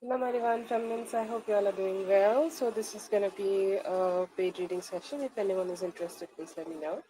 Hello everyone from NIMS. I hope you all are doing well. So this is going to be a paid reading session. If anyone is interested, please let me know.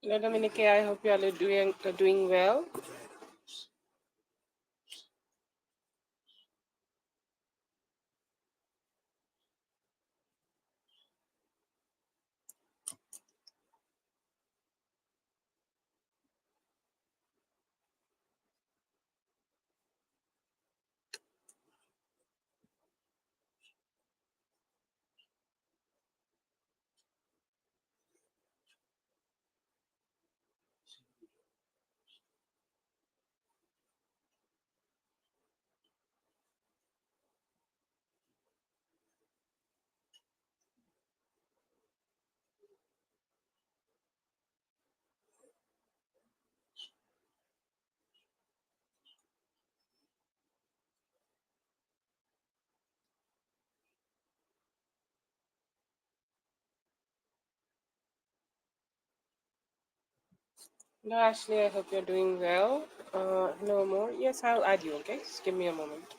Hello Dominique, I hope you all are doing well. Hello Ashley, I hope you're doing well. Hello Amor. Yes, I'll add you, okay? Just give me a moment.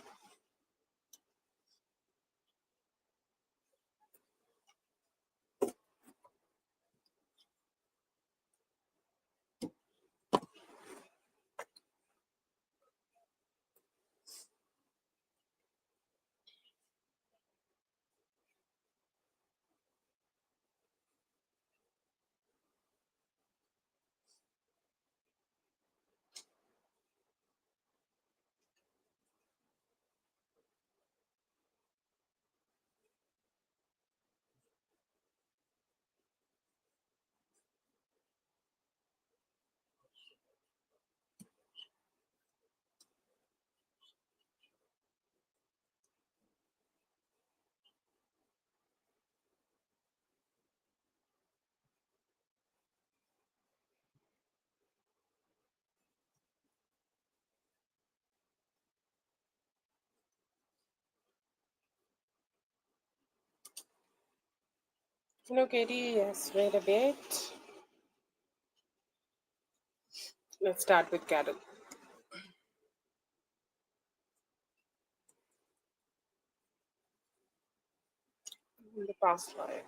Hello Katie, yes, wait a bit. Let's start with Carol. In the past life.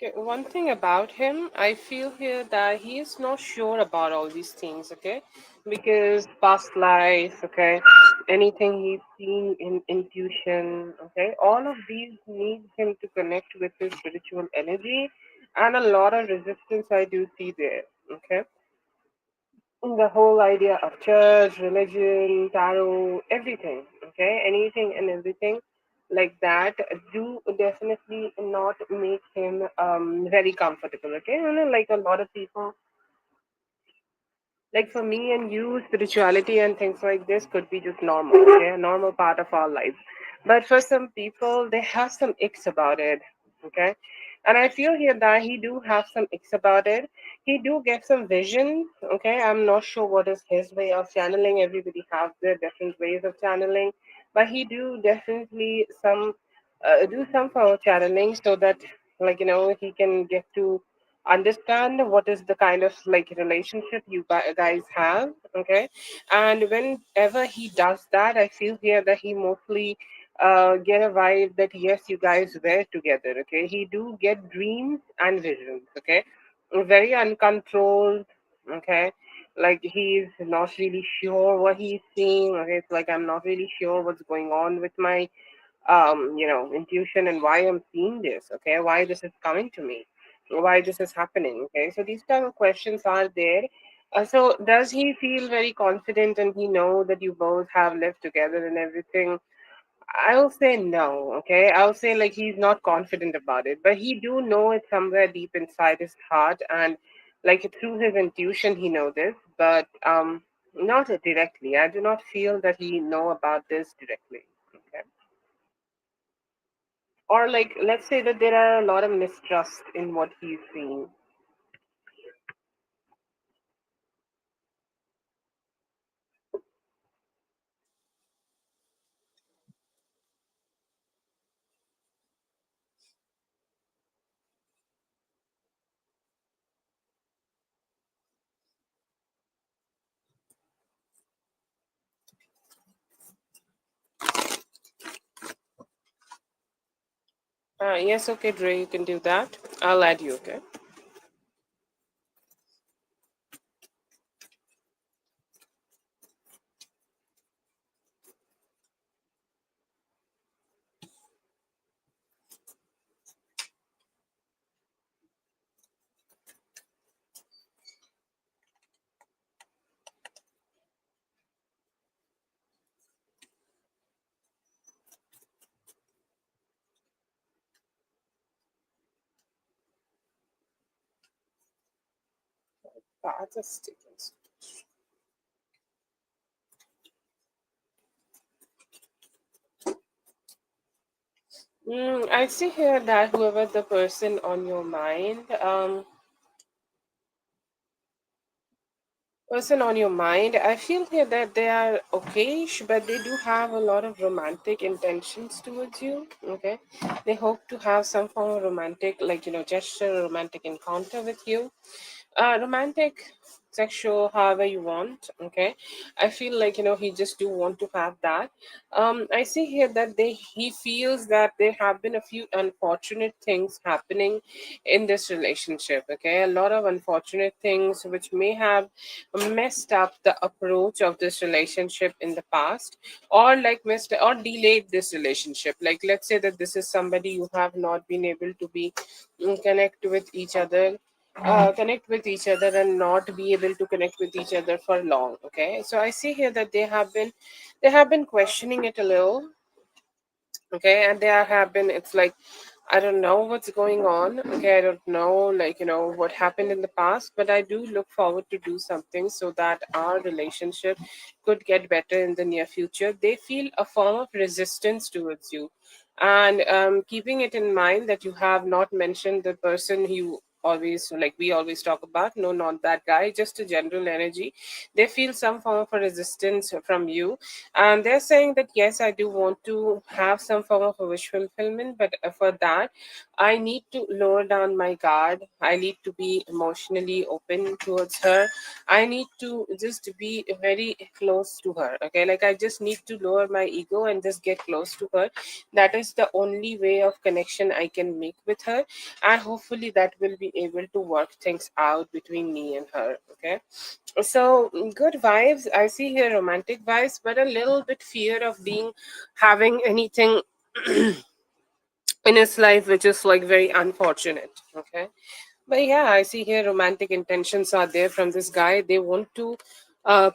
Okay, one thing about him, I feel here that he is not sure about all these things, okay? Because past life, okay, anything he's seen in intuition, okay, all of these need him to connect with his spiritual energy, and a lot of resistance I do see there, okay? The whole idea of church, religion, tarot, everything, okay, anything and everything like that do definitely not make him very comfortable, okay? Like a lot of people, like for me and you, spirituality and things like this could be just normal, okay, a normal part of our life. But for some people, they have some icks about it, okay. And I feel here that he do have some icks about it. He do get some vision, okay. I'm not sure what is his way of channeling. Everybody has their different ways of channeling, but he do definitely some do some form of channeling so that, like, he can get to understand what is the kind of like relationship you guys have, okay. And whenever he does that, I feel here that he mostly get a vibe that yes, you guys were together, okay. He do get dreams and visions, okay, very uncontrolled, okay. Like he's not really sure what he's seeing, okay. It's like I'm not really sure what's going on with my intuition and why I'm seeing this, okay, why this is coming to me, why this is happening, okay. So these type of questions are there. So does he feel very confident and he know that you both have lived together and everything? I will say no, okay. I'll say like he's not confident about it, but he do know it somewhere deep inside his heart, and like through his intuition he know this, but not directly. I do not feel that he know about this directly, okay. Or like let's say that there are a lot of mistrust in what he's seeing. Yes, okay, Dre, you can do that. I'll add you, okay? Fantastic. I see here that whoever the person on your mind, I feel here that they are okayish, but they do have a lot of romantic intentions towards you. Okay, they hope to have some form of romantic, like gesture, romantic encounter with you. Romantic, sexual, however you want, okay. I feel like he just do want to have that. I see here that he feels that there have been a few unfortunate things happening in this relationship, okay, a lot of unfortunate things which may have messed up the approach of this relationship in the past, or like messed or delayed this relationship. Like let's say that this is somebody you have not been able to be connect with each other and not be able to connect with each other for long, okay. So I see here that they have been questioning it a little, okay. And there have been, it's like I don't know what's going on, okay. I don't know, like what happened in the past, but I do look forward to do something so that our relationship could get better in the near future. They feel a form of resistance towards you, and keeping it in mind that you have not mentioned the person always, like we always talk about. No, not that guy, just a general energy. They feel some form of a resistance from you, and they're saying that yes, I do want to have some form of a wish fulfillment, but for that I need to lower down my guard. I need to be emotionally open towards her. I need to just be very close to her. Okay, like I just need to lower my ego and just get close to her. That is the only way of connection I can make with her, and hopefully that will be able to work things out between me and her. Okay, so good vibes. I see here romantic vibes, but a little bit fear of being having anything in his life which is like very unfortunate. Okay, but yeah, I see here romantic intentions are there from this guy. They want to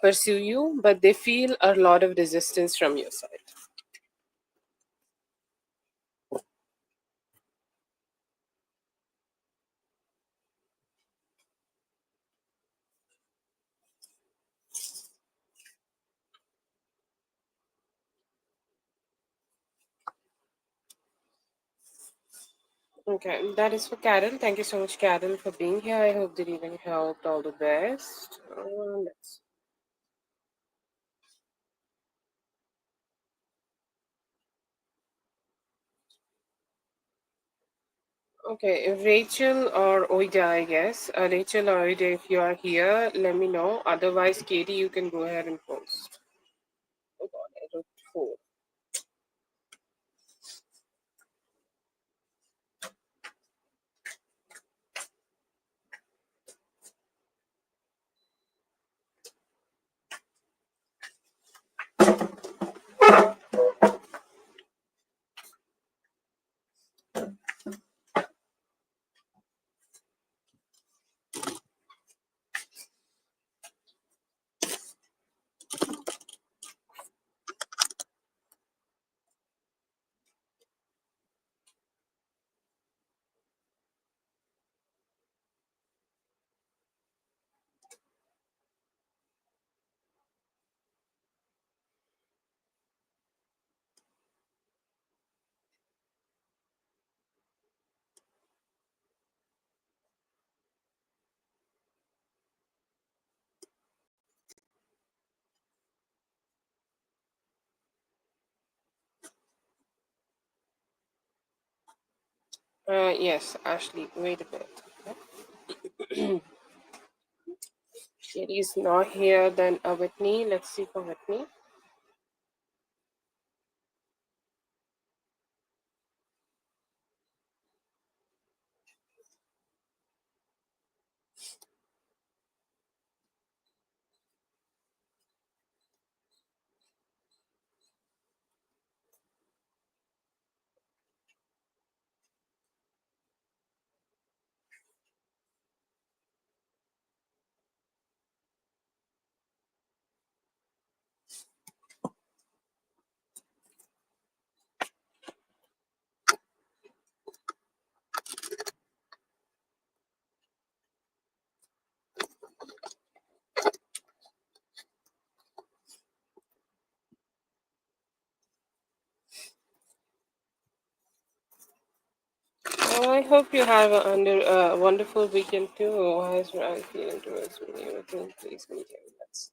pursue you, but they feel a lot of resistance from your side. Okay, that is for Carol. Thank you so much, Carol, for being here. I hope the reading helped. All the best. Let's. Okay, Rachel or Oida, I guess. Rachel or Oida, if you are here, let me know. Otherwise, Katie, you can go ahead and post. Oh God, I wrote four. Yes, Ashley, wait a bit. Katie's not here, then Whitney. Let's see for Whitney. Oh, I hope you have a wonderful weekend too. Why is Ryan feeling towards me? Please meet him. That's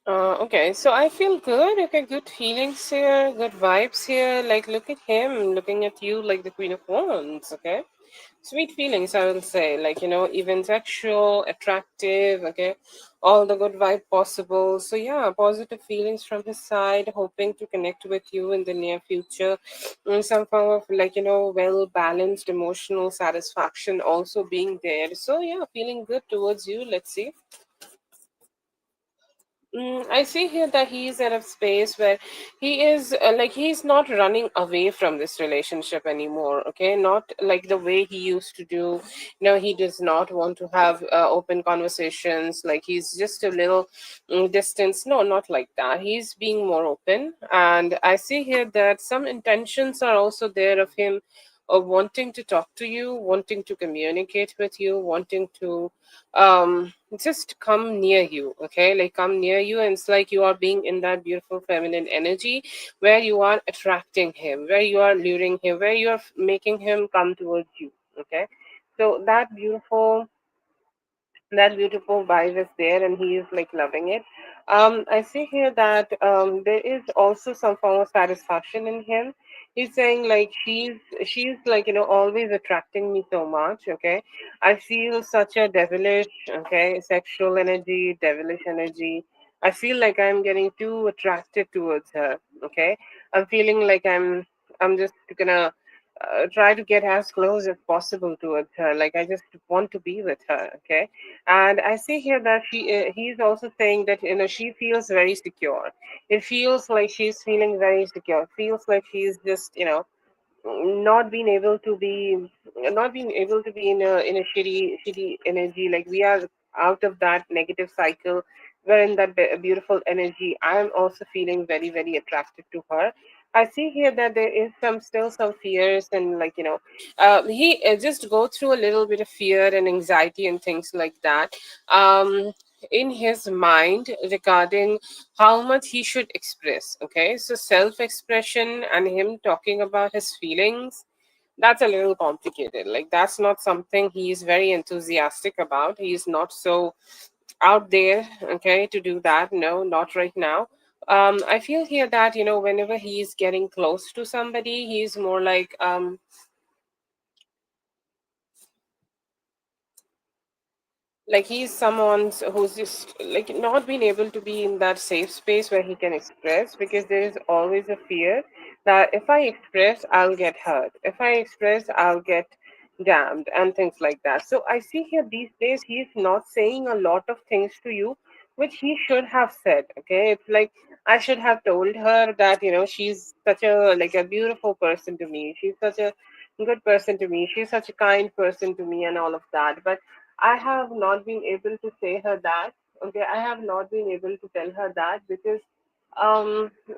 okay, so I feel good. Okay, good feelings here, good vibes here. Like, look at him looking at you like the Queen of Wands. Okay, sweet feelings, I will say. Like, even sexual, attractive. Okay, all the good vibe possible. So, yeah, positive feelings from his side, hoping to connect with you in the near future. In some form of, like, well balanced emotional satisfaction also being there. So, yeah, feeling good towards you. Let's see. I see here that he is at a space where he is like he's not running away from this relationship anymore. Okay, not like the way he used to do. He does not want to have open conversations. Like he's just a little distance. No, not like that. He's being more open, and I see here that some intentions are also there of him of wanting to talk to you, wanting to communicate with you, wanting to just come near you. Okay, like come near you, and it's like you are being in that beautiful feminine energy where you are attracting him, where you are luring him, where you are making him come towards you. Okay, so that beautiful vibe is there, and he is like loving it. I see here that there is also some form of satisfaction in him. He's saying like she's like always attracting me so much. Okay, I feel such a devilish, okay, sexual energy, devilish energy. I feel like I'm getting too attracted towards her. Okay, I'm feeling like I'm just gonna try to get as close as possible towards her. Like I just want to be with her. Okay, and I see here that he's also saying that she feels very secure. It feels like she's feeling very secure. It feels like she's just not being able to be not being able to be in a shitty energy. Like we are out of that negative cycle. We're in that beautiful energy. I'm also feeling very very attracted to her. I see here that there is some fears, and like he just go through a little bit of fear and anxiety and things like that in his mind regarding how much he should express. Okay, so self expression and him talking about his feelings, that's a little complicated. Like that's not something he's very enthusiastic about. He's not so out there, okay, to do that. No, not right now. I feel here that whenever he's getting close to somebody, he's more like he's someone who's just like not being able to be in that safe space where he can express, because there is always a fear that if I express I'll get hurt, if I express I'll get damned and things like that. So I see here these days he's not saying a lot of things to you which he should have said. Okay, it's like I should have told her that she's such a like a beautiful person to me, she's such a good person to me, she's such a kind person to me and all of that. But I have not been able to say her that. Okay, I have not been able to tell her that because,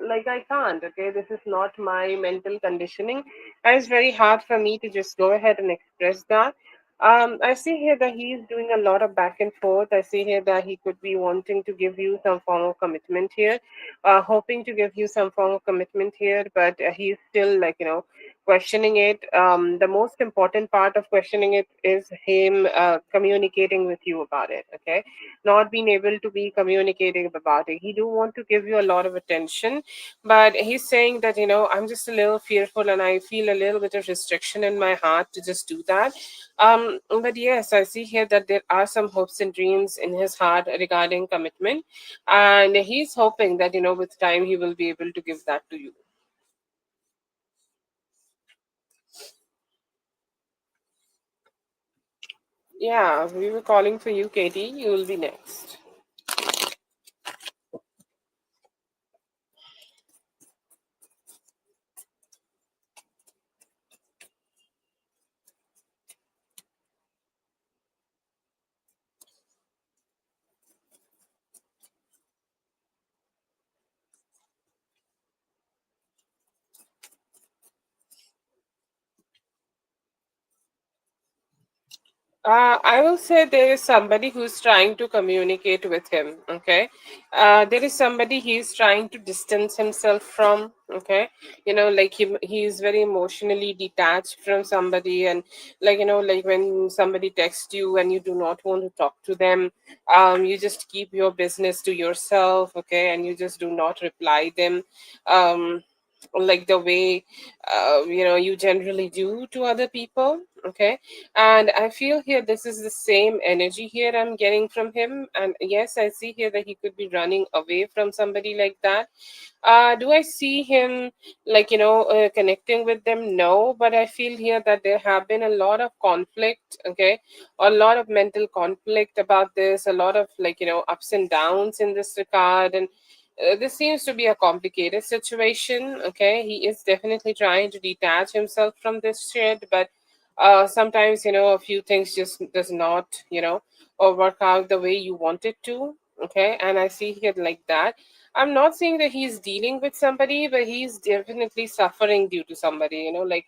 like I can't. Okay, this is not my mental conditioning, and it's very hard for me to just go ahead and express that. I see here that he is doing a lot of back and forth. I see here that he could be wanting to give you some form of commitment here, hoping to give you some form of commitment here, but he's still like questioning it. The most important part of questioning it is him communicating with you about it. Okay, not being able to be communicating about it. He do want to give you a lot of attention, but he's saying that I'm just a little fearful, and I feel a little bit of restriction in my heart to just do that. But yes, I see here that there are some hopes and dreams in his heart regarding commitment, and he's hoping that with time he will be able to give that to you. Yeah, we were calling for you, Katie. You will be next. I will say there is somebody who's trying to communicate with him. Okay, there is somebody he's trying to distance himself from. Okay, like he's very emotionally detached from somebody, and like like when somebody texts you and you do not want to talk to them, you just keep your business to yourself. Okay, and you just do not reply them. Um, like the way you generally do to other people. Okay, and I feel here this is the same energy here I'm getting from him. And yes, I see here that he could be running away from somebody like that. Do I see him like connecting with them? No, but I feel here that there have been a lot of conflict. Okay, a lot of mental conflict about this, a lot of ups and downs in this regard. And this seems to be a complicated situation. Okay, he is definitely trying to detach himself from this shit, but sometimes a few things just does not or work out the way you want it to. Okay, and I see it like that. I'm not saying that he's dealing with somebody, but he's definitely suffering due to somebody. Like,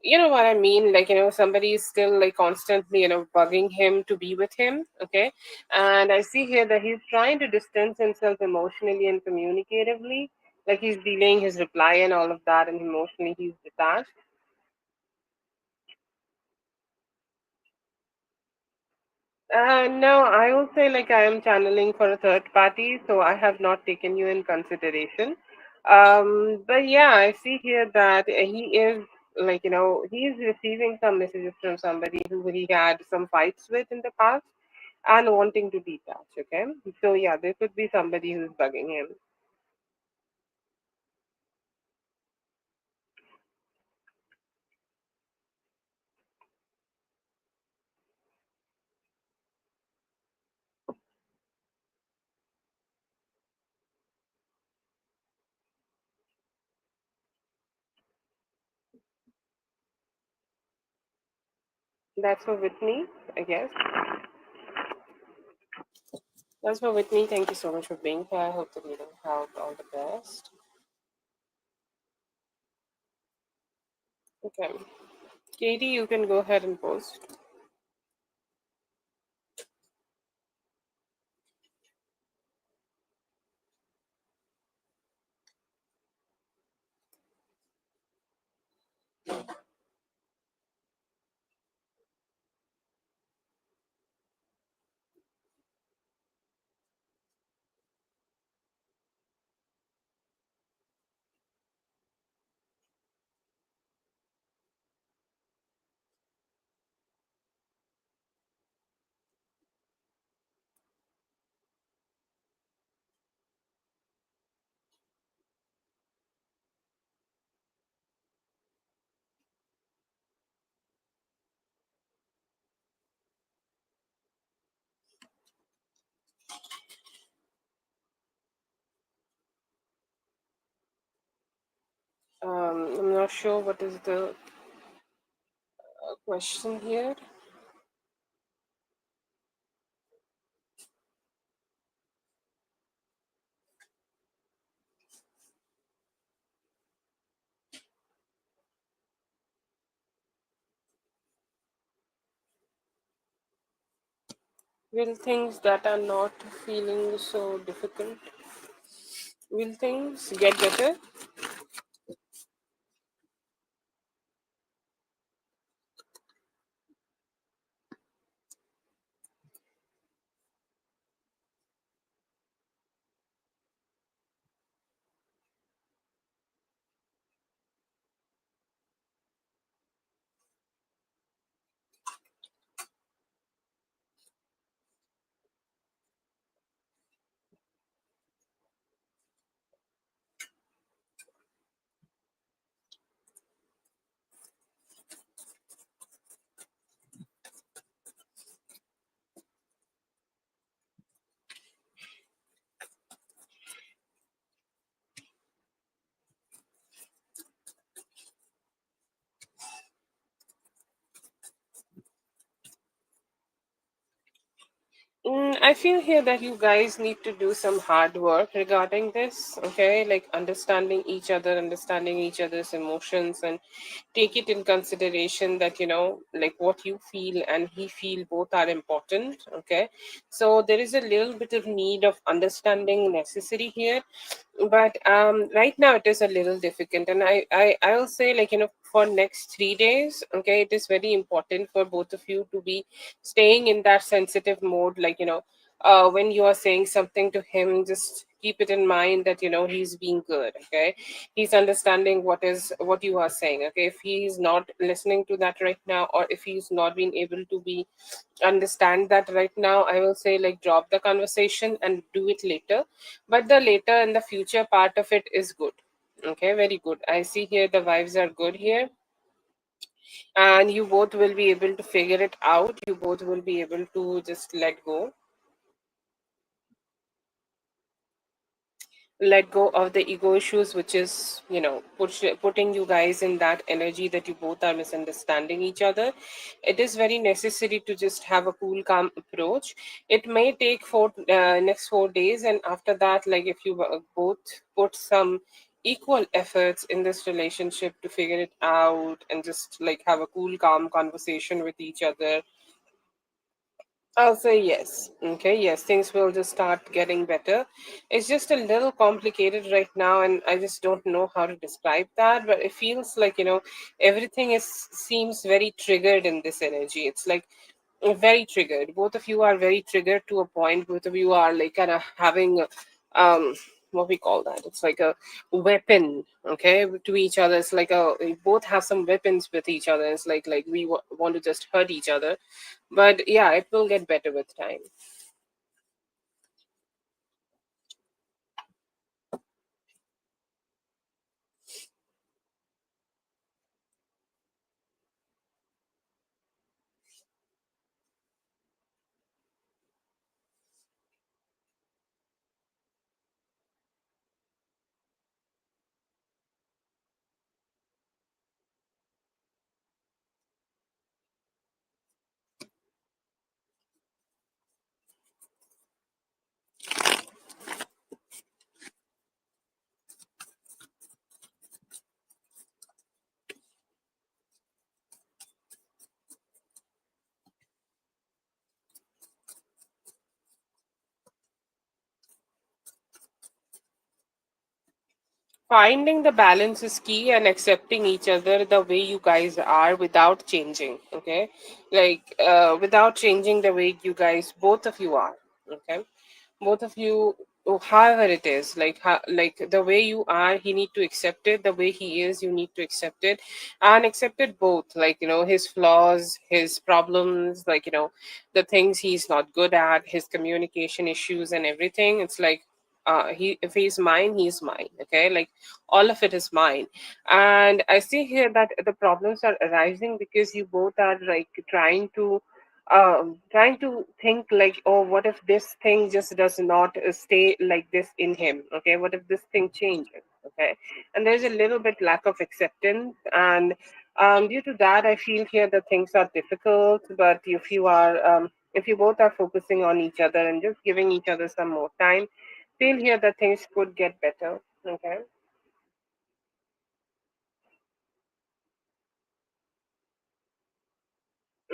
you know what I mean? Like, somebody is still like constantly, bugging him to be with him. Okay. And I see here that he's trying to distance himself emotionally and communicatively. Like, he's delaying his reply and all of that, and emotionally he's detached. No, I will say like I am channeling for a third party, so I have not taken you in consideration. But yeah, I see here that he is he's receiving some messages from somebody who he had some fights with in the past and wanting to detach. Okay, so yeah, there could be somebody who's bugging him. That's for Whitney, I guess. That's for Whitney. Thank you so much for being here. I hope the reading helped. All the best. Okay, Katie, you can go ahead and post. I'm not sure what is the question here. Will things that are not feeling so difficult, will things get better? I feel here that you guys need to do some hard work regarding this, okay? Like understanding each other's emotions, and take it in consideration that, like what you feel and he feel both are important, okay? So there is a little bit of need of understanding necessary here, but right now it is a little difficult. And I will say, like, for next 3 days, okay, it is very important for both of you to be staying in that sensitive mode. Like, when you are saying something to him, just keep it in mind that he's being good. Okay, he's understanding what you are saying. Okay, if he's not listening to that right now, or if he's not being able to be understand that right now, I will say, like, drop the conversation and do it later. But the later and the future part of it is good. Okay, very good. I see here the vibes are good here, and you both will be able to figure it out. You both will be able to just let go of the ego issues, which is putting you guys in that energy that you both are misunderstanding each other. It is very necessary to just have a cool, calm approach. It may take next 4 days, and after that, like, if you both put some equal efforts in this relationship to figure it out and just like have a cool, calm conversation with each other, I'll say yes. Okay, yes, things will just start getting better. It's just a little complicated right now, and I just don't know how to describe that. But it feels like, everything is seems very triggered in this energy. It's like very triggered. Both of you are very triggered to a point. Both of you are like kind of having what we call that. It's like a weapon, okay, to each other. It's like we both have some weapons with each other. It's like we want to just hurt each other, but yeah, it will get better with time. Finding the balance is key, and accepting each other the way you guys are without changing. Okay, like without changing the way you guys, both of you are. Okay, both of you, however it is, like like the way you are, he need to accept it. The way he is, you need to accept it, and accept it both, like, his flaws, his problems, like, the things he's not good at, his communication issues and everything. It's like, he if he's mine, he's mine. Okay, like, all of it is mine. And I see here that the problems are arising because you both are like trying to think like, oh, what if this thing just does not stay like this in him? Okay, what if this thing changes? Okay, and there's a little bit lack of acceptance, and due to that, I feel here that things are difficult. But if you both are focusing on each other and just giving each other some more time, feel here that things could get better. Okay.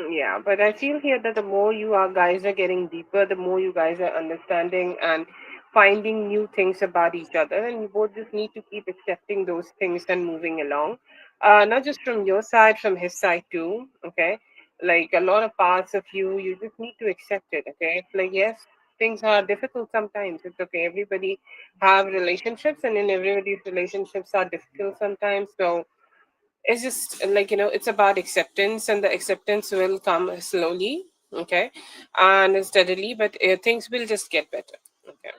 Yeah, but I feel here that the more you are guys are getting deeper, the more you guys are understanding and finding new things about each other, and you both just need to keep accepting those things and moving along. Not just from your side, from his side too. Okay, like a lot of parts of you, you just need to accept it. Okay, it's like, yes, things are difficult sometimes. It's okay. Everybody have relationships, and in everybody's relationships are difficult sometimes. So it's just like, it's about acceptance, and the acceptance will come slowly. Okay, and steadily, but things will just get better. Okay.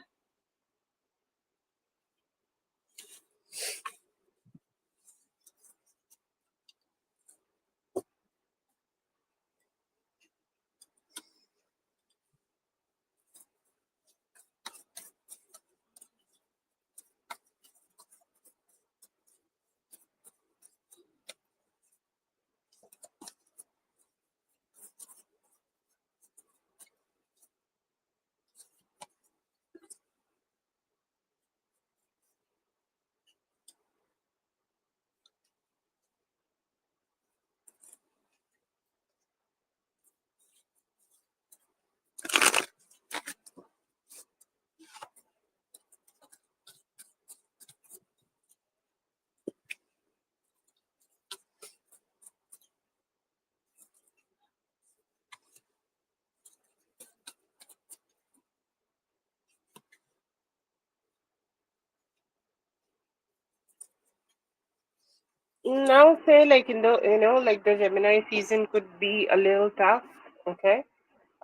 Now say like in the like the Gemini season could be a little tough. Okay.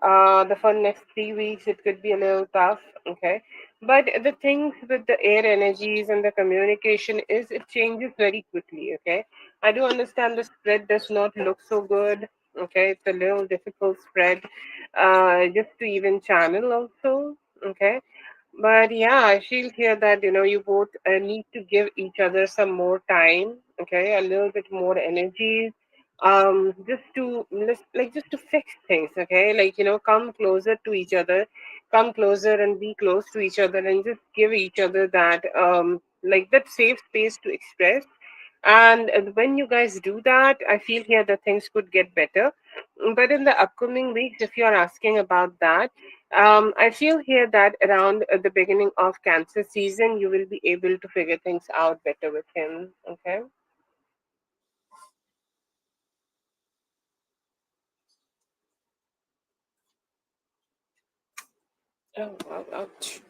The for next 3 weeks it could be a little tough. Okay. But the things with the air energies and the communication is it changes very quickly. Okay. I do understand the spread does not look so good. Okay. It's a little difficult spread. Just to even channel also. Okay. But yeah, I feel here that you both need to give each other some more time, okay, a little bit more energy, just to like just to fix things, okay, like come closer to each other, come closer and be close to each other, and just give each other that like that safe space to express. And when you guys do that, I feel here that things could get better. But in the upcoming weeks, if you're asking about that, I feel here that around the beginning of Cancer season, you will be able to figure things out better with him. Okay. Oh, ouch.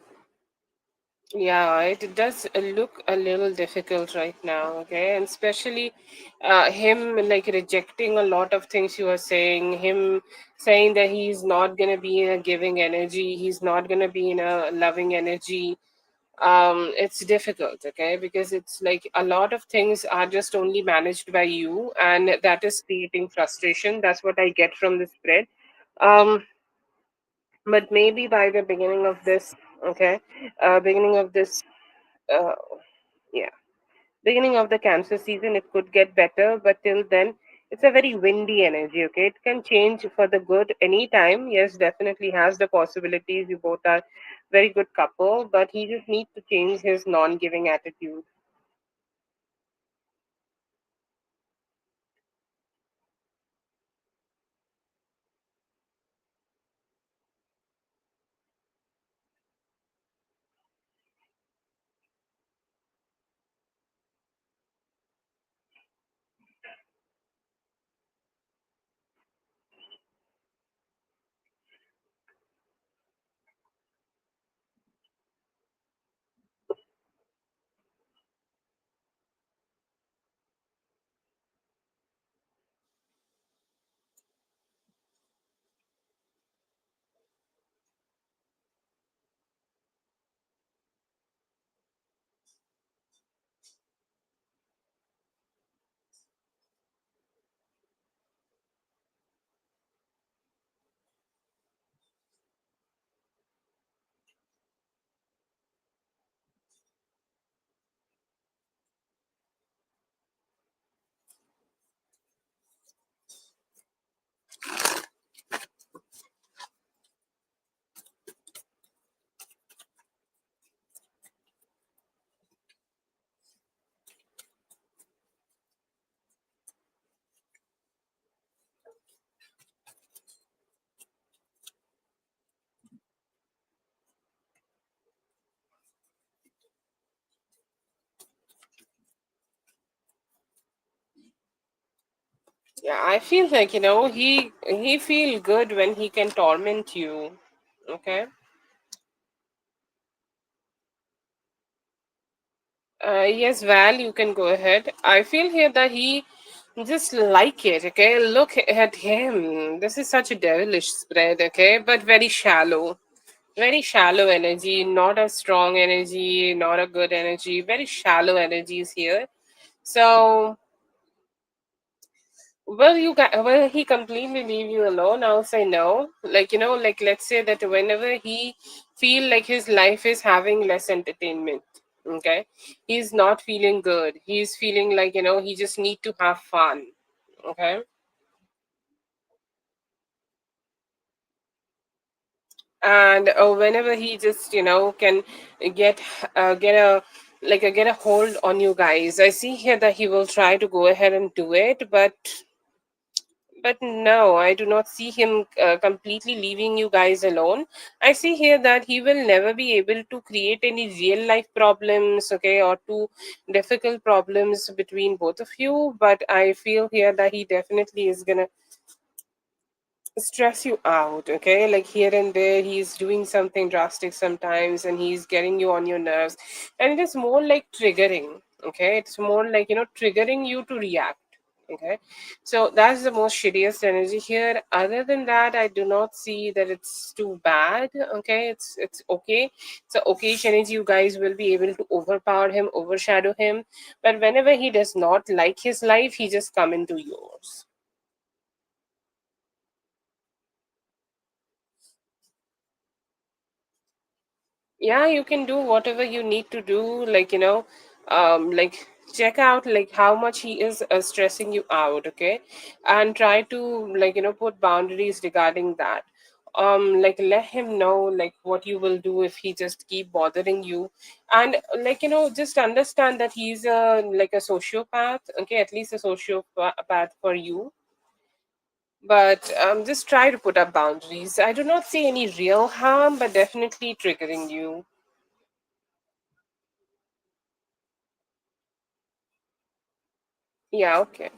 Yeah, it does look a little difficult right now, okay? And especially him like rejecting a lot of things you were saying, him saying that he's not gonna be in a giving energy, he's not gonna be in a loving energy. It's difficult, okay? Because it's like a lot of things are just only managed by you, and that is creating frustration. That's what I get from the spread. Um, but maybe by the beginning of this, okay, beginning of this uh, yeah, beginning of the Cancer season it could get better, but till then it's a very windy energy, okay? It can change for the good anytime. Yes, definitely has the possibilities. You both are very good couple, but he just needs to change his non-giving attitude. Yeah, I feel like he feel good when he can torment you. Okay. Yes, Val, you can go ahead. I feel here that he just like it, okay? Look at him. This is such a devilish spread, okay? But very shallow. Very shallow energy, not a strong energy, not a good energy. Very shallow energies here. So, will he completely leave you alone? I'll say no. Like, like let's say that whenever he feel like his life is having less entertainment, okay? He's not feeling good. He's feeling like, he just need to have fun. Okay? And whenever he just, can get get a get a hold on you guys, I see here that he will try to go ahead and do it, but no, I do not see him completely leaving you guys alone. I see here that he will never be able to create any real life problems, okay, or too difficult problems between both of you. But I feel here that he definitely is gonna stress you out, okay? Like here and there, he's doing something drastic sometimes and he's getting you on your nerves, and it is more like triggering. Okay, it's more like, triggering you to react. Okay, so that's the most shittiest energy here. Other than that, I do not see that it's too bad. Okay, it's okay. So occasionally you guys will be able to overpower him, overshadow him, but whenever he does not like his life, he just come into yours. Yeah, you can do whatever you need to do, like, like, check out like how much he is stressing you out. Okay, and try to, like, put boundaries regarding that. Like, let him know like what you will do if he just keep bothering you. And, like, just understand that he's a, like, a sociopath. Okay, at least a sociopath for you. But just try to put up boundaries. I do not see any real harm, but definitely triggering you. Yeah, okay.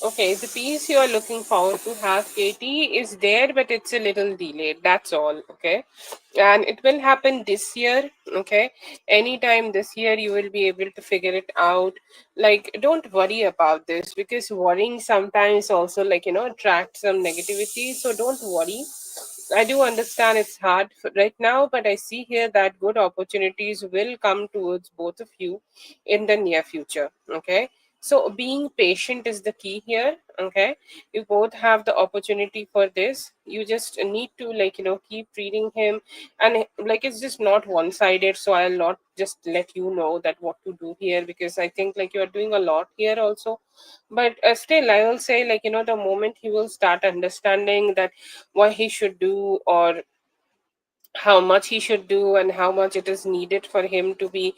Okay, the piece you are looking forward to have, Katie, is there, but it's a little delayed. That's all. Okay. And it will happen this year. Okay. Anytime this year, you will be able to figure it out. Like, don't worry about this, because worrying sometimes also, like, attracts some negativity. So don't worry. I do understand it's hard right now, but I see here that good opportunities will come towards both of you in the near future. Okay. So being patient is the key here. Okay. You both have the opportunity for this. You just need to, like, keep reading him. And, like, it's just not one sided. So I'll not just let you know that what to do here, because I think like you're doing a lot here also. But still, I will say, like, the moment he will start understanding that what he should do, or how much he should do, and how much it is needed for him to be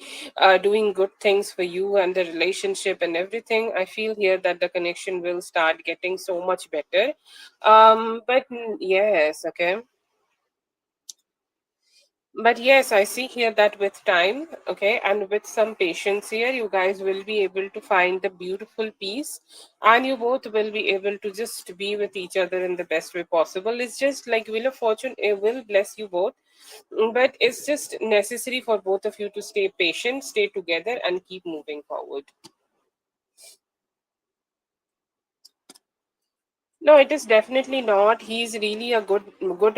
doing good things for you and the relationship and everything, I feel here that the connection will start getting so much better. Yes, okay. But yes, I see here that with time, okay, and with some patience here, you guys will be able to find the beautiful piece, and you both will be able to just be with each other in the best way possible. It's just like Wheel of Fortune, it will bless you both, but it's just necessary for both of you to stay patient, stay together, and keep moving forward. No, it is definitely not. He's really a good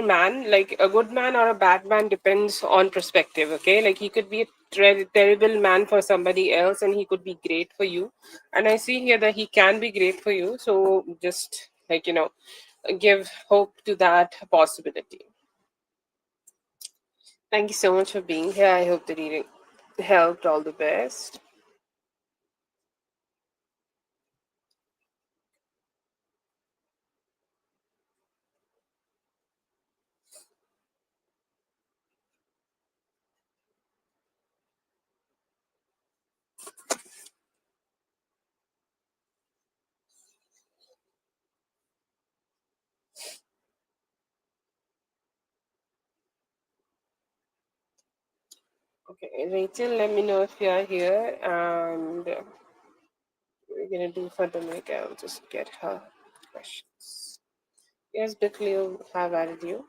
man. Like, a good man or a bad man depends on perspective. Okay, like he could be a terrible man for somebody else, and he could be great for you. And I see here that he can be great for you. So just, like, give hope to that possibility. Thank you so much for being here. I hope the reading helped. All the best. Okay, Rachel, let me know if you are here, and we're gonna do for the make. I'll just get her questions. Yes, Bickley, you have added you.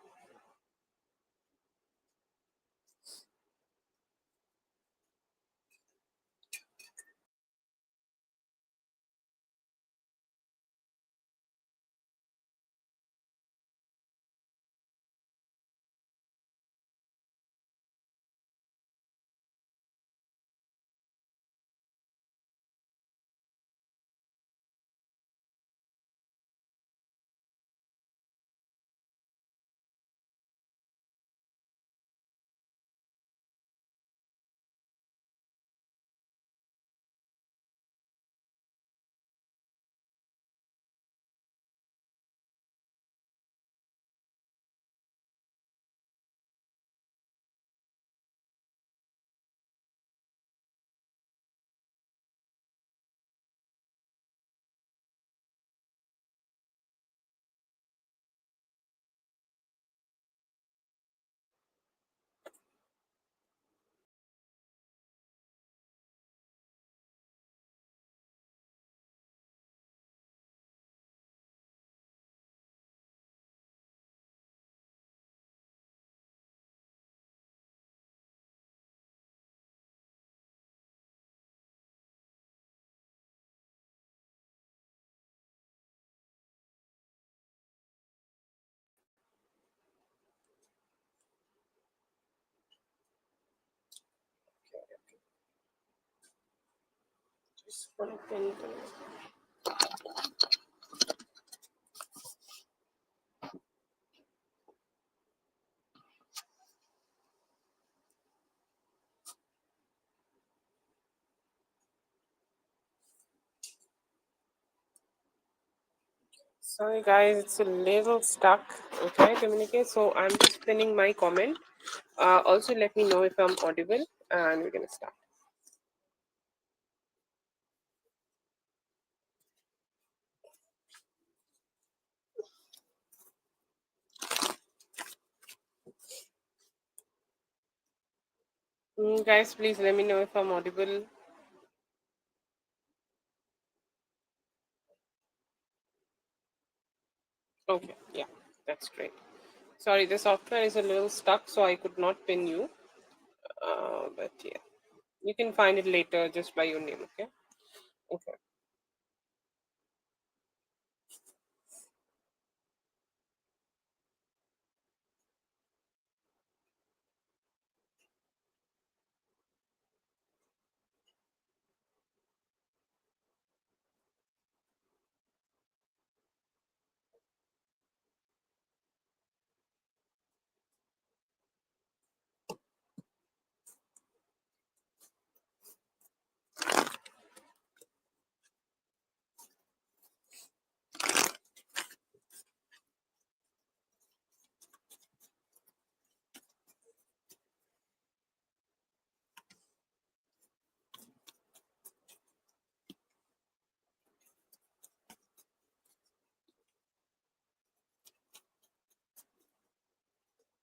Just put a pin to it. Sorry guys, it's a little stuck. Okay, communicate. So I'm just pinning my comment. Also, let me know if I'm audible, and we're gonna start. Guys, please let me know if I'm audible. Okay, yeah, that's great. Sorry, the software is a little stuck, so I could not pin you. But yeah, you can find it later just by your name. Okay. Okay.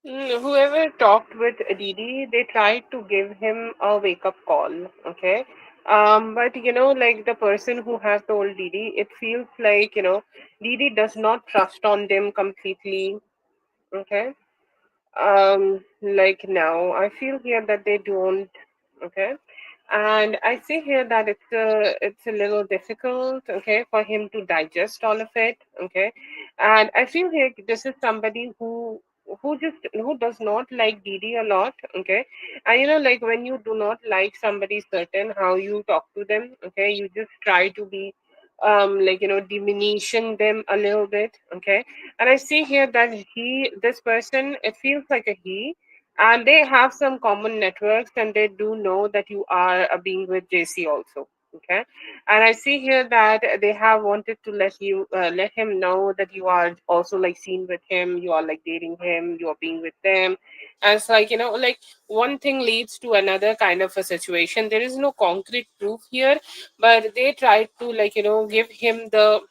Whoever talked with Didi, they tried to give him a wake up call. Okay. But like the person who has told Didi, it feels like, Didi does not trust on them completely. Okay. Like now I feel here that they don't. Okay. And I see here that it's a little difficult, okay, for him to digest all of it. Okay. And I feel here this is somebody who does not like Didi a lot. Okay. And like when you do not like somebody certain how you talk to them, okay, you just try to be like diminishing them a little bit. Okay. And I see here that this person, it feels like a he, and they have some common networks, and they do know that you are being with JC also. Okay. And I see here that they have wanted to let him know that you are also like seen with him, you are like dating him, you are being with them. And it's like like one thing leads to another kind of a situation. There is no concrete proof here, but they tried to like give him the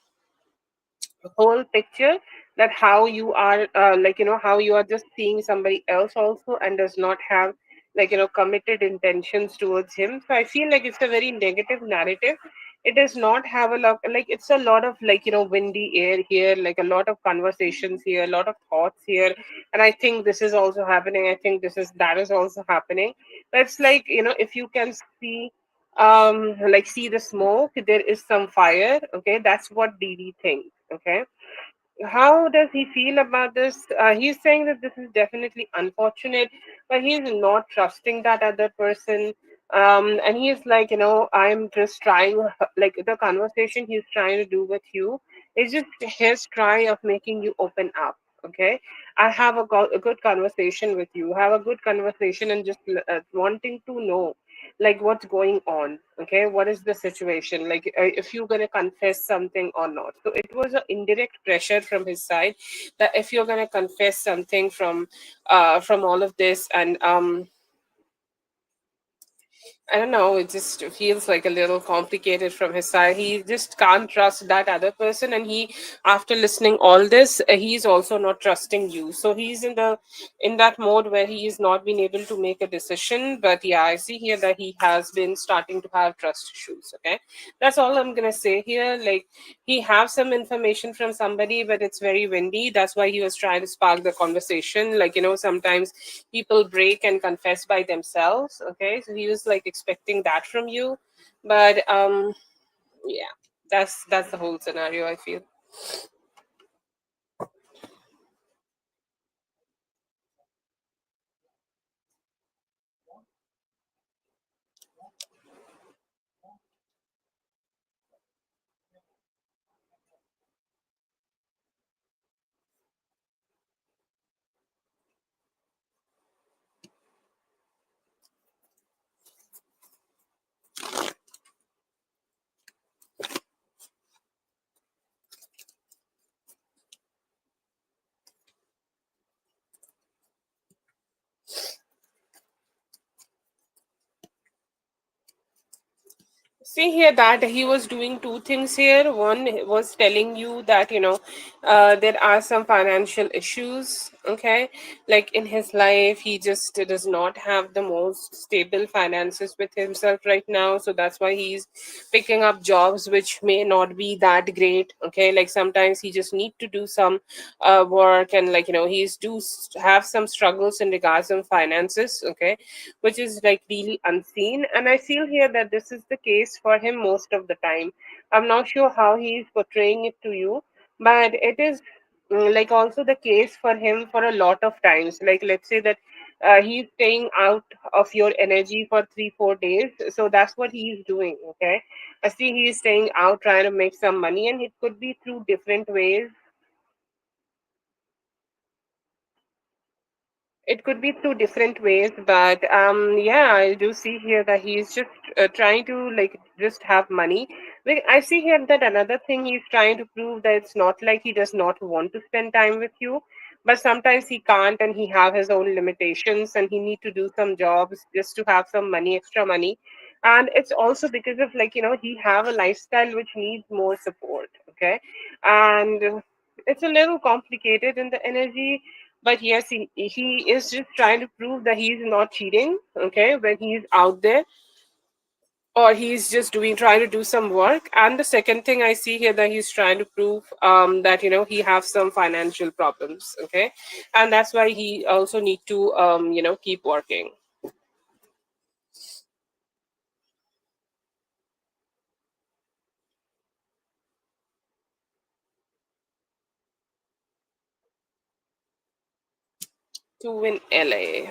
whole picture, that how you are like how you are just seeing somebody else also, and does not have like committed intentions towards him. So I feel like it's a very negative narrative. It does not have a lot, like it's a lot of like windy air here, like a lot of conversations here, a lot of thoughts here. And I think this is also happening, I think that is also happening. But it's like if you can see like see the smoke, there is some fire. Okay, that's what Didi thinks. Okay, how does he feel about this? He's saying that this is definitely unfortunate, but he's not trusting that other person. And he's like, I'm just trying, like the conversation he's trying to do with you is just his try of making you open up. Okay, I have a good conversation with you, have a good conversation, and just wanting to know like what's going on. Okay, what is the situation, like if you're going to confess something or not. So it was an indirect pressure from his side, that if you're going to confess something from all of this. And I don't know, it just feels like a little complicated from his side. He just can't trust that other person, and after listening all this, he's also not trusting you. So he's in that mode where he is not being able to make a decision. But yeah, I see here that he has been starting to have trust issues. Okay, that's all I'm gonna say here. Like he have some information from somebody, but it's very windy. That's why he was trying to spark the conversation. Like sometimes people break and confess by themselves. Okay, so he was like expecting that from you. But yeah, that's the whole scenario, I feel. See here that he was doing two things here. One was telling you that, there are some financial issues, okay? Like in his life, he just does not have the most stable finances with himself right now. So that's why he's picking up jobs which may not be that great, okay? Like sometimes he just need to do some work, and like, he's have some struggles in regards of finances, okay? Which is like really unseen. And I feel here that this is the case for him most of the time. I'm not sure how he is portraying it to you, but it is like also the case for him for a lot of times. Like let's say that he's staying out of your energy for 3 4 days, so that's what he's doing, okay? I see he's staying out trying to make some money, and it could be through different ways. It could be through different ways, but yeah, I do see here that he's just trying to like just have money. Like, I see here that another thing he's trying to prove that it's not like he does not want to spend time with you, but sometimes he can't, and he have his own limitations, and he need to do some jobs just to have some money, extra money. And it's also because of like, he have a lifestyle which needs more support, okay? And it's a little complicated in the energy, but yes, he is just trying to prove that he's not cheating, okay, when he's out there, or he's just trying to do some work. And the second thing I see here that he's trying to prove that he has some financial problems, okay, and that's why he also need to keep working to win LA.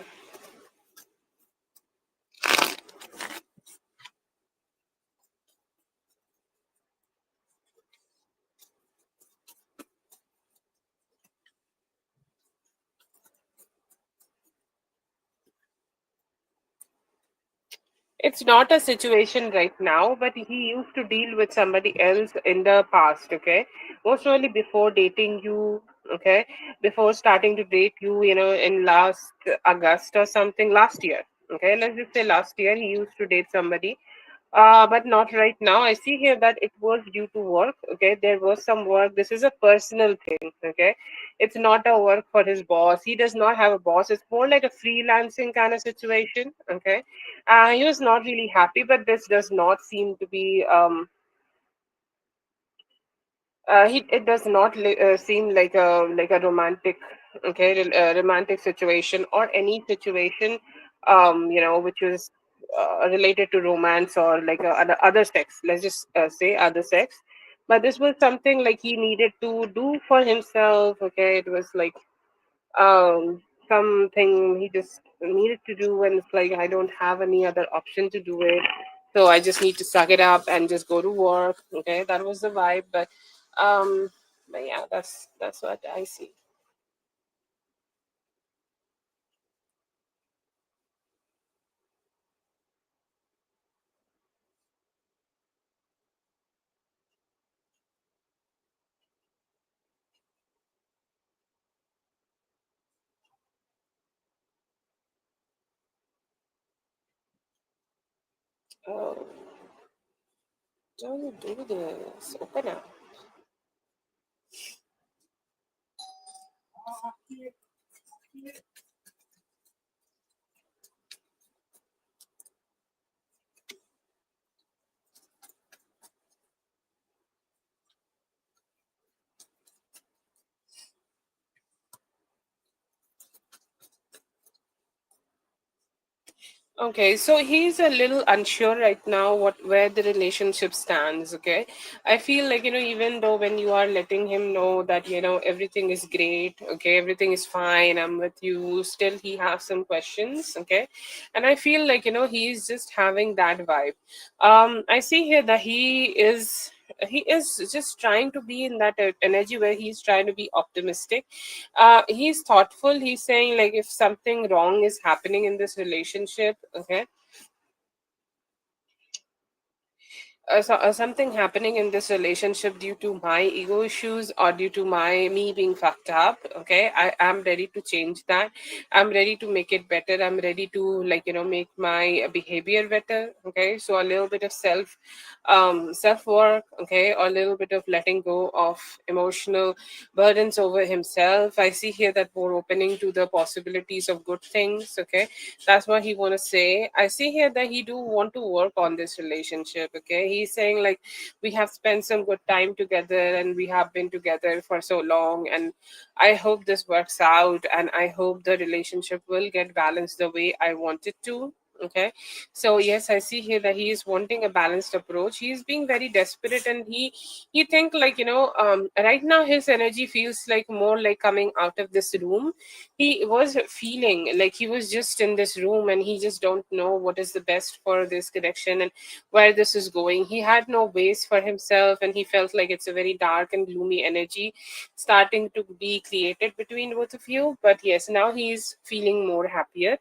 It's not a situation right now, but he used to deal with somebody else in the past, okay? Most probably before dating you, okay? Before starting to date you, in last August or something, last year, okay? Let's just say last year he used to date somebody, but not right now. I see here that it was due to work. Okay, there was some work. This is a personal thing. Okay, it's not a work for his boss. He does not have a boss. It's more like a freelancing kind of situation. Okay, he was not really happy, but this does not seem to be it does not seem like a romantic, okay, romantic situation or any situation, which is related to romance or like other sex. Let's just say other sex. But this was something like he needed to do for himself. Okay, it was like um something he just needed to do, and it's like I don't have any other option to do it, so I just need to suck it up and just go to work. Okay, that was the vibe. Um but yeah, that's what I see. Oh, don't do this, open up. Okay, so he's a little unsure right now what where the relationship stands. Okay, I feel like even though when you are letting him know that everything is great, okay, everything is fine, I'm with you, still he has some questions. Okay, and I feel like he's just having that vibe. I see here that he is just trying to be in that energy where he's trying to be optimistic. He's thoughtful. He's saying like if something wrong is happening in this relationship, okay, something happening in this relationship due to my ego issues or due to my me being fucked up. Okay, I am ready to change that. I'm ready to make it better. I'm ready to, like, make my behavior better. Okay, so a little bit of self work. Okay, or a little bit of letting go of emotional burdens over himself. I see here that more opening to the possibilities of good things. Okay, that's what he want to say. I see here that he do want to work on this relationship. Okay, he's saying like we have spent some good time together and we have been together for so long, and I hope this works out, and I hope the relationship will get balanced the way I want it to. Okay, so yes, I see here that he is wanting a balanced approach. He is being very desperate, and he think like, right now his energy feels like more like coming out of this room. He was feeling like he was just in this room and he just don't know what is the best for this connection and where this is going. He had no ways for himself, and he felt like it's a very dark and gloomy energy starting to be created between both of you. But yes, now he's feeling more happier.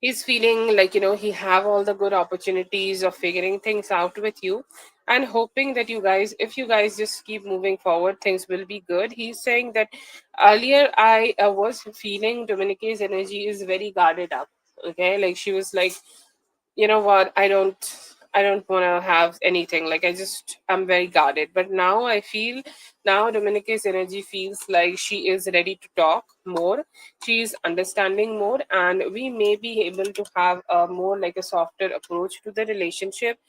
He's feeling like, he have all the good opportunities of figuring things out with you, and hoping that you guys, if you guys just keep moving forward, things will be good. He's saying that earlier I was feeling Dominique's energy is very guarded up. Okay, like she was like, you know what, I don't want to have anything, like I'm very guarded. But now I feel, now Dominica's energy feels like she is ready to talk more, she is understanding more, and we may be able to have a more like a softer approach to the relationship.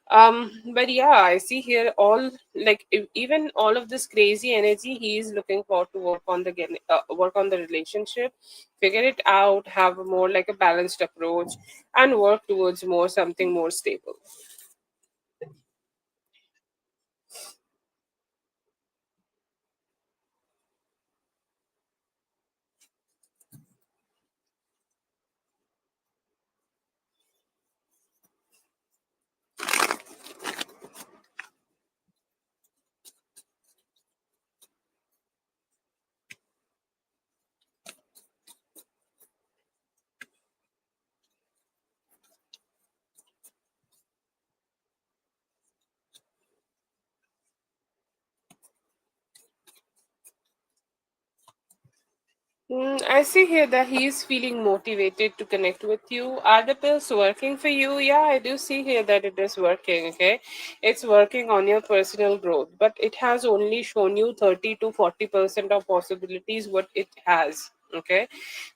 But yeah, I see here all, like, even all of this crazy energy, he is looking forward to work on the relationship, figure it out, have a more like a balanced approach, and work towards more something more stable. I see here that he is feeling motivated to connect with you. Are the pills working for you? Yeah, I do see here that it is working. Okay, it's working on your personal growth, but it has only shown you 30 to 40% of possibilities what it has. Okay,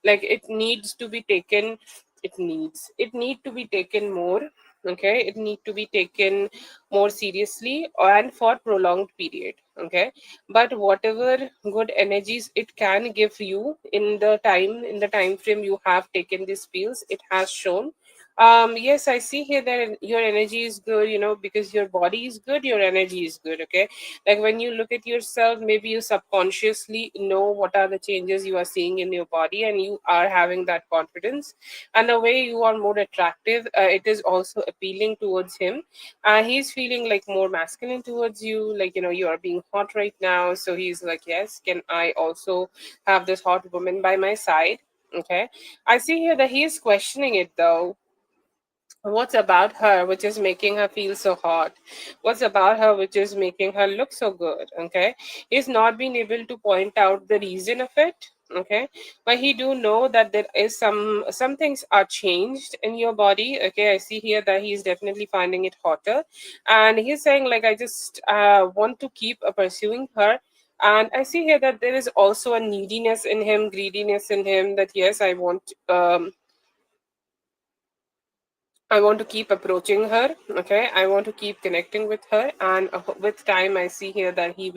like it needs to be taken. It need to be taken more. Okay, it need to be taken more seriously and for prolonged period. Okay, but whatever good energies it can give you in the time frame you have taken these pills, it has shown. Yes, I see here that your energy is good, because your body is good, your energy is good. Okay, like when you look at yourself, maybe you subconsciously know what are the changes you are seeing in your body, and you are having that confidence, and the way you are more attractive, it is also appealing towards him. He's feeling like more masculine towards you, like, you are being hot right now, so he's like, yes, can I also have this hot woman by my side? Okay, I see here that he is questioning it though. What's about her which is making her feel so hot? What's about her which is making her look so good? Okay, he's not been able to point out the reason of it. Okay, but he do know that there is some things are changed in your body. Okay, I see here that he's definitely finding it hotter, and he's saying like, I just want to keep pursuing her. And I see here that there is also a neediness in him, greediness in him, that yes, I want to keep approaching her. Okay, I want to keep connecting with her, and with time, I see here that he's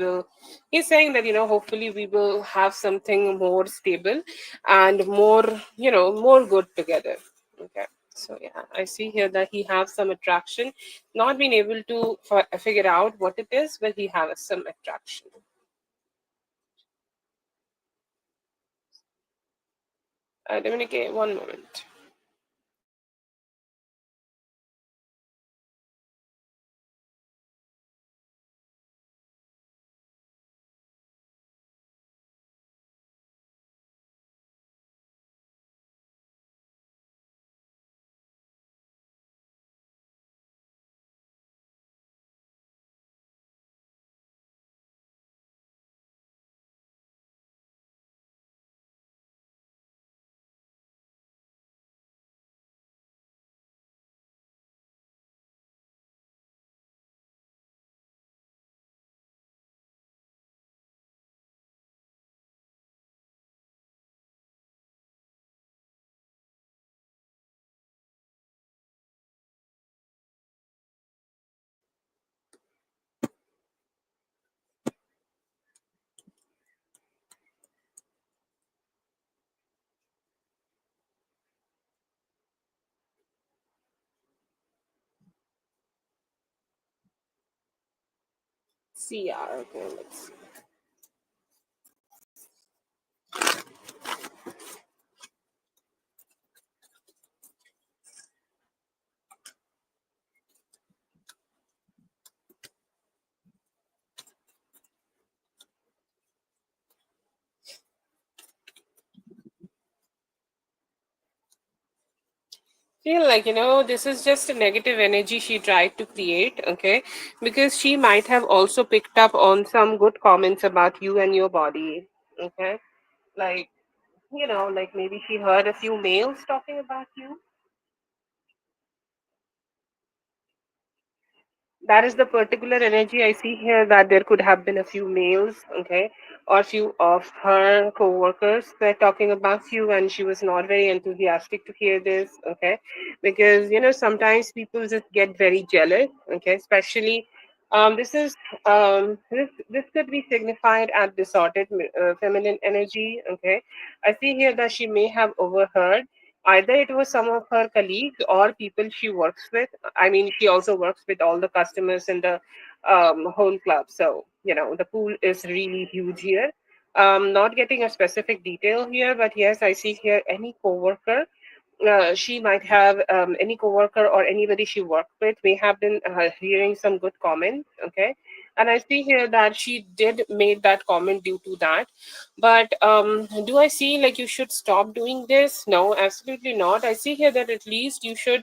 saying that, hopefully we will have something more stable and more, more good together. Okay, so yeah, I see here that he has some attraction, not being able to figure out what it is, but he has some attraction. Dominique, one moment. CR. Okay, let's. Feel like, this is just a negative energy she tried to create, okay? Because she might have also picked up on some good comments about you and your body, okay? Like, like maybe she heard a few males talking about you. That is the particular energy I see here, that there could have been a few males, okay, or few of her co-workers were talking about you, and she was not very enthusiastic to hear this, okay, because sometimes people just get very jealous, okay, especially this could be signified at distorted feminine energy, okay. I see here that she may have overheard. Either it was some of her colleagues or people she works with. I mean, she also works with all the customers in the whole club. So, the pool is really huge here. Not getting a specific detail here, but yes, I see here any coworker. She might have any coworker or anybody she worked with. We have been hearing some good comments, okay, and I see here that she did made that comment due to that. But do I see like you should stop doing this? No, absolutely not. I see here that at least you should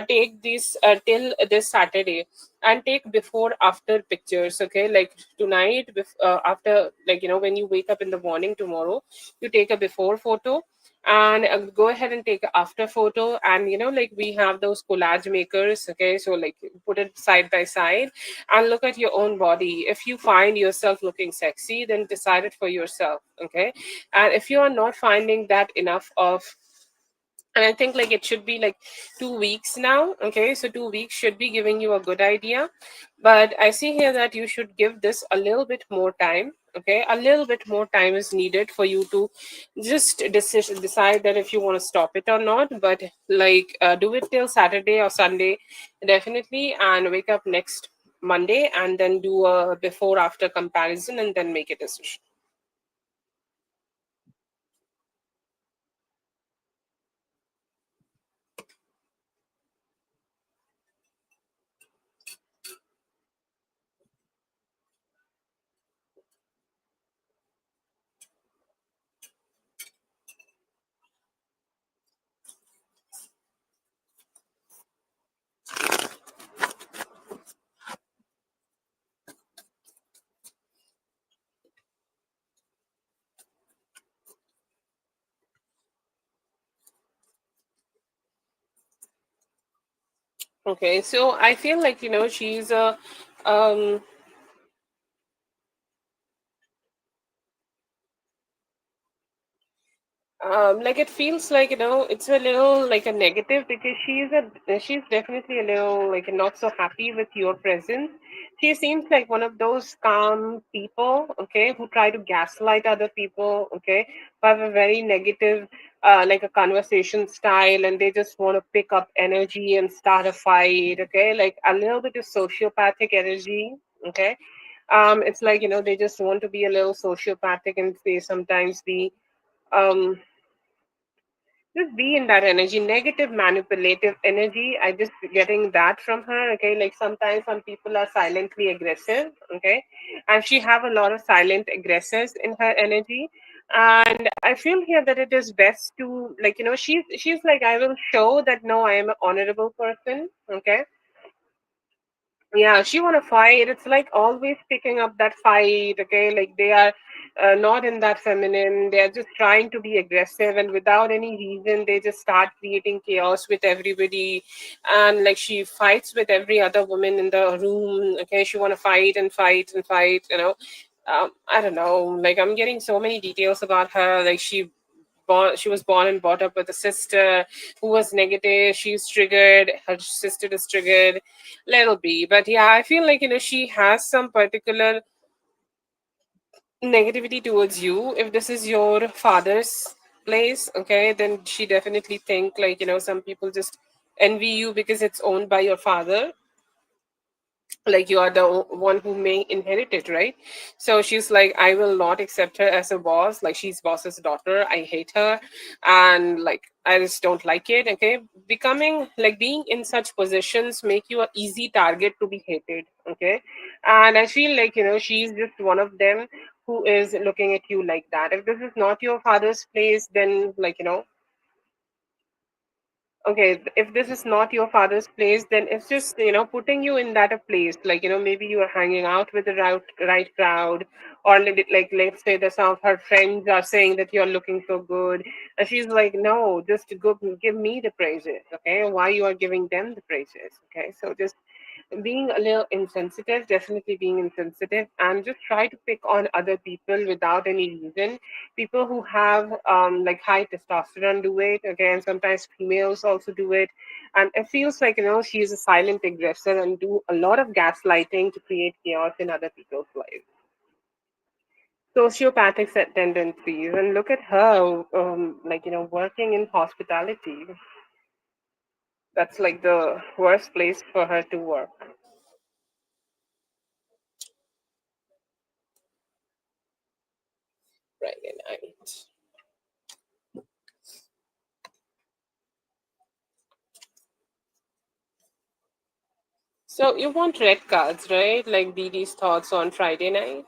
take this till this Saturday and take before after pictures. Okay, like tonight, after, like when you wake up in the morning tomorrow, you take a before photo and go ahead and take a after photo. And like we have those collage makers, okay, so like put it side by side and look at your own body. If you find yourself looking sexy, then decide it for yourself, okay. And if you are not finding that enough of, and I think like it should be like 2 weeks now, okay, so 2 weeks should be giving you a good idea. But I see here that you should give this a little bit more time, okay. A little bit more time is needed for you to just decide that if you want to stop it or not. But like do it till Saturday or Sunday definitely, and wake up next Monday and then do a before after comparison and then make a decision. Okay, so I feel like she's a um like it feels like it's a little like a negative, because she's definitely a little like not so happy with your presence. She seems like one of those calm people, okay, who try to gaslight other people, okay, who have a very negative like a conversation style, and they just want to pick up energy and start a fight, okay, like a little bit of sociopathic energy, okay. It's like they just want to be a little sociopathic, and they sometimes um just be in that energy, negative manipulative energy. I just getting that from her, okay. Like sometimes some people are silently aggressive, okay, and she have a lot of silent aggressors in her energy. And I feel here that it is best to, like she's like, I will show that no, I am an honorable person, okay. Yeah, she want to fight. It's like always picking up that fight, okay. Like they are not in that feminine, they're just trying to be aggressive, and without any reason they just start creating chaos with everybody. And like she fights with every other woman in the room, okay. She want to fight and fight and fight, I don't know, like I'm getting so many details about her. Like she was born and brought up with a sister who was negative. She's triggered. Her sister is triggered. Little B. But yeah, I feel like she has some particular negativity towards you. If this is your father's place, okay, then she definitely think like some people just envy you because it's owned by your father. like you are the one who may inherit it, right? So she's like, I will not accept her as a boss, like she's boss's daughter, I hate her, and like I just don't like it. Okay, becoming like being in such positions make you an easy target to be hated. Okay, and I feel like, she's just one of them who is looking at you like that. If this is not your father's place, then like, okay, if this is not your father's place, then it's just, putting you in that a place, like, maybe you are hanging out with the right crowd, or like let's say that some of her friends are saying that you're looking so good, and she's like, no, just go give me the praises. Okay, why you are giving them the praises? Okay, so just being a little insensitive, definitely being insensitive, and just try to pick on other people without any reason. People who have like high testosterone do it, okay, and sometimes females also do it. And it feels like, she's a silent aggressor and do a lot of gaslighting to create chaos in other people's lives. Sociopathic tendencies, and look at her, like, working in hospitality. That's like the worst place for her to work. Friday night. So you want red cards, right? Like Didi's thoughts on Friday night.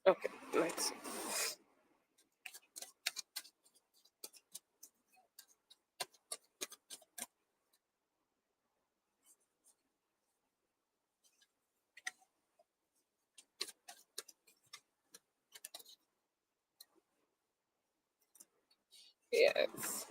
Okay, let's see. Yes.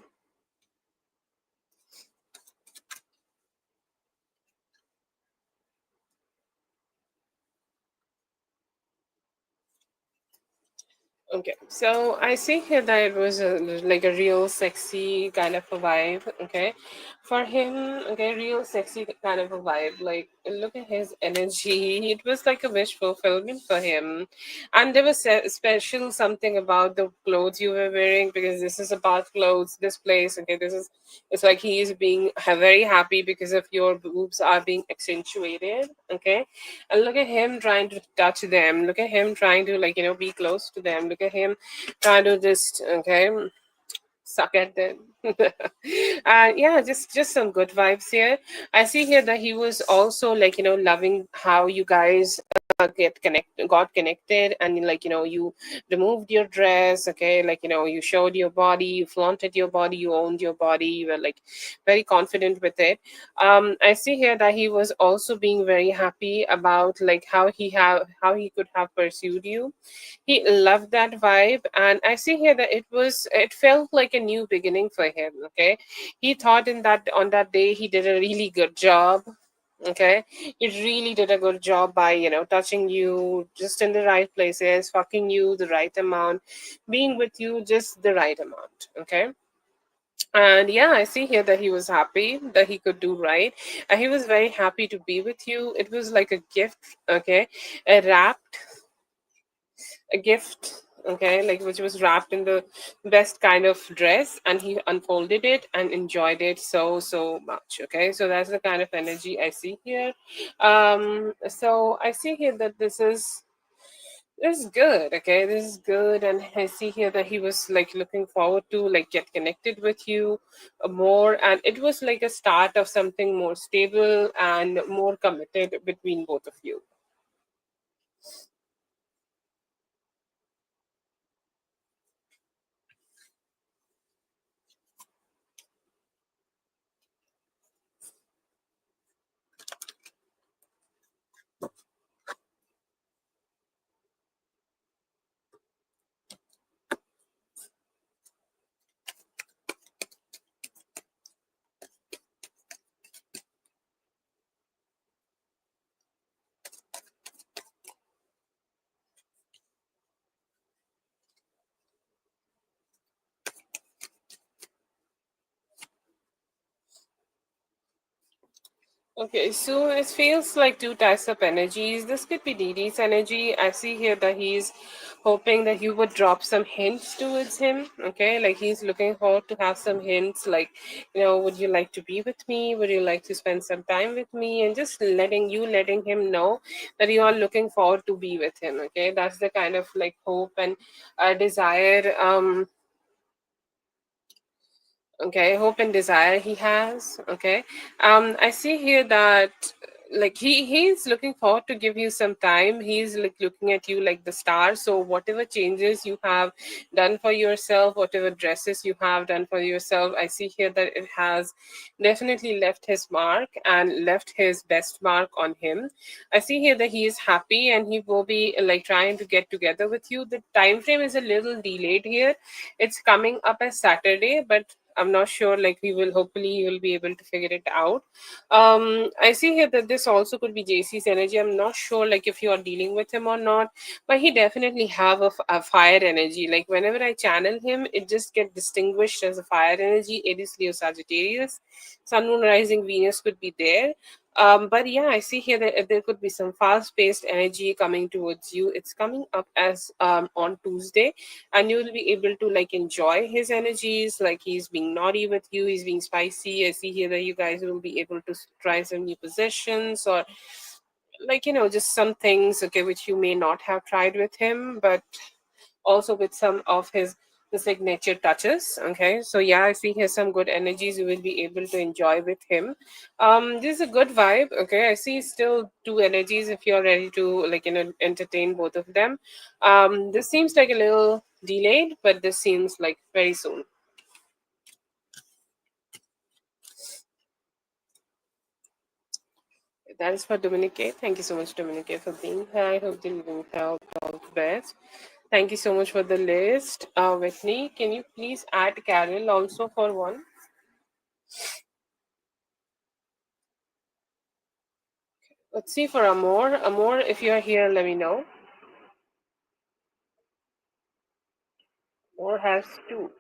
Okay, so I see here that it was like a real sexy kind of a vibe. Okay, for him, okay, real sexy kind of a vibe. Like, look at his energy. It was like a wish fulfillment for him, and there was special something about the clothes you were wearing, because this is about clothes. This place, okay, this is. It's like he is being very happy because of your boobs are being accentuated. Okay, and look at him trying to touch them. Look at him trying to, like, be close to them. Look at him trying to just, okay, suck at them. Yeah, just some good vibes here. I see here that he was also, like, loving how you guys got connected, and, like, you removed your dress. Okay, like, you showed your body, you flaunted your body, you owned your body, you were like very confident with it. I see here that he was also being very happy about, like, how he could have pursued you. He loved that vibe, and I see here that it felt like a new beginning for him. Okay, he thought in that on that day he did a really good job. Okay, he really did a good job by, touching you just in the right places, fucking you the right amount, being with you just the right amount. Okay, and yeah, I see here that he was happy that he could do right, and he was very happy to be with you. It was like a gift. Okay, a wrapped a gift, okay, like, which was wrapped in the best kind of dress, and he unfolded it and enjoyed it so much. Okay, so that's the kind of energy I see here. So I see here that this is good. Okay, this is good, and I see here that he was like looking forward to, like, get connected with you more, and it was like a start of something more stable and more committed between both of you. Okay, so it feels like two types of energies. This could be Didi's energy. I see here that he's hoping that you would drop some hints towards him. Okay, like he's looking forward to have some hints, like, would you like to be with me? Would you like to spend some time with me? And just letting him know that you are looking forward to be with him. Okay, that's the kind of like hope and desire. Okay, hope and desire he has. Okay, I see here that like he's looking forward to give you some time. He's like looking at you like the star. So whatever changes you have done for yourself, whatever dresses you have done for yourself, I see here that it has definitely left his mark and left his best mark on him. I see here that he is happy and he will be like trying to get together with you. The time frame is a little delayed here. It's coming up as Saturday, but I'm not sure. Like we will, hopefully, you will be able to figure it out. I see here that this also could be JC's energy. I'm not sure, like if you are dealing with him or not, but he definitely have a fire energy. Like whenever I channel him, it just get distinguished as a fire energy. Aries, Leo, Sagittarius, Sun, Moon, Rising, Venus could be there. But yeah, I see here that there could be some fast-paced energy coming towards you. It's coming up as on Tuesday, and you will be able to like enjoy his energies. Like he's being naughty with you, he's being spicy. I see here that you guys will be able to try some new possessions, or like just some things, okay, which you may not have tried with him, but also with some of his the signature touches. Okay, so yeah, I see here some good energies you will be able to enjoy with him. This is a good vibe. Okay, I see still two energies if you're ready to like entertain both of them. This seems like a little delayed, but this seems like very soon. That is for Dominique. Thank you so much, Dominique, for being here. I hope the living health all the best. Thank you so much for the list. Whitney, can you please add Carol also for one? Let's see for Amor. Amor, if you're here, let me know. Amor has two.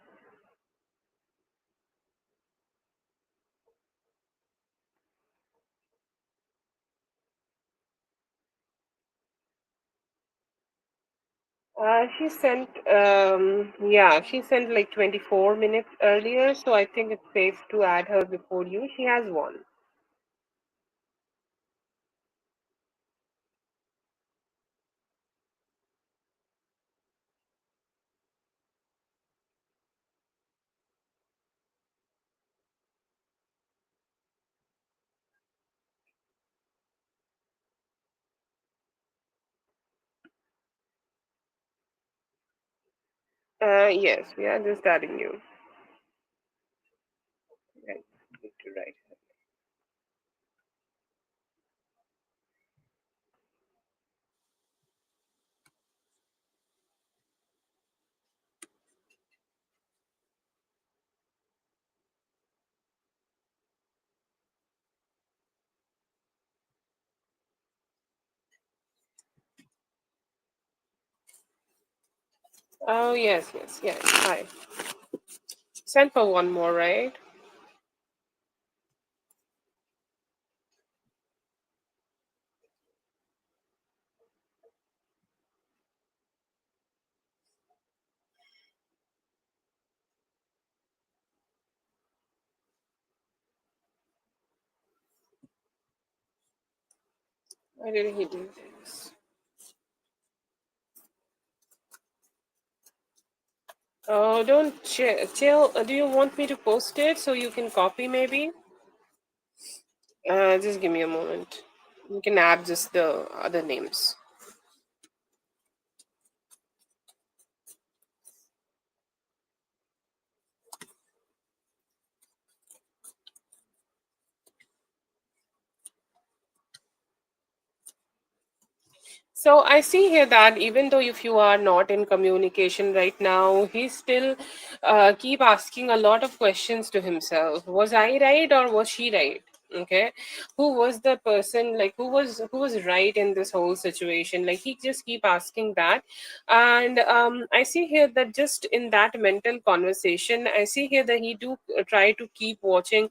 She sent like 24 minutes earlier, so I think it's safe to add her before you. She has one. Yes, we are just adding you. Right. Need to write. Oh, yes, yes, yes. Hi. Send for one more, right? Why did he do this? Oh, don't chill. Do you want me to post it so you can copy maybe? Just give me a moment. You can add just the other names. So I see here that even though if you are not in communication right now, he still keep asking a lot of questions to himself. Was I right or was she right? Okay, who was the person? Like who was right in this whole situation? Like he just keep asking that, and I see here that just in that mental conversation, I see here that he do try to keep watching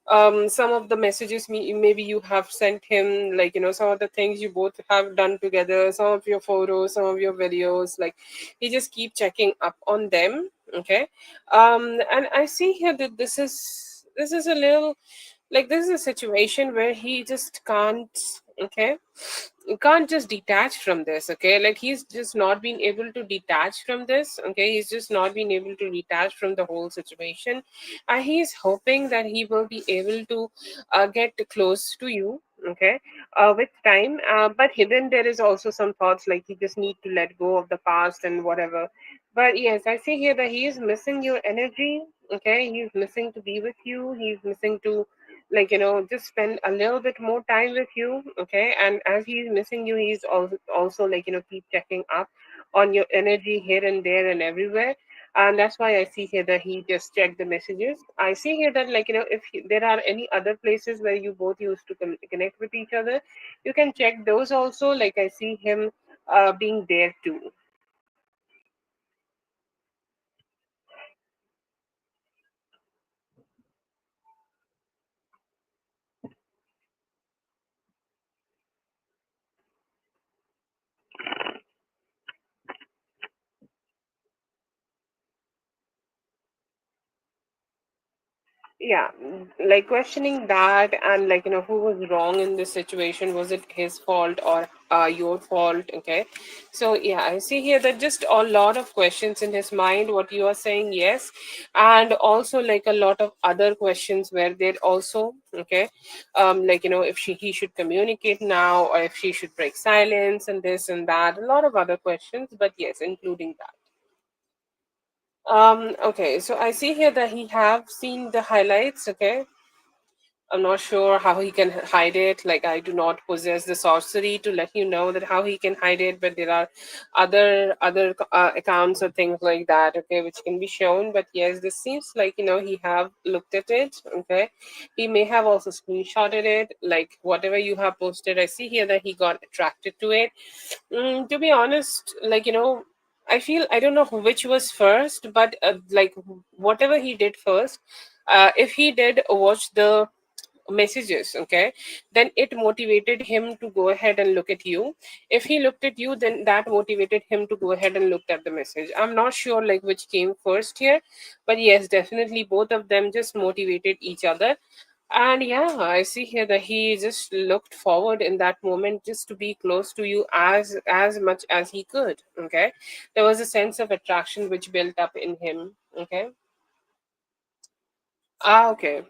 some of the messages maybe you have sent him, like, some of the things you both have done together, some of your photos, some of your videos, like he just keep checking up on them. Okay. And I see here that this is a little, like, this is a situation where he just can't. Okay, you can't just detach from this. Okay, like he's just not been able to detach from this. Okay, he's just not been able to detach from the whole situation, and he's hoping that he will be able to get close to you. Okay, with time, but hidden there is also some thoughts like he just need to let go of the past and whatever. But yes, I see here that he is missing your energy. Okay, he's missing to be with you, he's missing to, like, just spend a little bit more time with you. Okay, and as he's missing you, he's also like, keep checking up on your energy here and there and everywhere. And that's why I see here that he just checked the messages. I see here that, like, if there are any other places where you both used to connect with each other, you can check those also. Like, I see him being there too. Yeah, like questioning that, and, like, who was wrong in this situation, was it his fault or your fault? Okay, so yeah, I see here that just a lot of questions in his mind, what you are saying. Yes, and also like a lot of other questions where they're also. Okay, like, if he should communicate now, or if she should break silence, and this and that, a lot of other questions, but yes, including that. Okay, so I see here that he have seen the highlights. Okay, I'm not sure how he can hide it. Like, I do not possess the sorcery to let you know that how he can hide it, but there are other accounts or things like that. Okay, which can be shown. But yes, this seems like, he have looked at it. Okay, he may have also screenshotted it. Like, whatever you have posted, I see here that he got attracted to it. To be honest, like, I feel, I don't know which was first, but like, whatever he did first, if he did watch the messages, okay, then it motivated him to go ahead and look at you. If he looked at you, then that motivated him to go ahead and look at the message. I'm not sure like which came first here, but yes, definitely both of them just motivated each other. And yeah, I see here that he just looked forward in that moment just to be close to you as much as he could. Okay, there was a sense of attraction which built up in him. Okay. Okay.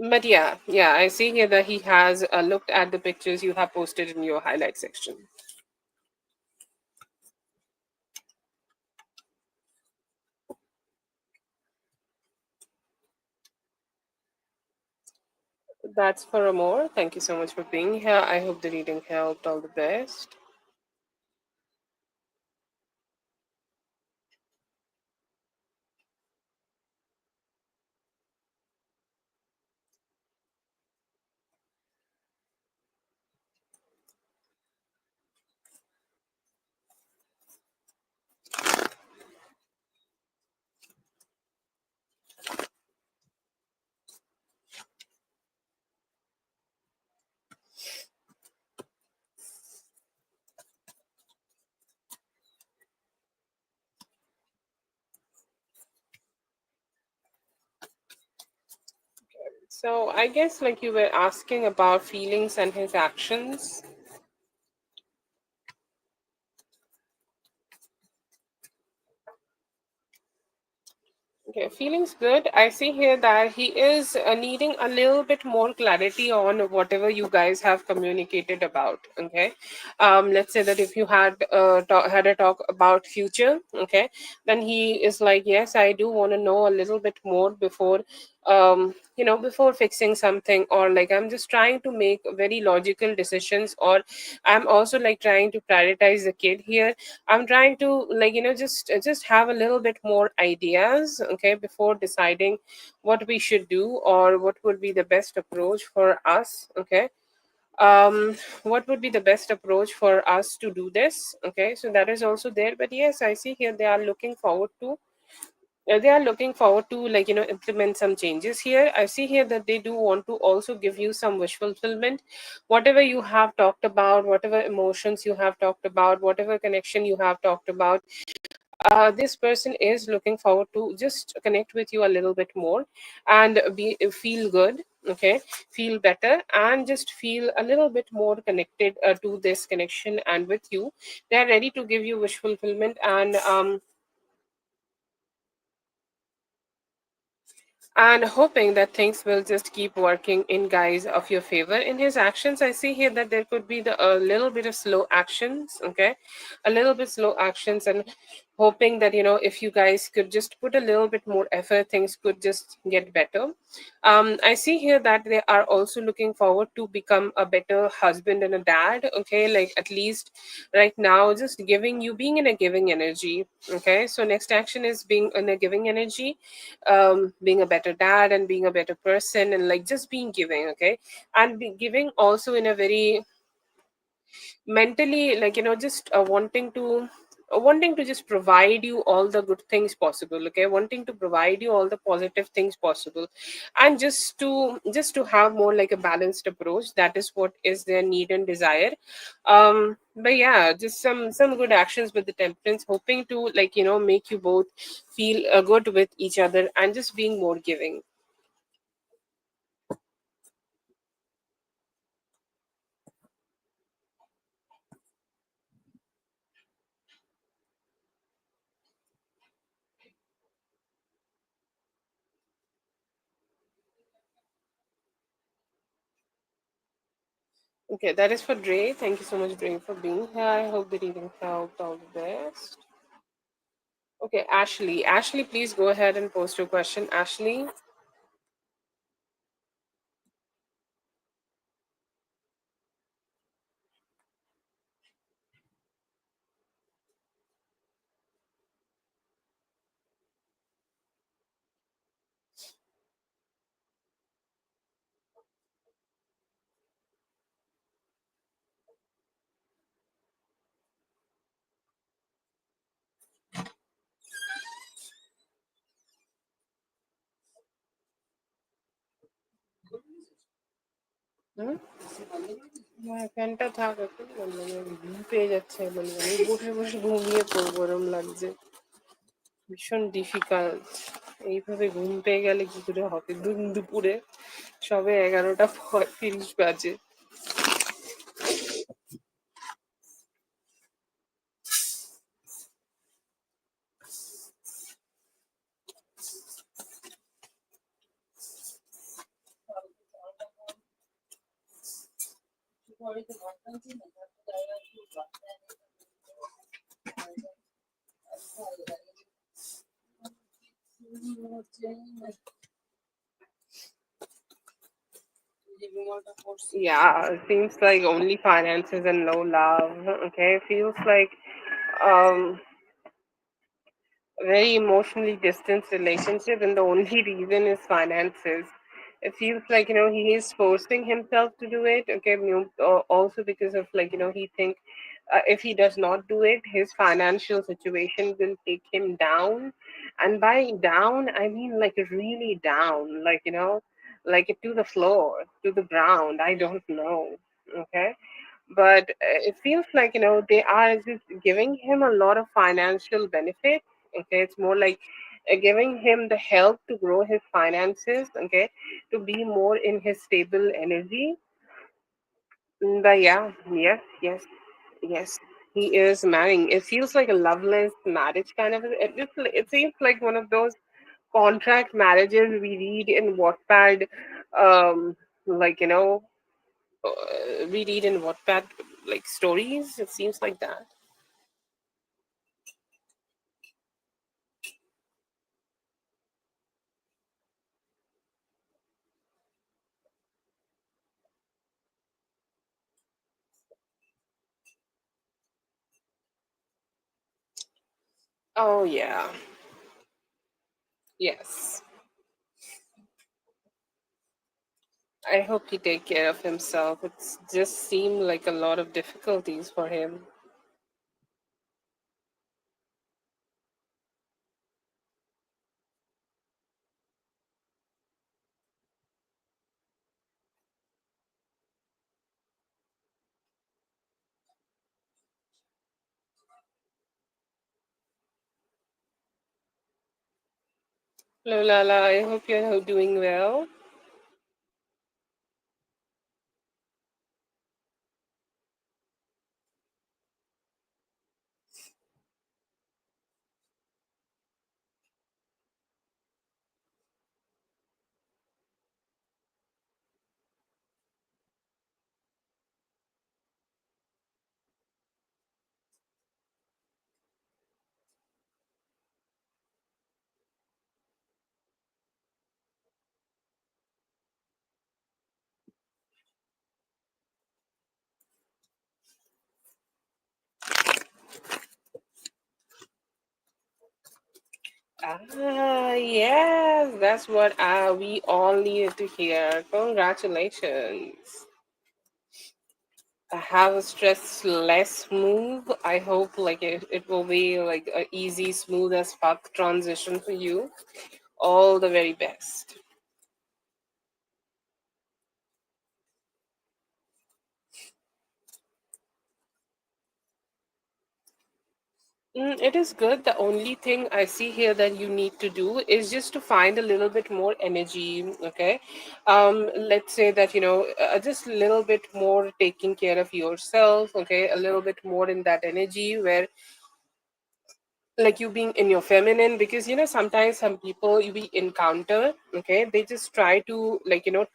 But yeah, yeah, I see here that he has looked at the pictures you have posted in your highlight section. That's for more. Thank you so much for being here. I hope the reading helped. All the best. So I guess like you were asking about feelings and his actions. Okay, feeling's good. I see here that he is needing a little bit more clarity on whatever you guys have communicated about. Okay, let's say that if you had a talk about future, okay, then he is like, yes, I do want to know a little bit more before, before fixing something, or like I'm just trying to make very logical decisions, or I'm also like trying to prioritize the kid here. I'm trying to, like, just have a little bit more ideas, okay, before deciding what we should do or what would be the best approach for us. Okay, what would be the best approach for us to do this? Okay, so that is also there. But yes, I see here they are looking forward to. they are looking forward to, like, implement some changes here. I see here that they do want to also give you some wish fulfillment. Whatever you have talked about, whatever emotions you have talked about, whatever connection you have talked about, this person is looking forward to just connect with you a little bit more and feel good. Okay, feel better and just feel a little bit more connected to this connection and with you. They are ready to give you wish fulfillment, and hoping that things will just keep working in guise of your favor. In his actions, I see here that there could be a little bit of slow actions. Okay, a little bit slow actions, and hoping that, if you guys could just put a little bit more effort, things could just get better. I see here that they are also looking forward to become a better husband and a dad. Okay, like at least right now, just giving you, being in a giving energy. Okay, so next action is being in a giving energy, being a better dad and being a better person, and like just being giving. Okay, and be giving also in a very mentally, like, just wanting to just provide you all the good things possible. Okay, wanting to provide you all the positive things possible, and just to have more like a balanced approach. That is what is their need and desire. But yeah, just some good actions with the temperance, hoping to, like, make you both feel good with each other and just being more giving. Okay, that is for Dre. Thank you so much, Dre, for being here. I hope the reading helped. All the best. Okay, Ashley. Ashley, please go ahead and post your question. Ashley. হুম? ফ্যানটা থাক একটু, মানে ঘুম পেয়ে যাচ্ছে, মানে আমি বসে বসে ঘুমিয়ে পড়বো এরম লাগছে। ভীষণ ডিফিকাল্ট। এইভাবে ঘুম পেয়ে গেলে কি করে হবে দুপুরে? সবে 11টা 35 বাজে। Yeah, it seems like only finances and no love. Okay, feels like um very emotionally distanced relationship, and the only reason is finances. It feels like, he is forcing himself to do it. Okay, also because of, like, he think, if he does not do it, his financial situation will take him down. And by down, I mean like really down, like, like to the floor, to the ground. I don't know. Okay, but it feels like, they are just giving him a lot of financial benefit. Okay, it's more like giving him the help to grow his finances. Okay, to be more in his stable energy. But yeah, yes, yes, yes, he is marrying. It feels like a loveless marriage kind of. It seems like one of those contract marriages we read in Wattpad. Like, we read in Wattpad, like stories. It seems like that. Oh yeah, yes. I hope he take care of himself. It's just seemed like a lot of difficulties for him. Hello, Lala. I hope you're doing well. Yes, that's what we all needed to hear. Congratulations. Have a stress less move. I hope like it will be like a easy, smooth as fuck transition for you. All the very best. It is good. The only thing I see here that you need to do is just to find a little bit more energy. Okay, let's say that just a little bit more taking care of yourself. Okay, a little bit more in that energy where like you being in your feminine, because sometimes some people we encounter, okay, they just try to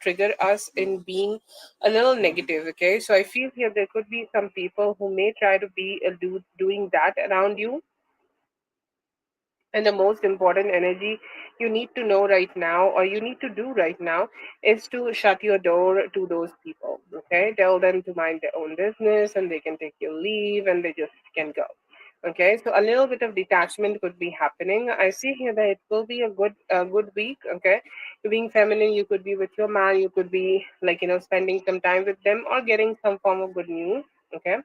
trigger us in being a little negative. Okay, so I feel here there could be some people who may try to be doing that around you. And the most important energy you need to know right now, or you need to do right now, is to shut your door to those people. Okay, tell them to mind their own business and they can take your leave and they just can go. Okay, so a little bit of detachment could be happening. I see here that it will be a good week. Okay, you being feminine, you could be with your man, you could be spending some time with them or getting some form of good news. Okay,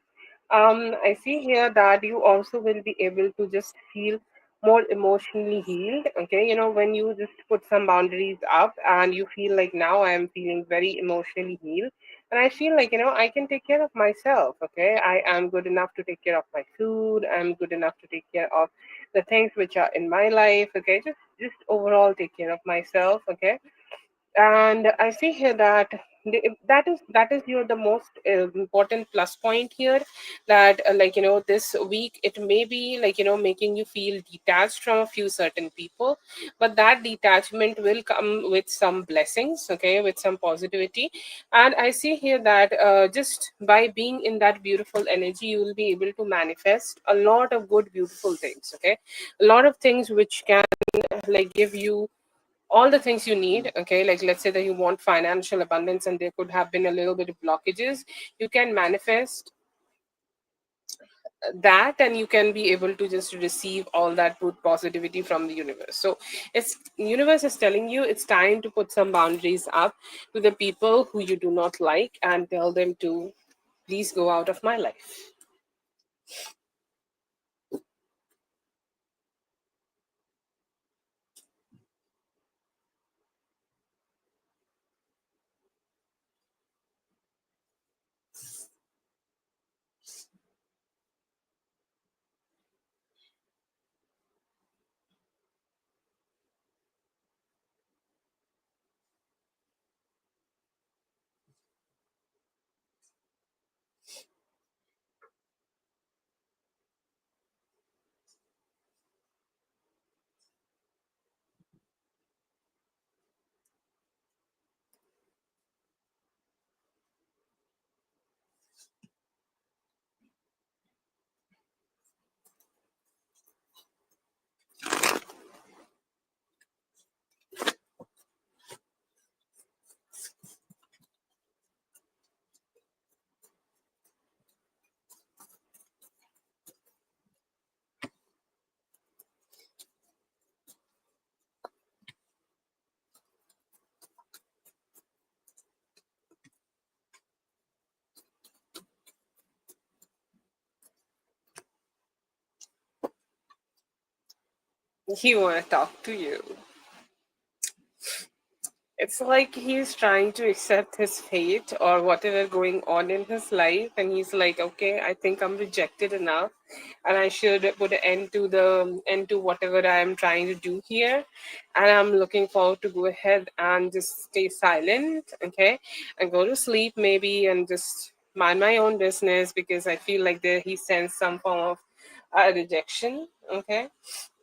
I see here that you also will be able to just feel more emotionally healed. Okay, when you just put some boundaries up and you feel like now I am feeling very emotionally healed, and I feel like I can take care of myself. Okay, I am good enough to take care of my food, I'm good enough to take care of the things which are in my life. Okay, just overall take care of myself. Okay, and I see here that that is your the most important plus point here, that this week it may be making you feel detached from a few certain people, but that detachment will come with some blessings, okay, with some positivity. And I see here that just by being in that beautiful energy, you will be able to manifest a lot of good beautiful things. Okay, a lot of things which can give you all the things you need. Okay, like let's say that you want financial abundance and there could have been a little bit of blockages, you can manifest that and you can be able to just receive all that good positivity from the universe. So it's universe is telling you it's time to put some boundaries up to the people who you do not like and tell them to please go out of my life. He want to talk to you. it's like he's trying to accept his fate or whatever going on in his life, and he's like, okay, I think I'm rejected enough, and I should put an end to whatever I am trying to do here, and I'm looking forward to go ahead and just stay silent, okay, and go to sleep maybe, and just mind my own business, because I feel like there he sensed some form of rejection, okay.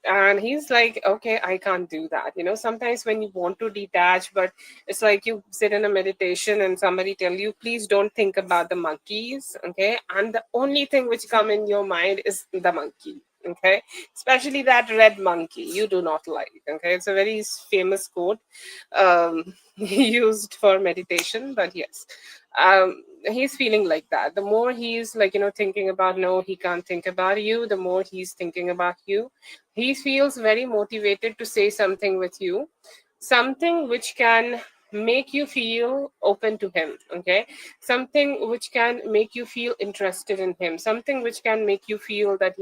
And he's like, okay, I can't do that. Sometimes when you want to detach, but it's like you sit in a meditation and somebody tell you, please don't think about the monkeys, okay, and the only thing which come in your mind is the monkey, okay, especially that red monkey you do not like, okay. It's a very famous quote, used for meditation, but yes, he's feeling like that. The more he's like, thinking about, no, he can't think about you, the more he's thinking about you. He feels very motivated to say something with you, something which can make you feel open to him, okay, something which can make you feel interested in him, something which can make you feel that,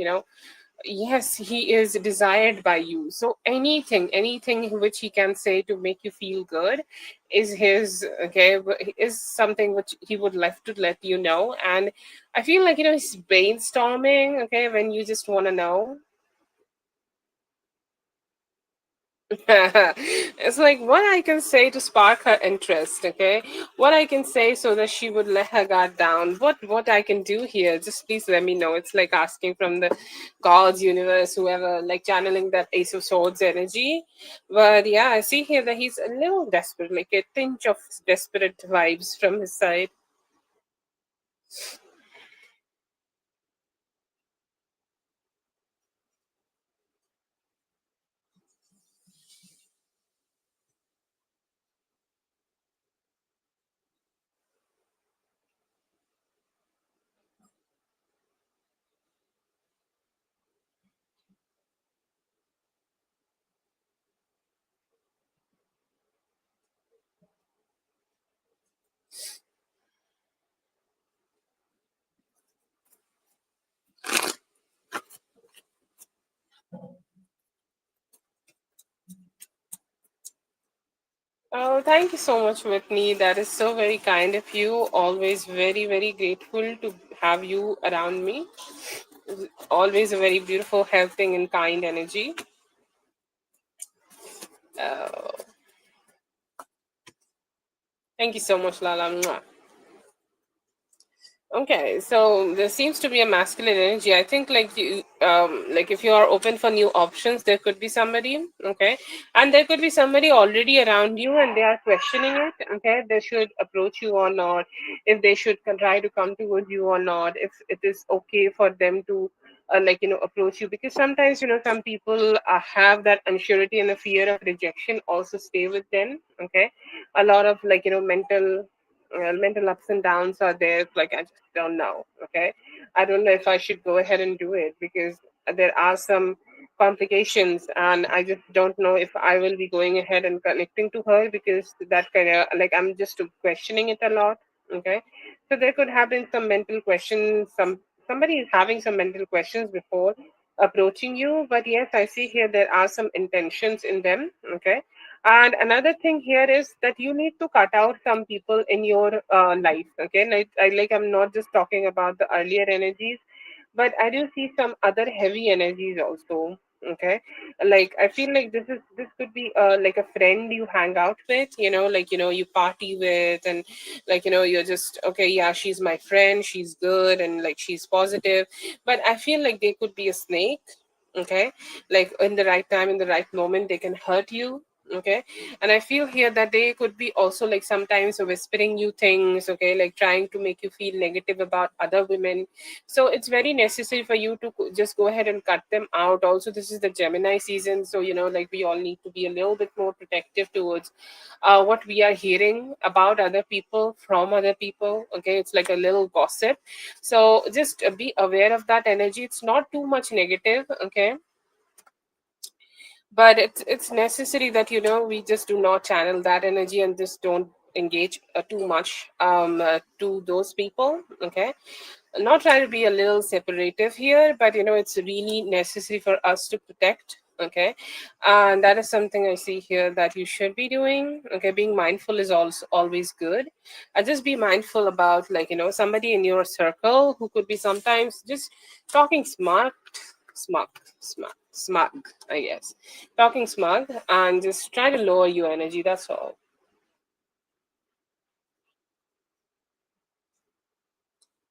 yes, he is desired by you. So anything which he can say to make you feel good is his, okay, is something which he would like to let you know. And I feel like, he's brainstorming, okay, when you just want to know. It's like what I can say to spark her interest, okay? What I can say so that she would let her guard down. What I can do here? Just please let me know. It's like asking from the gods, universe, whoever, like channeling that Ace of Swords energy. But yeah, I see here that he's a little desperate, like a tinge of desperate vibes from his side. Oh, thank you so much, Whitney. That is so very kind of you. Always very, very grateful to have you around me. Always a very beautiful, helping, and kind energy. Uh, Thank you so much, Lala. Mwah. Okay, so there seems to be a masculine energy. I think like like if you are open for new options, there could be somebody, okay, and there could be somebody already around you, and they are questioning it. Okay, they should approach you or not, if they should try to come towards you or not, if it is okay for them to like approach you, because sometimes some people have that unsurety and the fear of rejection also stay with them. Okay, a lot of like mental ups and downs are there. Like I just don't know. Okay, I don't know if I should go ahead and do it, because there are some complications, and I just don't know if I will be going ahead and connecting to her, because that kind of like I'm just questioning it a lot. Okay, so there could have been some mental questions. Somebody is having some mental questions before approaching you, but yes, I see here there are some intentions in them. Okay, and another thing here is that you need to cut out some people in your life. Okay, like I'm not just talking about the earlier energies, but I do see some other heavy energies also. Okay, like I feel like this could be like a friend you hang out with, like you party with, and like you're just okay, yeah, she's my friend, she's good, and like she's positive, but I feel like they could be a snake. Okay, like in the right time, in the right moment, they can hurt you. Okay, and I feel here that they could be also like sometimes whispering you things, okay, like trying to make you feel negative about other women. So it's very necessary for you to just go ahead and cut them out. Also, this is the Gemini season, so like we all need to be a little bit more protective towards what we are hearing about other people from other people. Okay, it's like a little gossip, so just be aware of that energy. It's not too much negative, okay, but it's necessary that we just do not channel that energy and just don't engage too much to those people. Okay, not trying to be a little separative here, but it's really necessary for us to protect Okay, and that is something I see here that you should be doing. Okay, being mindful is also always good. Just be mindful about, like, somebody in your circle who could be sometimes just talking smug, smug, I guess, talking smug, and just try to lower your energy. That's all.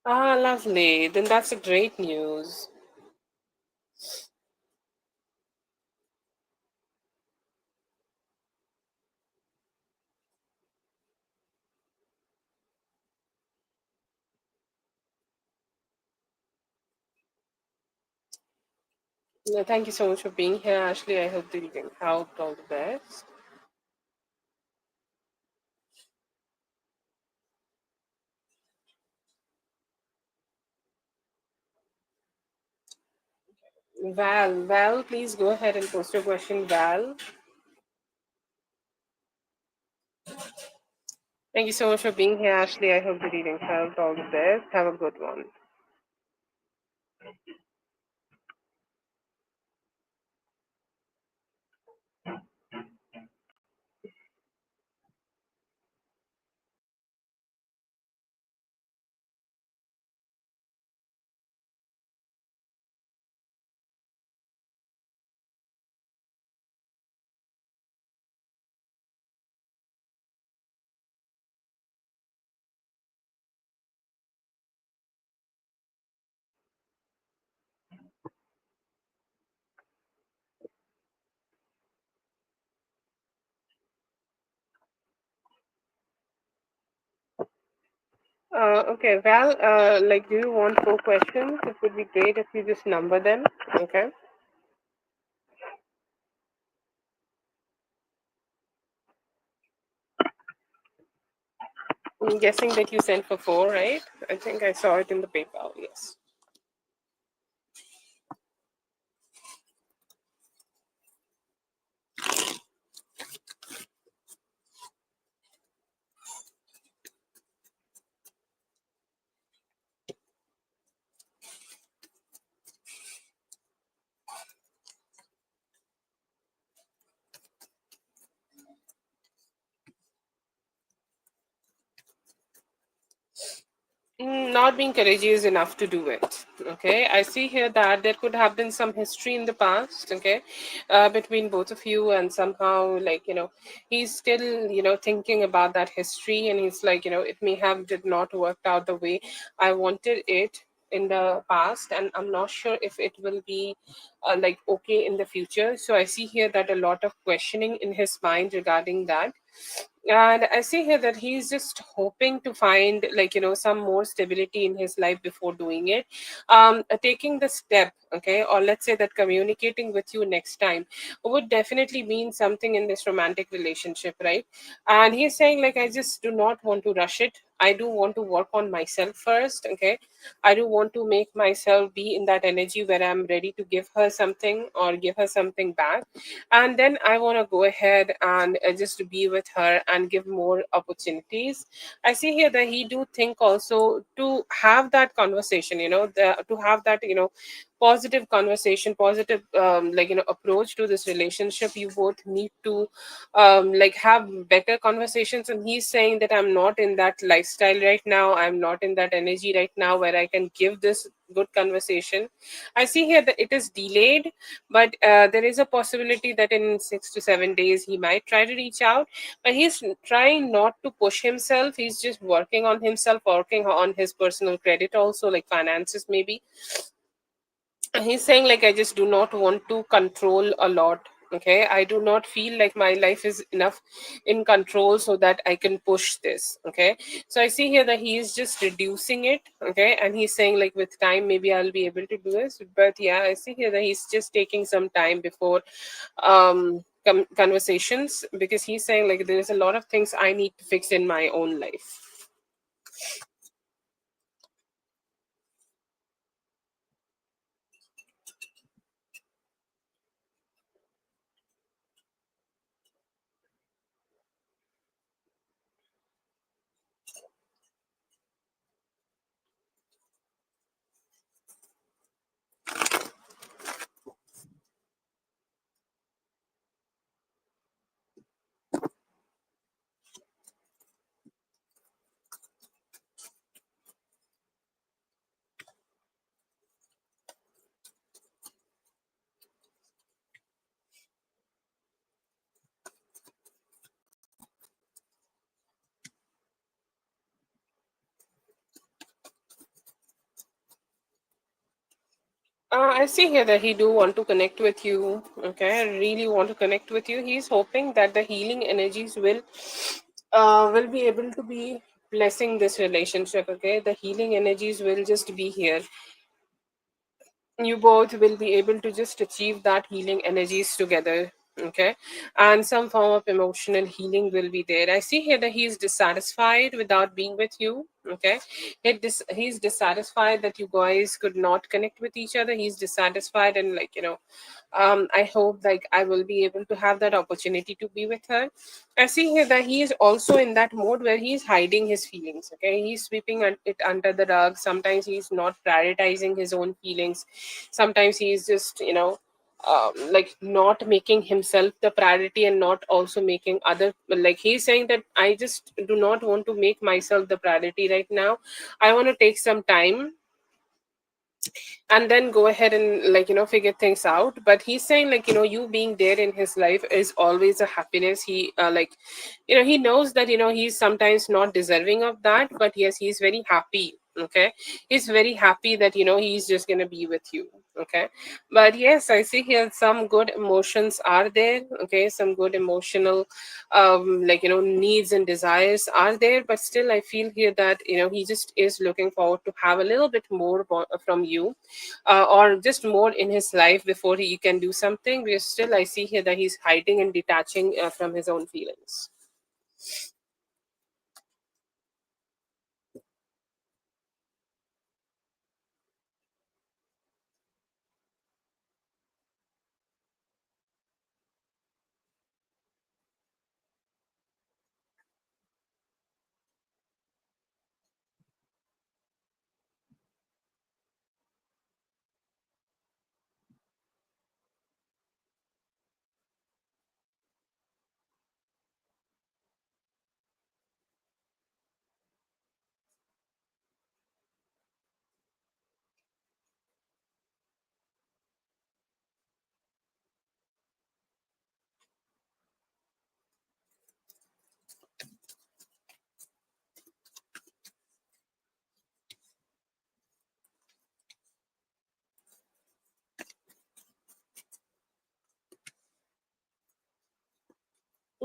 Ah, lovely. Then that's a great news. No, thank you so much for being here, Ashley. I hope that you can help all the best. Val, please go ahead and post your question, Val. Thank you so much for being here, Ashley. I hope the reading helped all the best. Have a good one. Okay, Val, like, do you want four questions? It would be great if you just number them. Okay. I'm guessing that you sent for four, right? I think I saw it in the PayPal. Yes. Not being courageous enough to do it. Okay, I see here that there could have been some history in the past. Okay, between both of you, and somehow, like, he's still, thinking about that history, and he's like, it may have did not worked out the way I wanted it in the past, and I'm not sure if it will be like okay in the future. So I see here that a lot of questioning in his mind regarding that, and I see here that he's just hoping to find, like, some more stability in his life before doing it. Taking the step, okay, or let's say that communicating with you next time would definitely mean something in this romantic relationship, right? And he's saying, like, I just do not want to rush it. I do want to work on myself first, okay? I do want to make myself be in that energy where I'm ready to give her something or give her something back, and then I want to go ahead and just be with her and give more opportunities. I see here that he do think also to have that conversation, to have that, positive conversation, positive, like, approach to this relationship. You both need to like, have better conversations, and he's saying that I'm not in that lifestyle right now, I'm not in that energy right now where I can give this good conversation. I see here that it is delayed, but there is a possibility that in 6 to 7 days he might try to reach out, but he's trying not to push himself. He's just working on himself, working on his personal credit also, like finances maybe. He's saying, like, I just do not want to control a lot. Okay, I do not feel like my life is enough in control so that I can push this. Okay, so I see here that he is just reducing it. Okay, and he's saying, like, with time maybe I'll be able to do this, but yeah, I see here that he's just taking some time before conversations, because he's saying, like, there's a lot of things I need to fix in my own life. I see here that he do want to connect with you. Okay, I really want to connect with you. He's hoping that the healing energies will be able to be blessing this relationship. Okay, the healing energies will just be here. You both will be able to just achieve that healing energies together. Okay, and some form of emotional healing will be there. I see here that he is dissatisfied without being with you. Okay, he's dissatisfied that you guys could not connect with each other. He's dissatisfied, and like, I hope like I will be able to have that opportunity to be with her. I see here that he is also in that mode where he's hiding his feelings. Okay, he's sweeping it under the rug. Sometimes he's not prioritizing his own feelings. Sometimes he's just, like not making himself the priority and not also making other, like he's saying that I just do not want to make myself the priority right now. I want to take some time and then go ahead and, like, figure things out. But he's saying, like, you being there in his life is always a happiness. He like, he knows that, he's sometimes not deserving of that, but yes, he's very happy. Okay, he's very happy that, he's just gonna be with you. Okay, but yes, I see here some good emotions are there. Okay, some good emotional, like, needs and desires are there, but still I feel here that, he just is looking forward to have a little bit more from you, or just more in his life before he can do something. Because still I see here that he's hiding and detaching from his own feelings.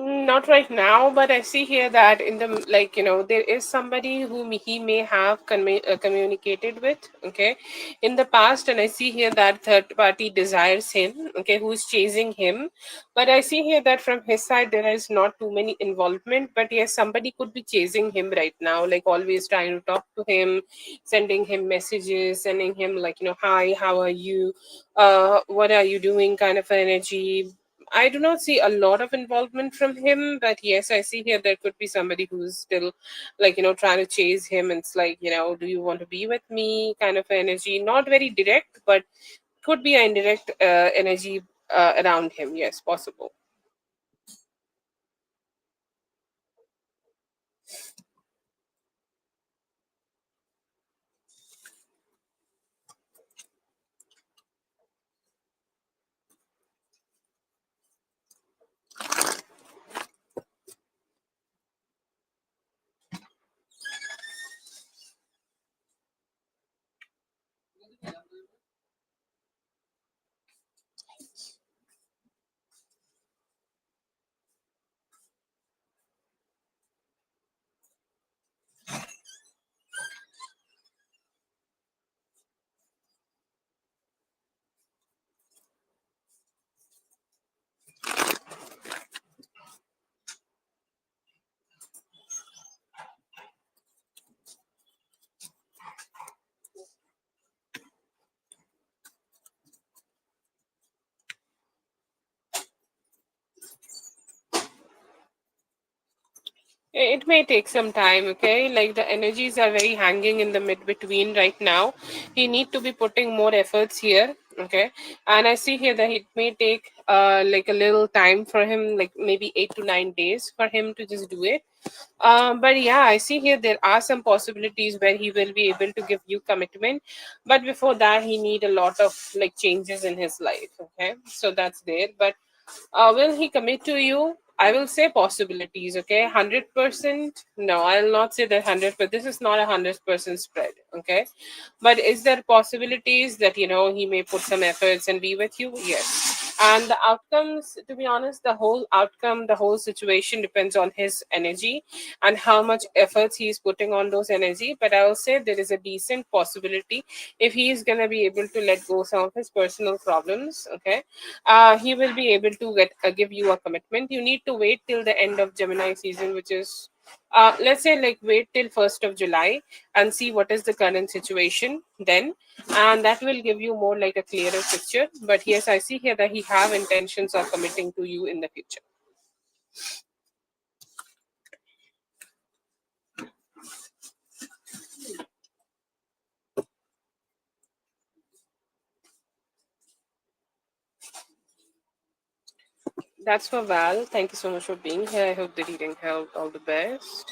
Not right now, but I see here that in the, like, there is somebody whom he may have communicated with, okay, in the past, and I see here that third party desires him, okay, who's chasing him. But I see here that from his side there is not too many involvement, but yes, somebody could be chasing him right now, like always trying to talk to him, sending him messages, sending him, like, hi, how are you, what are you doing, kind of energy. I do not see a lot of involvement from him, but yes, I see here there could be somebody who's still, like, trying to chase him. And it's like, do you want to be with me, kind of energy. Not very direct, but could be an indirect energy around him. Yes, possible. It may take some time, okay? Like the energies are very hanging in the mid between right now. He need to be putting more efforts here, okay? And I see here that it may take like a little time for him, like maybe 8 to 9 days for him to just do it. But yeah, I see here there are some possibilities where he will be able to give you commitment. But before that, he need a lot of like changes in his life, okay? So that's there. But will he commit to you? I will say possibilities, okay? 100%? No, I'll not say that 100, but this is not a 100% spread, okay? But is there possibilities that, he may put some efforts and be with you? Yes. And the outcomes, to be honest, the whole outcome, the whole situation depends on his energy and how much efforts he's putting on those energy. But I will say there is a decent possibility if he is going to be able to let go some of his personal problems, okay? He will be able to give you a commitment. You need to wait till the end of Gemini season, which is let's say like wait till 1st of July and see what is the current situation then, and that will give you more like a clearer picture. But yes, I see here that he have intentions of committing to you in the future. That's for Val. Thank you so much for being here. I hope the reading helped. All the best.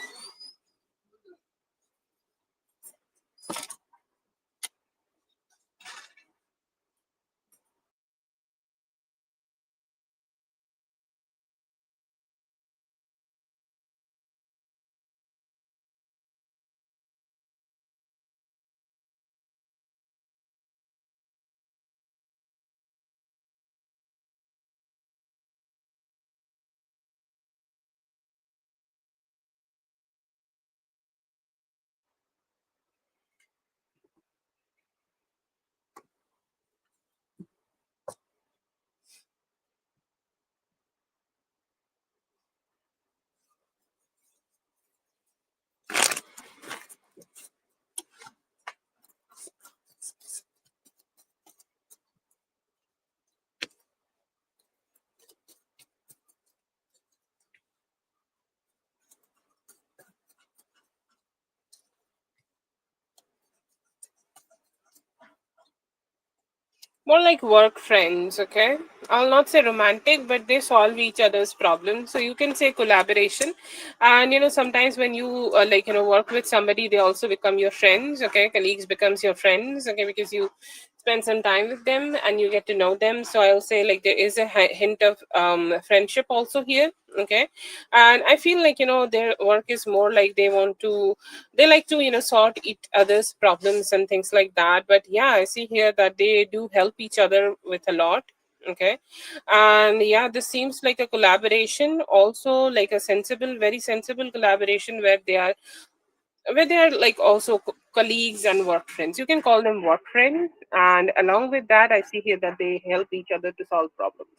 More like work friends, okay? I'll not say romantic, but they solve each other's problems. So you can say collaboration. And sometimes when you work with somebody, they also become your friends, okay? Colleagues becomes your friends, okay? Because you spend some time with them and you get to know them. So I'll say like there is a hint of friendship also here, okay? And I feel like their work is more like they like to sort each other's problems and things like that. But yeah, I see here that they do help each other with a lot, okay? And yeah, this seems like a collaboration, also like a sensible, very sensible collaboration where they are like also colleagues and work friends. You can call them work friends, and along with that I see here that they help each other to solve problems.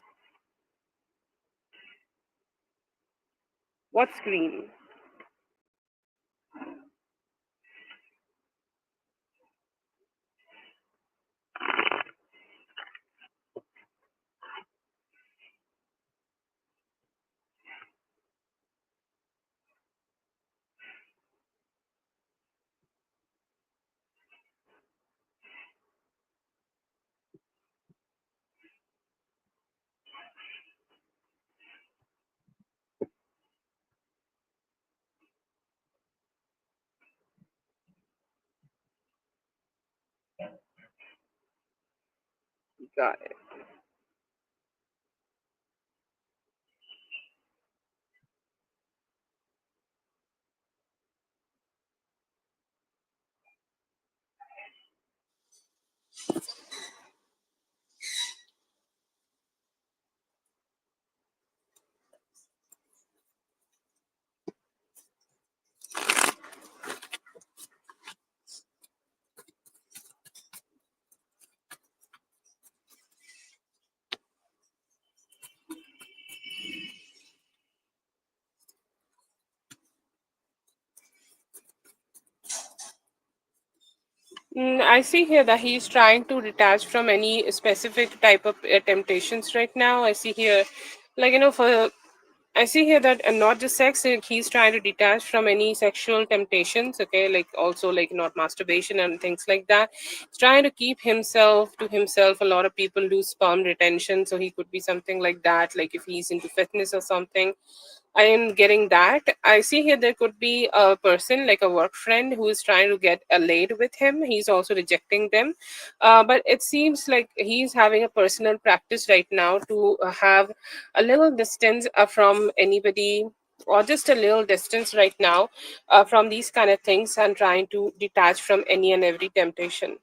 What screen? Got it. I see here that he's trying to detach from any specific type of temptations right now. I see here, like, for I see here that not just sex, he's trying to detach from any sexual temptations, okay, like also like not masturbation and things like that. He's trying to keep himself to himself. A lot of people do sperm retention, so he could be something like that, like if he's into fitness or something. I am getting that. I see here there could be a person like a work friend who is trying to get a laid with him. He's also rejecting them. But it seems like he's having a personal practice right now to have a little distance from anybody, or just a little distance right now from these kind of things, and trying to detach from any and every temptation.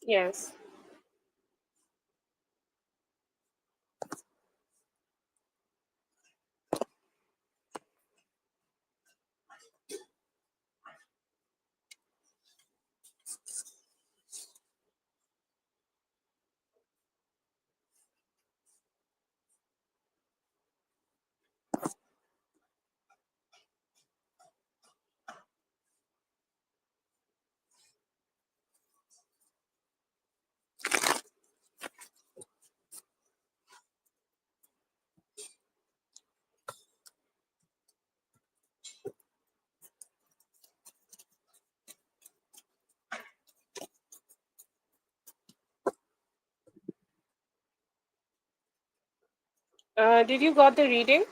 Yes. Did you got the reading?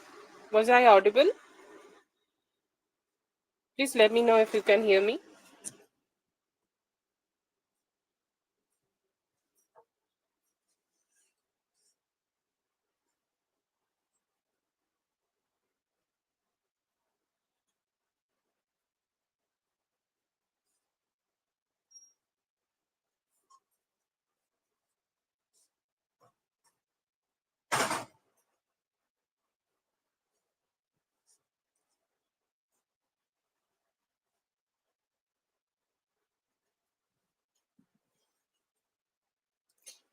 Was I audible? Please let me know if you can hear me.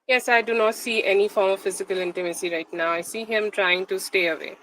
Yes, I do not see any form of physical intimacy right now. I see him trying to stay away.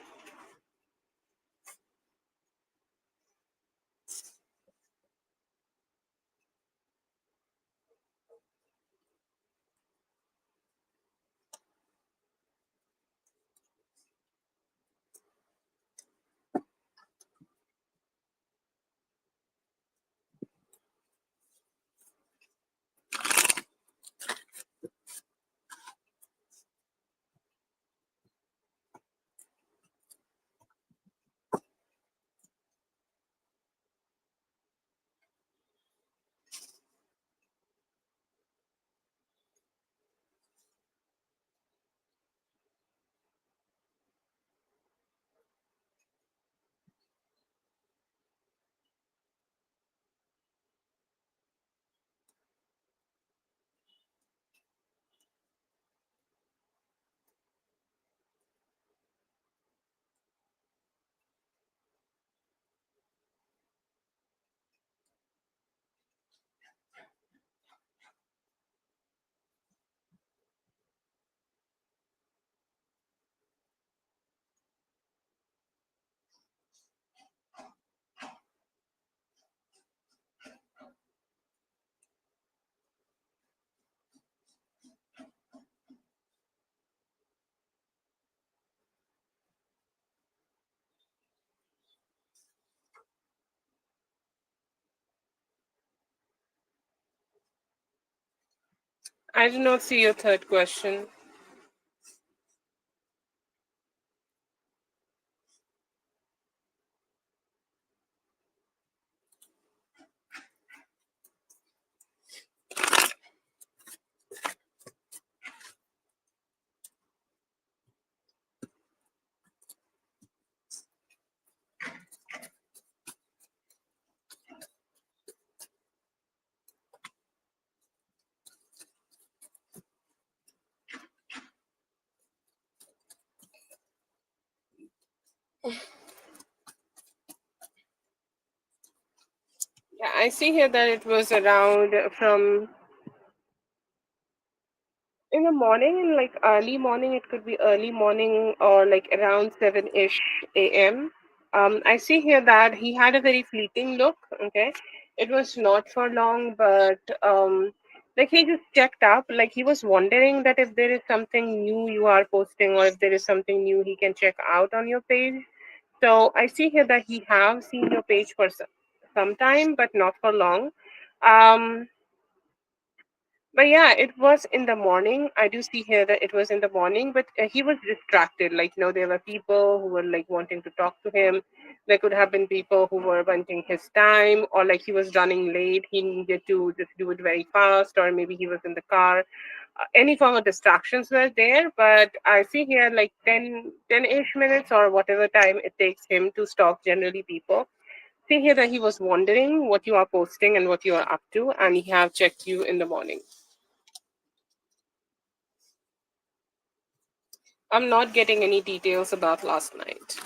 I do not see your third question. Yeah, I see here that it was around from in the morning, in like early morning, it could be early morning or like around 7-ish a.m. I see here that he had a very fleeting look. Okay, it was not for long, but like he just checked up. Like he was wondering that if there is something new you are posting, or if there is something new he can check out on your page. So I see here that he have seen your page for some time, but not for long. Um, but yeah, it was in the morning. I do see here that it was in the morning, but he was distracted. Like, there were people who were like wanting to talk to him. There could have been people who were wanting his time, or like he was running late. He needed to just do it very fast, or maybe he was in the car. Any form of distractions were there, but I see here like 10-ish minutes or whatever time it takes him to stalk generally people. See here that he was wondering what you are posting and what you are up to, and he have checked you in the morning. I'm not getting any details about last night.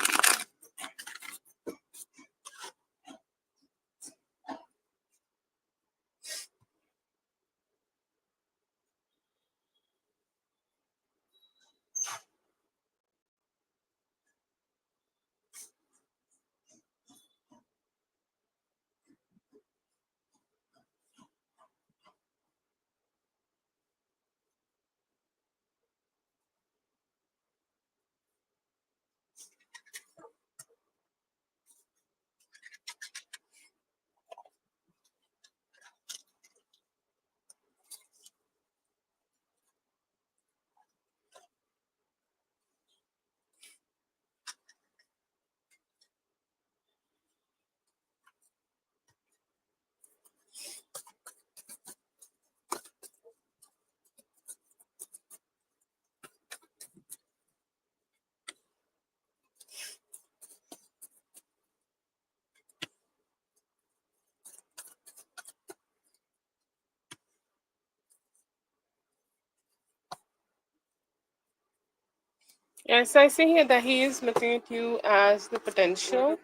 Yes, I see here that he is looking at you as the potential.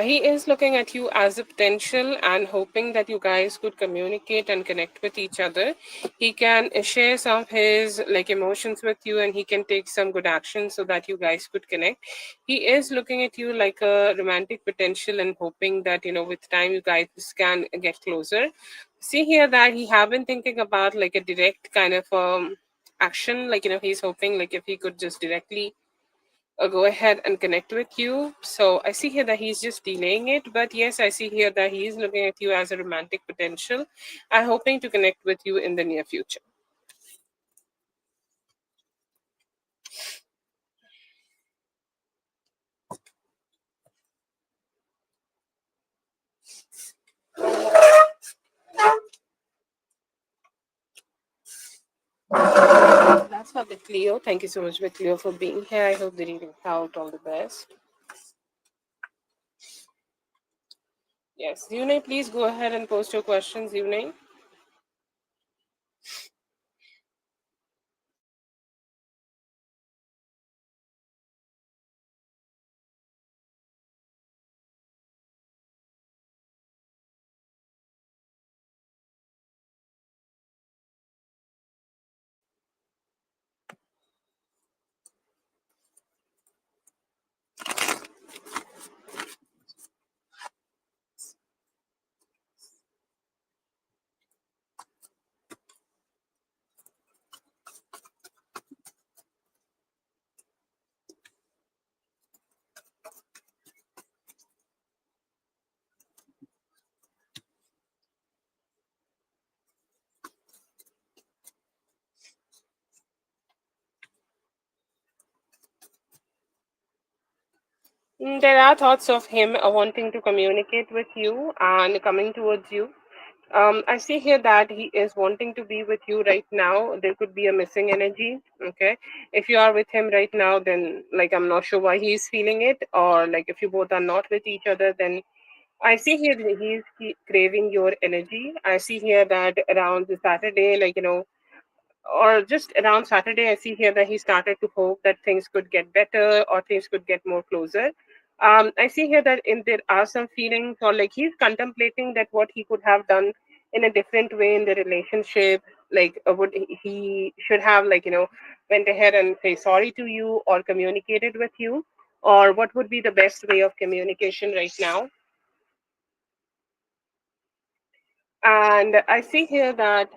He is looking at you as a potential and hoping that you guys could communicate and connect with each other. He can share some of his like emotions with you, and he can take some good action so that you guys could connect. He is looking at you like a romantic potential and hoping that with time you guys can get closer. See here that he have been thinking about like a direct kind of action. Like he's hoping like if he could just directly go ahead and connect with you. So I see here that he's just delaying it, but yes, I see here that he is looking at you as a romantic potential and hoping to connect with you in the near future. That's for Bit Leo. Thank you so much, Bit Leo, for being here. I hope the reading helped. All the best. Yes, Yune, please go ahead and post your questions, Yune. There are thoughts of him wanting to communicate with you and coming towards you. I see here that he is wanting to be with you right now. There could be a missing energy. Okay. If you are with him right now, then like I'm not sure why he's feeling it, or like if you both are not with each other, then I see here that he's craving your energy. I see here that around the Saturday, like or just around Saturday, I see here that he started to hope that things could get better or things could get more closer. I see here that there are some feelings, or like he's contemplating that what he could have done in a different way in the relationship? Like, would he should have, like, went ahead and say sorry to you or communicated with you, or what would be the best way of communication right now? And I see here that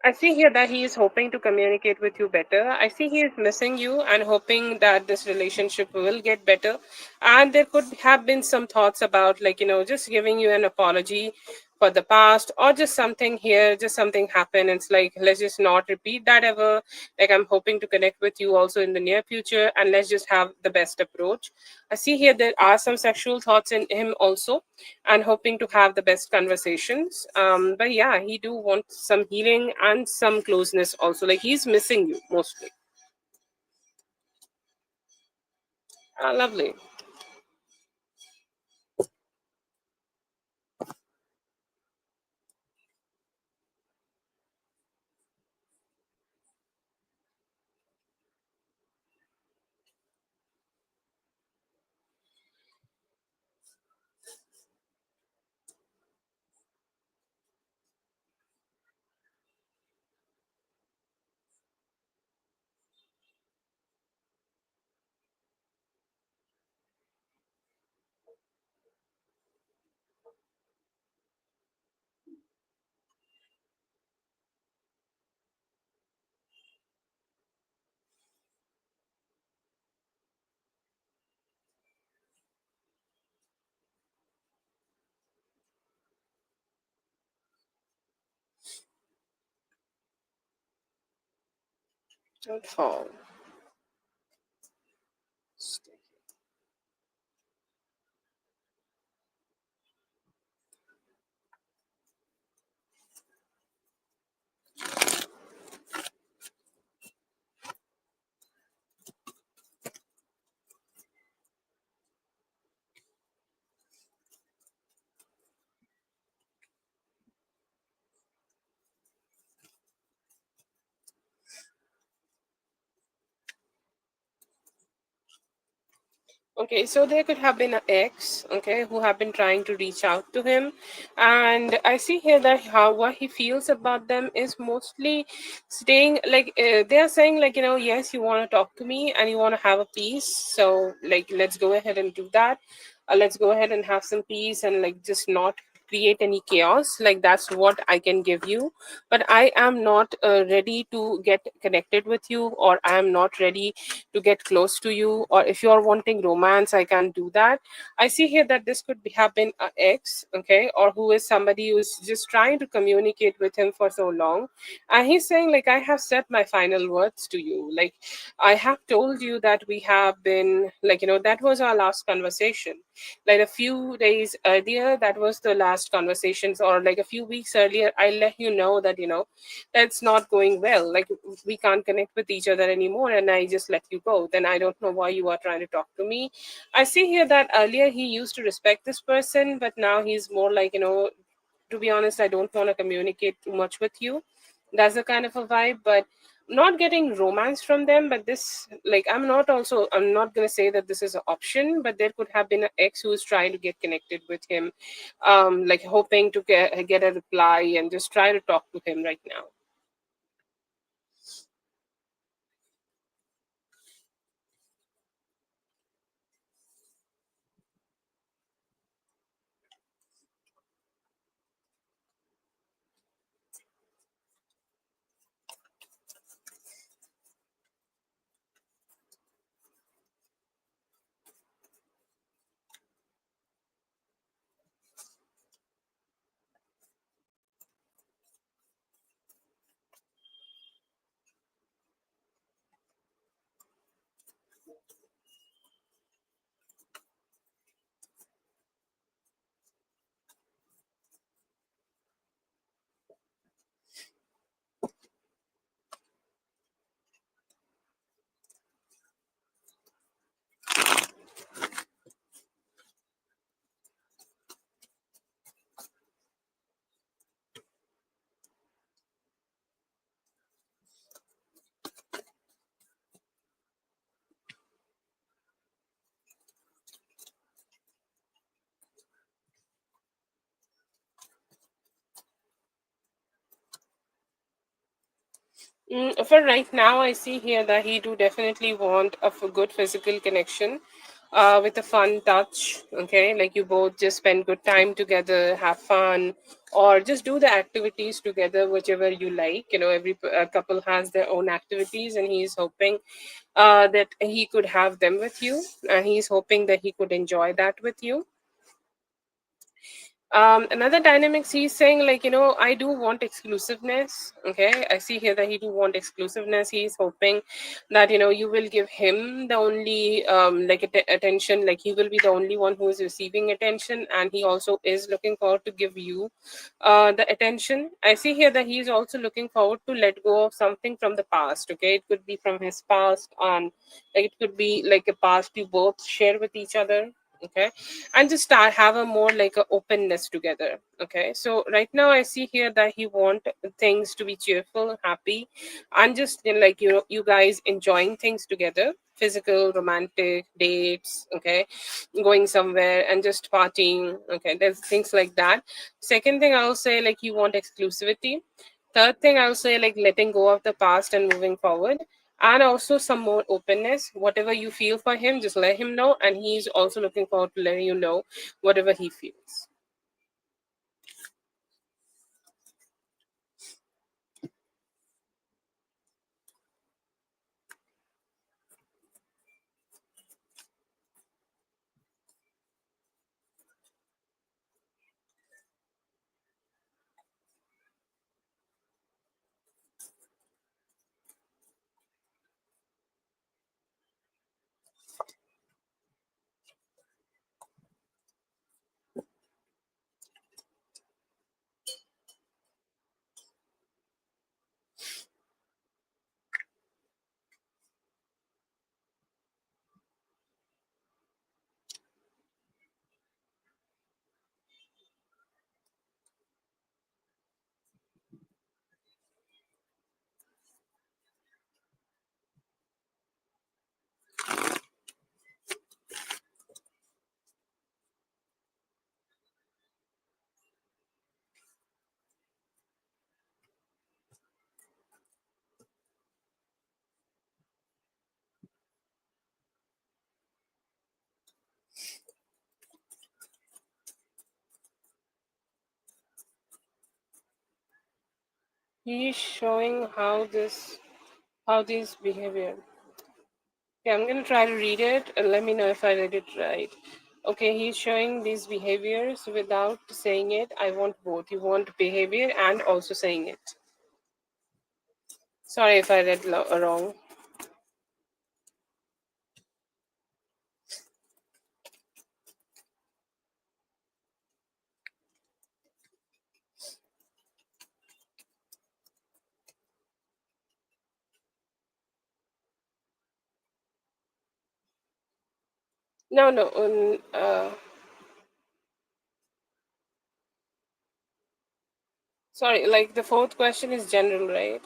I see here that he is hoping to communicate with you better. I see he is missing you and hoping that this relationship will get better. And there could have been some thoughts about, like, just giving you an apology for the past, or just something here, just something happened. It's like, let's just not repeat that ever. Like, I'm hoping to connect with you also in the near future, and let's just have the best approach. I see here there are some sexual thoughts in him also, and hoping to have the best conversations. But yeah, he do want some healing and some closeness also. Like, he's missing you mostly. Ah, lovely. Don't fall. Okay, so there could have been an ex, okay, who have been trying to reach out to him, and I see here that how what he feels about them is mostly staying, like, they are saying, like, yes, you want to talk to me and you want to have a peace, so, like, let's go ahead and do that. Let's go ahead and have some peace and, like, just not create any chaos. Like, that's what I can give you, but I am not ready to get connected with you, or I am not ready to get close to you, or if you're wanting romance, I can do that. I see here that this could have been an ex, okay, or who is somebody who's just trying to communicate with him for so long, and he's saying, like, I have said my final words to you. Like, I have told you that we have been, like, that was our last conversation. Like, a few days earlier, that was the last conversations, or like a few weeks earlier, I let you know that, that's not going well. Like, we can't connect with each other anymore, and I just let you go. Then I don't know why you are trying to talk to me. I see here that earlier he used to respect this person, but now he's more like, to be honest, I don't want to communicate too much with you. That's the kind of a vibe. But not getting romance from them. But this, like, I'm not going to say that this is an option, but there could have been an ex who's trying to get connected with him, like, hoping to get a reply and just try to talk to him right now. For right now, I see here that he do definitely want a good physical connection, with a fun touch. Okay, like you both just spend good time together, have fun, or just do the activities together, whichever you like. You know, every couple has their own activities, and he's hoping that he could have them with you, and he's hoping that he could enjoy that with you. Another dynamics, he's saying, like, I do want exclusiveness. Okay, I see here that he do want exclusiveness. He's hoping that you will give him the only like attention, like he will be the only one who is receiving attention, and he also is looking forward to give you the attention. I see here that he's also looking forward to let go of something from the past. Okay, it could be from his past, and like it could be like a past you both share with each other. Okay, and just start have a more like a openness together. Okay, so right now I see here that he want things to be cheerful, happy, and just like you guys enjoying things together, physical romantic dates. Okay, going somewhere and just partying. Okay, there's things like that. Second thing I'll say, like, you want exclusivity. Third thing I'll say, like, letting go of the past and moving forward, and also some more openness. Whatever you feel for him, just let him know, and he's also looking forward to letting you know whatever he feels. He's showing how this behavior. Okay, I'm gonna try to read it and let me know if I read it right. Okay, he's showing these behaviors without saying it. I want both. You want behavior and also saying it. Sorry if I read wrong. No, no. Sorry, like the fourth question is general, right?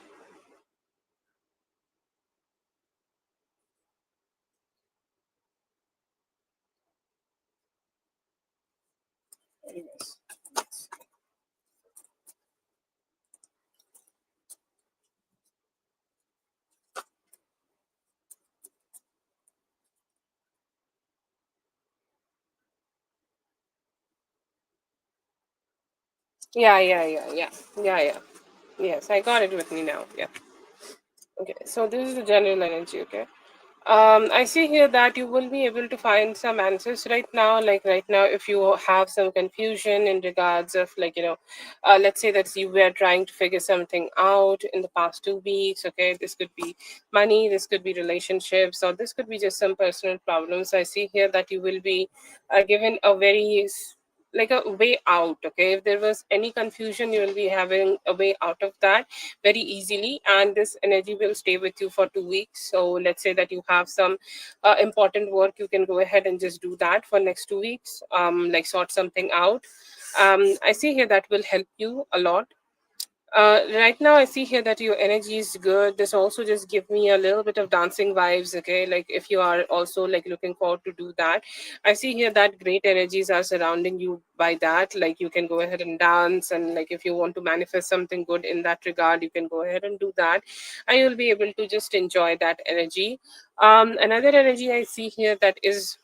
Yes. Yeah, yeah, yeah, yeah, yeah, yeah. Yes, I got it with me now. Yeah. Okay, so this is the general energy. Okay. I see here that you will be able to find some answers right now. Like right now, if you have some confusion in regards of, like, let's say that you were trying to figure something out in the past 2 weeks. Okay, this could be money, this could be relationships, or this could be just some personal problems. I see here that you will be given a very like a way out. Okay, if there was any confusion, you will be having a way out of that very easily, and this energy will stay with you for 2 weeks. So let's say that you have some important work, you can go ahead and just do that for next 2 weeks, like sort something out. I see here that will help you a lot. Right now, I see here that your energy is good. This also just give me a little bit of dancing vibes. Okay, like if you are also like looking forward to do that, I see here that great energies are surrounding you by that. Like you can go ahead and dance, and like if you want to manifest something good in that regard, you can go ahead and do that, and you'll be able to just enjoy that energy. Another energy I see here that is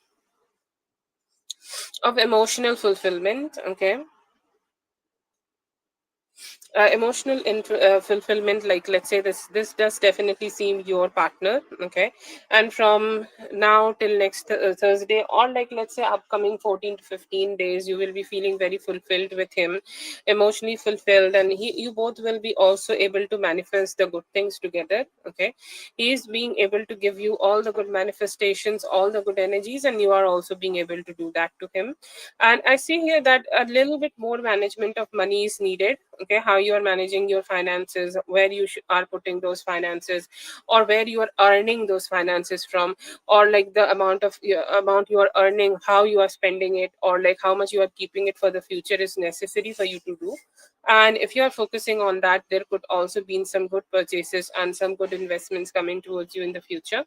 of emotional fulfillment. Okay, fulfillment, like let's say this does definitely seem your partner. Okay, and from now till next Thursday, or like let's say upcoming 14 to 15 days, you will be feeling very fulfilled with him, emotionally fulfilled, and you both will be also able to manifest the good things together. Okay, he is being able to give you all the good manifestations, all the good energies, and you are also being able to do that to him. And I see here that a little bit more management of money is needed. Okay, how you are managing your finances, where you are putting those finances, or where you are earning those finances from, or like the amount you are earning, how you are spending it, or like how much you are keeping it for the future is necessary for you to do. And if you are focusing on that, there could also be some good purchases and some good investments coming towards you in the future.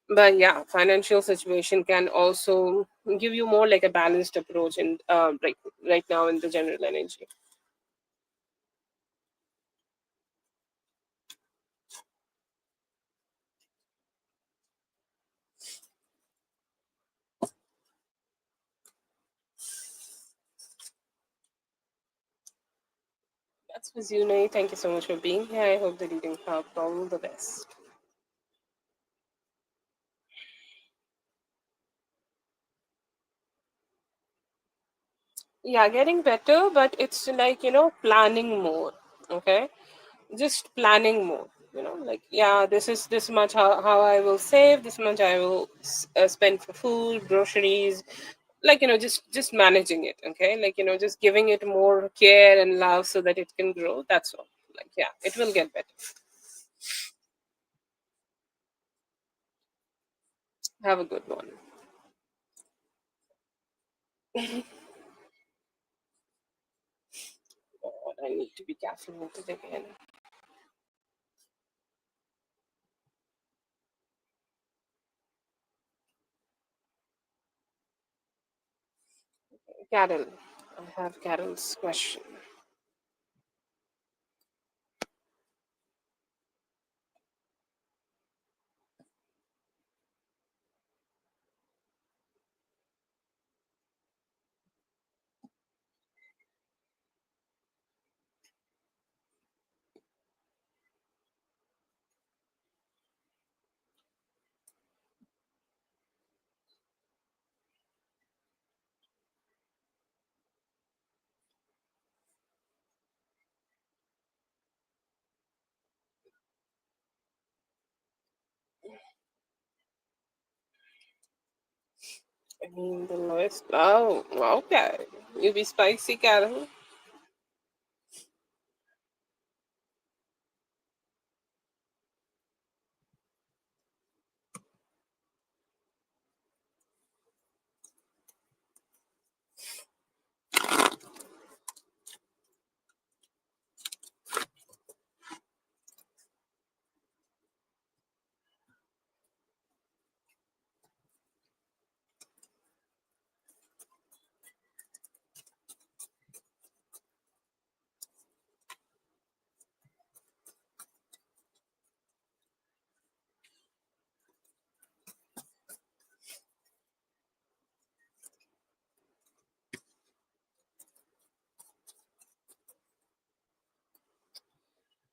But yeah, financial situation can also give you more like a balanced approach in right now in the general energy. That's was you, Nay. Thank you so much for being here. I hope the reading helped. All the best. Yeah, getting better, but it's like, planning more. Okay, just planning more. Like, yeah, this is this much how I will save, this much I will spend for food, groceries, like, just managing it. Okay, like, just giving it more care and love so that it can grow. That's all. Like, yeah, it will get better. Have a good one. God, I need to be caffeinated again. Carol, I have Carol's question. I mean, the lowest. Oh, okay. You be spicy, Carol.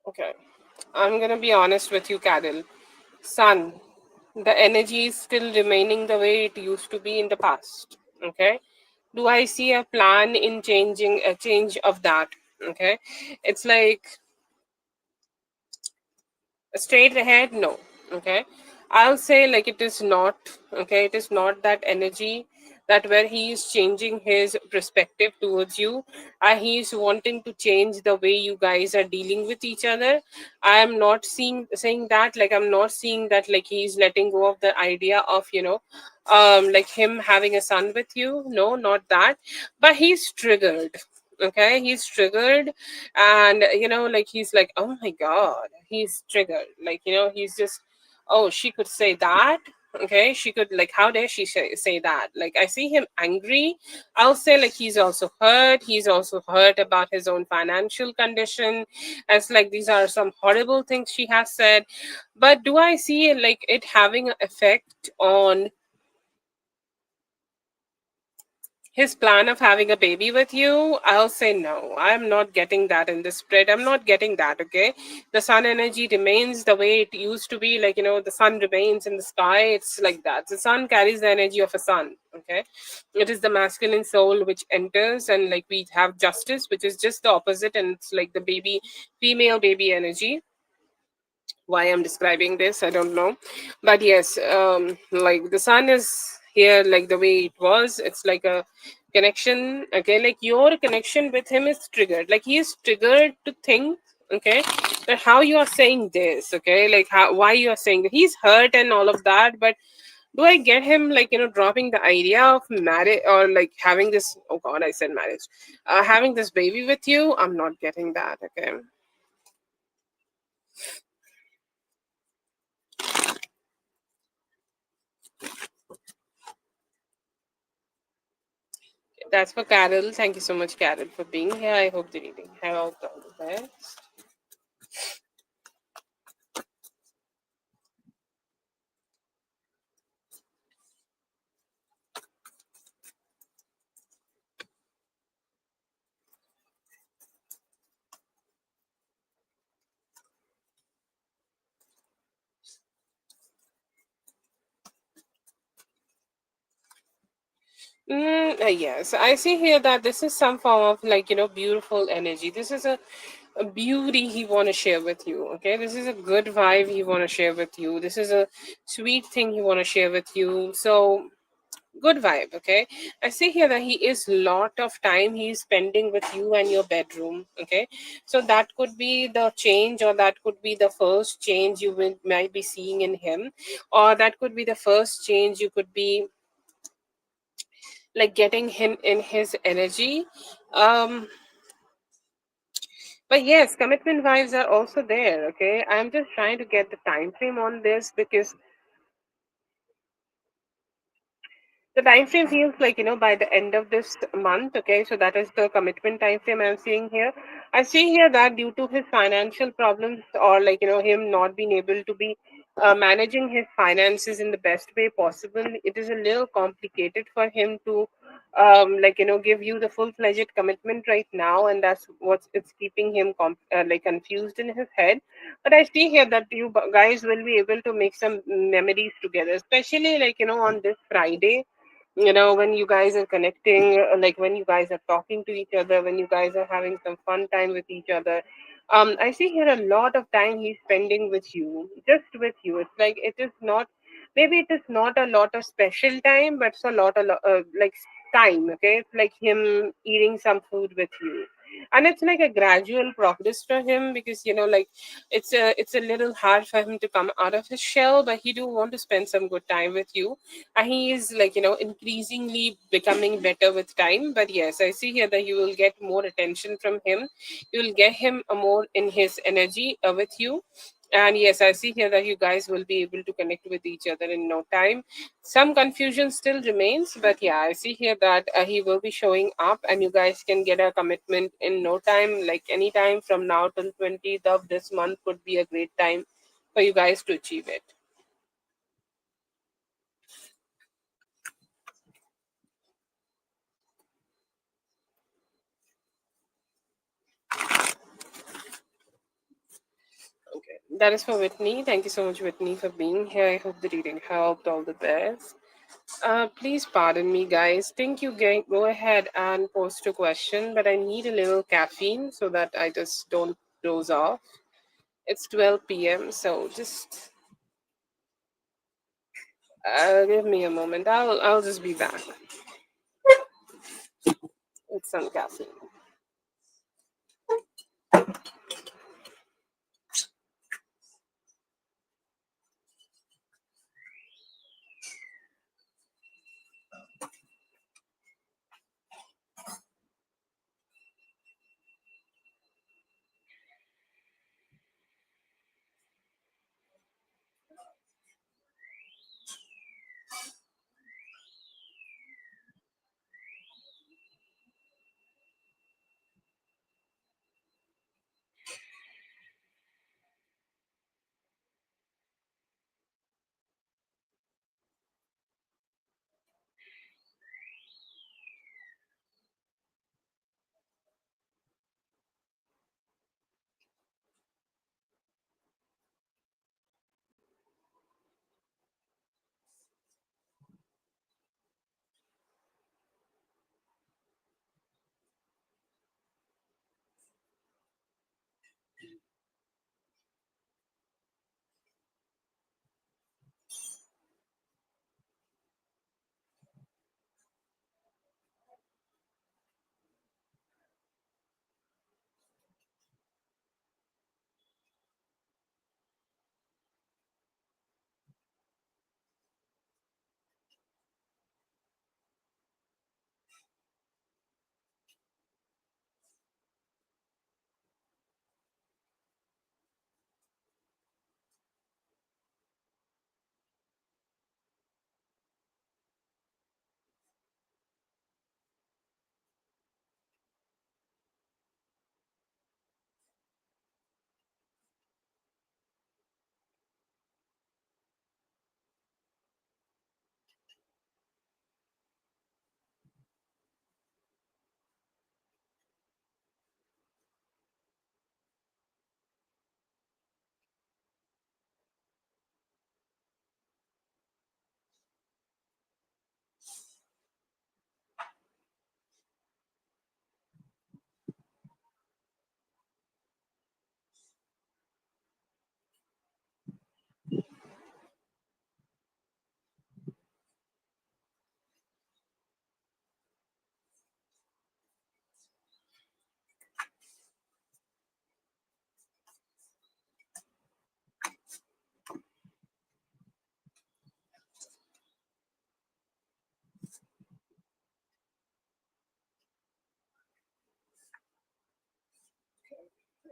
Okay. I'm gonna be honest with you, Carol. Sun, the energy is still remaining the way it used to be in the past. Okay. Do I see a plan in changing a change of that? Okay. It's like straight ahead, no. Okay, I'll say like it is not. Okay, it is not that energy that where he is changing his perspective towards you, he is wanting to change the way you guys are dealing with each other. I am not saying that, like I'm not seeing that like he's letting go of the idea of like him having a son with you. No, not that. But he's triggered. Okay, he's triggered, and like he's like, oh my god, he's triggered. Like he's just, oh, she could say that. Okay, she could, like, how dare she say that? Like, I see him angry. I'll say, like, he's also hurt. He's also hurt about his own financial condition, as like these are some horrible things she has said. But do I see like it having an effect on his plan of having a baby with you? I'll say no. I'm not getting that in the spread. I'm not getting that, okay? The sun energy remains the way it used to be. Like, the sun remains in the sky. It's like that. The sun carries the energy of a sun, okay? It is the masculine soul which enters, and like we have justice, which is just the opposite, and it's like the baby, female baby energy. Why I'm describing this, I don't know. But yes, like the sun is here, like the way it was. It's like a connection, okay? Like your connection with him is triggered. Like he is triggered to think, okay, that how you are saying this, okay? Like how, why you are saying that he's hurt and all of that. But do I get him, like, dropping the idea of marriage, or like having this, oh god, I said marriage, having this baby with you? I'm not getting that, okay? That's for Carol. Thank you so much, Carol, for being here. I hope the reading helped all the best. Yes, I see here that this is some form of, like, beautiful energy. This is a beauty he want to share with you. Okay, this is a good vibe he want to share with you. This is a sweet thing he want to share with you. So good vibe. Okay, I see here that he is lot of time he's spending with you and your bedroom. Okay, so that could be the change, or that could be the first change you might be seeing in him, or that could be the first change you could be, like, getting him in his energy. um but yes, commitment vibes are also there. Okay, I'm just trying to get the time frame on this, because the time frame feels like, by the end of this month. Okay, so that is the commitment time frame I'm seeing here. I see here that due to his financial problems, or like, him not being able to be managing his finances in the best way possible, it is a little complicated for him to like, give you the full-fledged commitment right now, and that's what's it's keeping him like confused in his head. But I see here that you guys will be able to make some memories together, especially, like, on this Friday, when you guys are connecting, like when you guys are talking to each other, when you guys are having some fun time with each other. I see here a lot of time he's spending with you, just with you. It's like, it is not, maybe it is not a lot of special time, but it's a lot of like time. Okay, it's like him eating some food with you, and it's like a gradual progress for him, because, like, it's a little hard for him to come out of his shell, but he do want to spend some good time with you, and he is, like, increasingly becoming better with time. But yes, I see here that you will get more attention from him. You will get him more in his energy with you. And yes, I see here that you guys will be able to connect with each other in no time. Some confusion still remains, but yeah, I see here that he will be showing up, and you guys can get a commitment in no time. Like, any time from now till 20th of this month could be a great time for you guys to achieve it. Okay, that is for Whitney. Thank you so much, Whitney, for being here. I hope the reading helped. All the best. Please pardon me, guys. Think you go ahead and post a question, but I need a little caffeine so that I just don't doze off. It's 12 p.m., so just give me a moment. I'll just be back with some caffeine.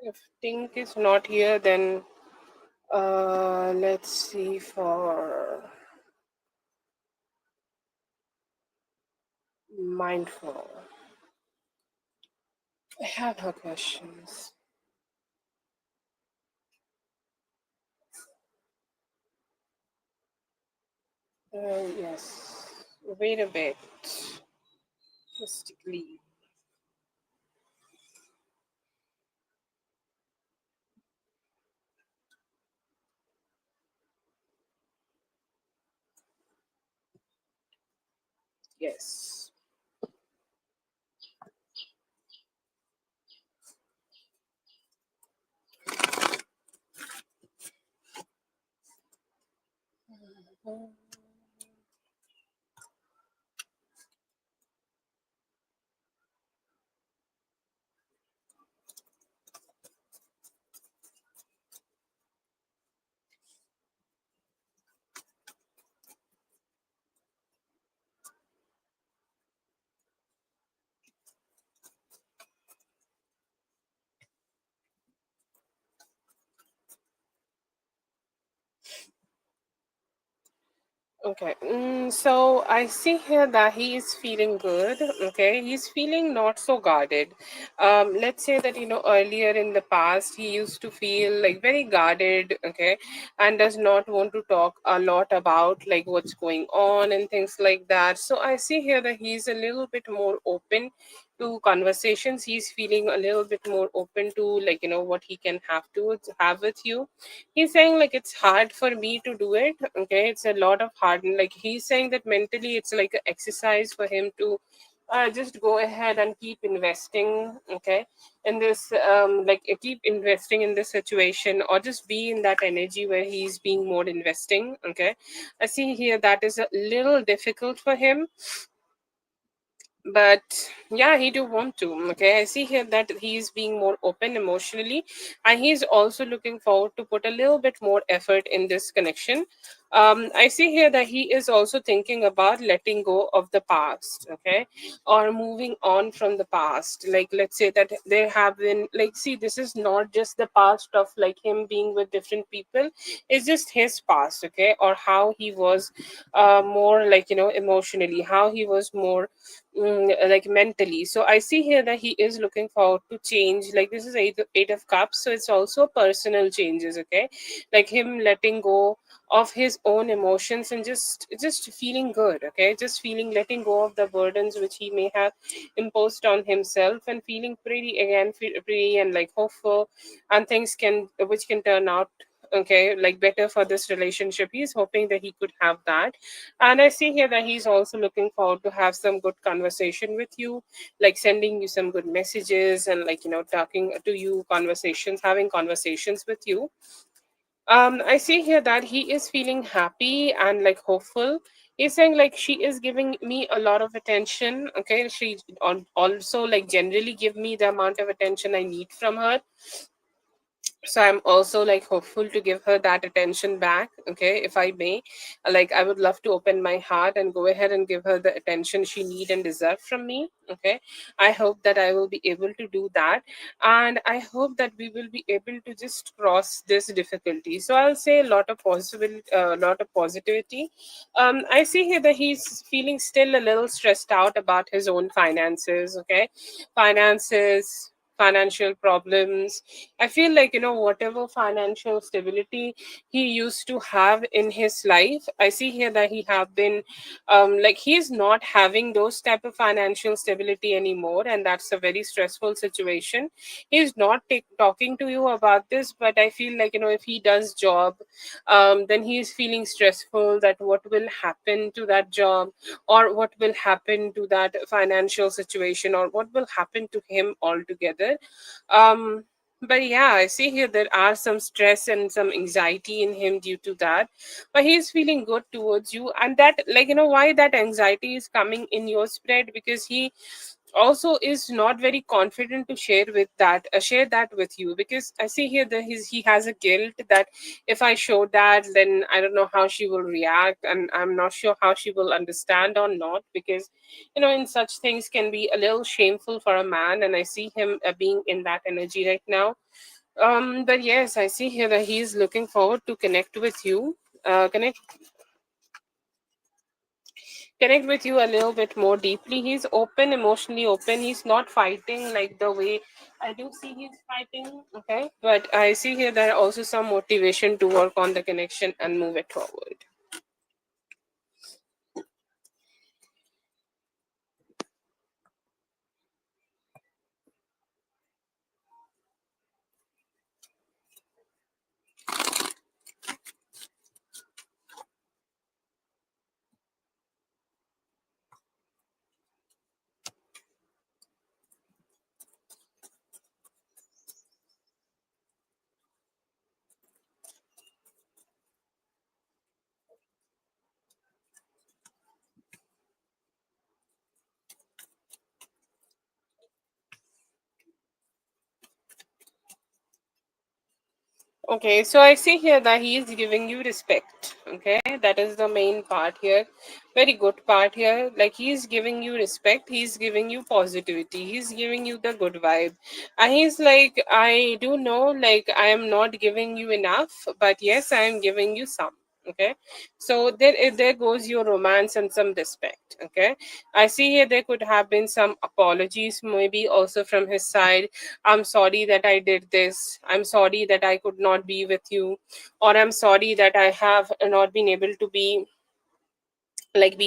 If Tink is not here, then let's see for mindful. I have her questions. Yes. Wait a bit. Just leave. Yes. Okay, so I see here that he is feeling good. Okay, he's feeling not so guarded. Let's say that earlier in the past he used to feel like very guarded. Okay, and does not want to talk a lot about like what's going on and things like that. So I see here that he's a little bit more open to conversations. He's feeling a little bit more open to like what he can have with you. He's saying like it's hard for me to do it. Okay, it's a lot of hard, like he's saying that mentally it's like an exercise for him to just go ahead and keep investing. Okay, in this like keep investing in this situation, or just be in that energy where he's being more investing. Okay, I see here that is a little difficult for him, but yeah, he do want to. Okay, I see here that he's being more open emotionally, and he's also looking forward to put a little bit more effort in this connection. I see here that he is also thinking about letting go of the past. Okay, or moving on from the past. Like, let's say that there have been, like, see, this is not just the past of like him being with different people, it's just his past. Okay, or how he was more like emotionally, how he was more like mentally. So I see here that he is looking forward to change. Like, this is eight of cups, so it's also personal changes. Okay, like him letting go of his own emotions and just feeling good. Okay, just feeling, letting go of the burdens which he may have imposed on himself, and feeling pretty again, pretty and like hopeful, and things can which can turn out okay, like better for this relationship. He's hoping that he could have that. And I see here that he's also looking forward to have some good conversation with you, like sending you some good messages, and like talking to you, conversations, having conversations with you. I see here that he is feeling happy and like hopeful. He's saying like she is giving me a lot of attention. Okay, she also like generally give me the amount of attention I need from her. So I'm also like hopeful to give her that attention back. Okay, if I may, like I would love to open my heart and go ahead and give her the attention she need and deserve from me. Okay, I hope that I will be able to do that, and I hope that we will be able to just cross this difficulty. So I'll say a lot of possibility, a lot of positivity. I see here that he's feeling still a little stressed out about his own finances. Okay, finances, financial problems. I feel like whatever financial stability he used to have in his life, I see here that he have been like he's not having those type of financial stability anymore, and that's a very stressful situation. He's not talking to you about this, but I feel like if he does job, then he's feeling stressful that what will happen to that job, or what will happen to that financial situation, or what will happen to him altogether. um but yeah, I see here there are some stress and some anxiety in him due to that. But he's feeling good towards you, and that, like, why that anxiety is coming in your spread, because he also is not very confident to share that with you, because I see here that he has a guilt that if I show that, then I don't know how she will react, and I'm not sure how she will understand or not, because in such things can be a little shameful for a man, and I see him being in that energy right now. But yes, I see here that he is looking forward to connect with you a little bit more deeply. He's open, emotionally open. He's not fighting like the way I do see he's fighting. Okay. But I see here there are also some motivation to work on the connection and move it forward. Okay, so I see here that he is giving you respect. Okay, that is the main part here. Very good part here. Like, he's giving you respect, he's giving you positivity, he's giving you the good vibe. And he's like, I do know, like, I am not giving you enough, but yes, I am giving you some. Okay, so there goes your romance and some respect. Okay, I see here there could have been some apologies, maybe also from his side. I'm sorry that I did this. I'm sorry that I could not be with you. Or I'm sorry that I have not been able to be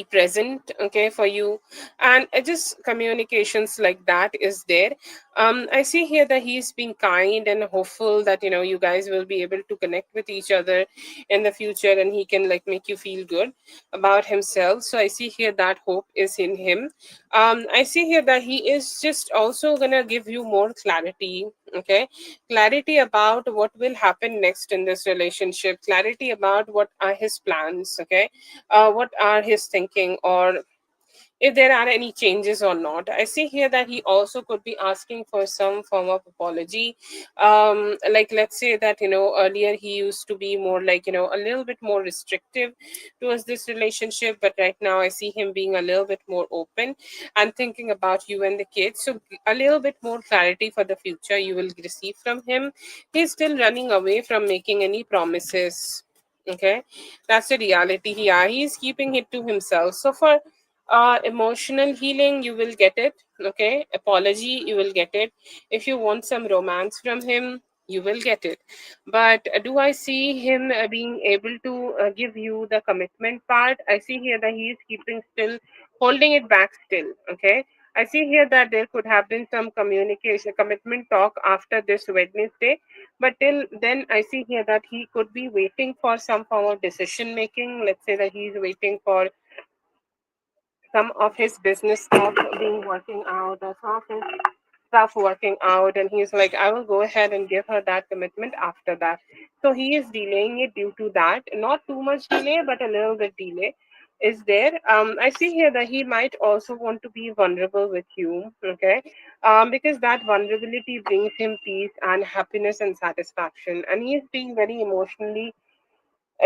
present, okay, for you. And just communications like that is there. I see here that he's been kind and hopeful that you guys will be able to connect with each other in the future, and he can like make you feel good about himself. So I see here that hope is in him. I see here that he is just also gonna give you more clarity. Okay, clarity about what will happen next in this relationship, clarity about what are his plans. Okay, what are his thinking, or if there are any changes or not. I see here that he also could be asking for some form of apology. Like, let's say that earlier he used to be more like a little bit more restrictive towards this relationship, but right now I see him being a little bit more open and thinking about you and the kids. So a little bit more clarity for the future you will receive from him. He's still running away from making any promises. Okay, that's the reality. Yeah, he's keeping it to himself. So for emotional healing, you will get it. Okay, apology, you will get it. If you want some romance from him, you will get it. But do I see him being able to give you the commitment part? I see here that he is keeping still, holding it back still. Okay, I see here that there could have been some communication, commitment talk after this Wednesday, but till then, I see here that he could be waiting for some form of decision making. Let's say that he's waiting for some of his business stuff being working out, or some of his stuff working out, and he's like, I will go ahead and give her that commitment after that. So he is delaying it due to that. Not too much delay, but a little bit delay is there. I see here that he might also want to be vulnerable with you. Okay, because that vulnerability brings him peace and happiness and satisfaction, and he is being very emotionally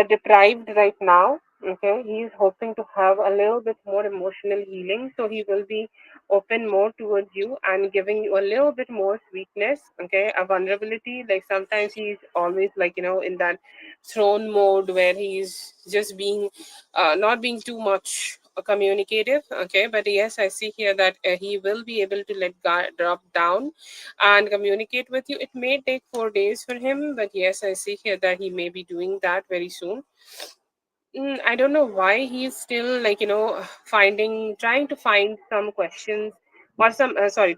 deprived right now. Okay, he is hoping to have a little bit more emotional healing, so he will be open more towards you and giving you a little bit more sweetness. Okay, a vulnerability. Like, sometimes he's always like in that throne mode where he's just being not being too much communicative. Okay, but yes, I see here that he will be able to let drop down and communicate with you. It may take 4 days for him, but yes, I see here that he may be doing that very soon. I don't know why he's still like trying to find some questions, or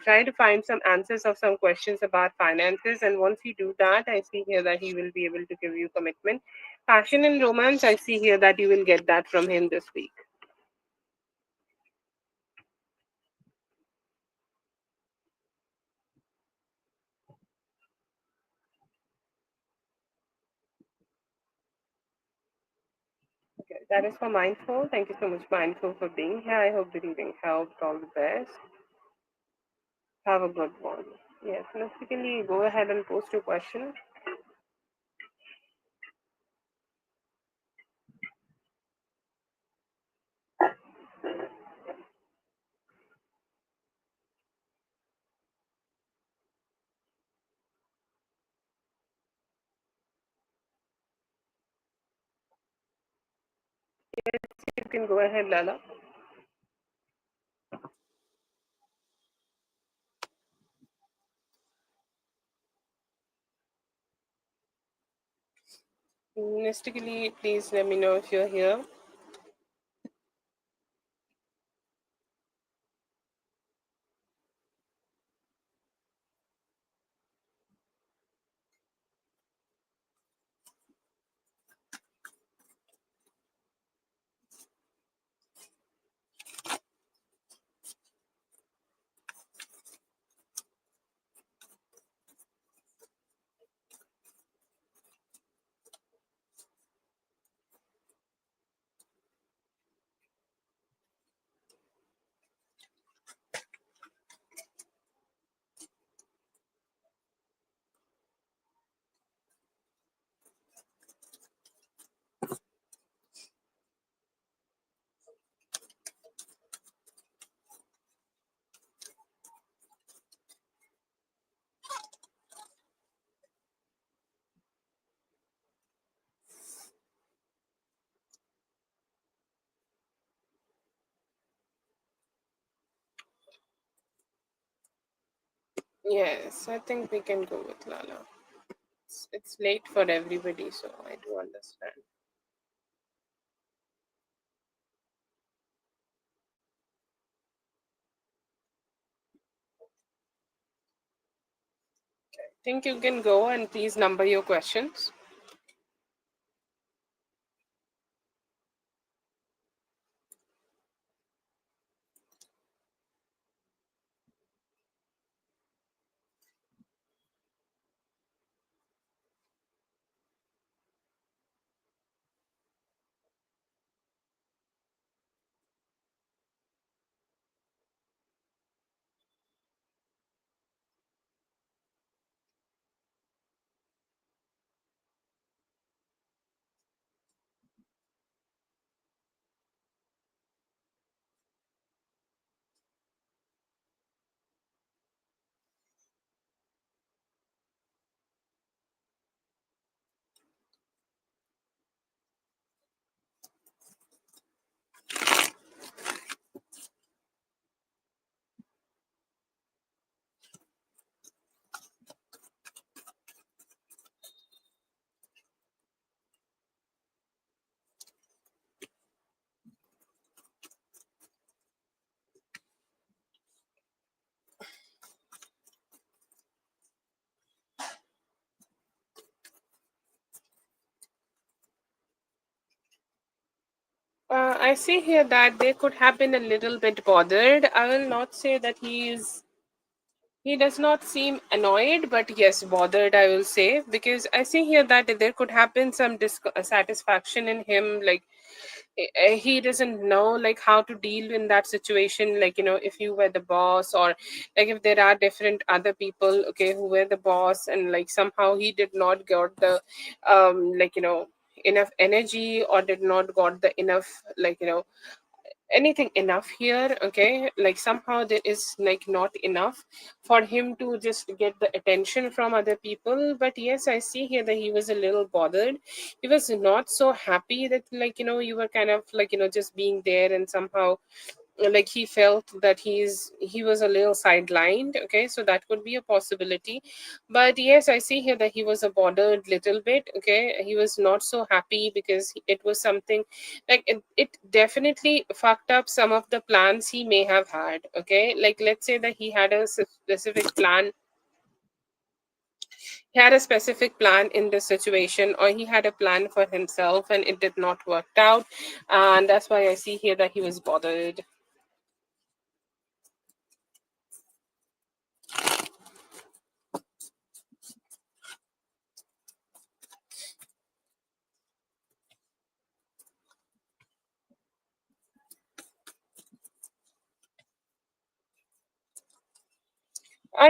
trying to find some answers of some questions about finances. And once he do that, I see here that he will be able to give you commitment, passion, and romance. I see here that you will get that from him this week. Okay, that is for Mindful. Thank you so much, Mindful, for being here. I hope the reading helped. All the best. Have a good one. Yes, basically, go ahead and post your question. You can go ahead, Lala. Mystically, please let me know if you're here. Yes, I think we can go with Lala. It's late for everybody, so I do understand. Think you can go and please number your questions. I see here that they could have been a little bit bothered. I will not say that he does not seem annoyed, but yes, bothered, I will say, because I see here that there could have been some dissatisfaction in him. Like, he doesn't know like how to deal in that situation. Like, if you were the boss, or like if there are different other people, okay, who were the boss, and like somehow he did not got the like enough energy, or did not got the enough like anything enough here, okay, like somehow there is like not enough for him to just get the attention from other people. But yes, I see here that he was a little bothered. He was not so happy that like you were kind of like just being there, and somehow like he felt that he was a little sidelined, okay, so that could be a possibility. But yes, I see here that he was a bothered little bit, okay, he was not so happy because it was something like it definitely fucked up some of the plans he may have had, okay, like let's say that he had a specific plan. He had a specific plan in this situation, or he had a plan for himself and it did not work out, and that's why I see here that he was bothered.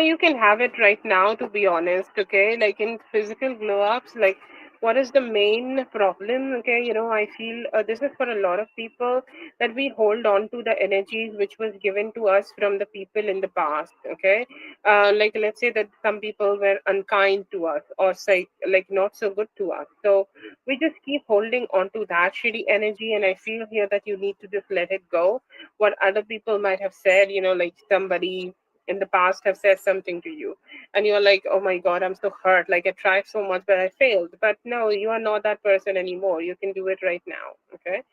You can have it right now, to be honest, okay? Like in physical glow ups, like what is the main problem, okay? I feel this is for a lot of people, that we hold on to the energies which was given to us from the people in the past, okay? Like let's say that some people were unkind to us, or say like not so good to us. So we just keep holding on to that shitty energy, and I feel here that you need to just let it go. What other people might have said, like somebody in the past have said something to you, and you're like, oh my god, I'm so hurt, like I tried so much but I failed. But no, you are not that person anymore. You can do it right now, okay?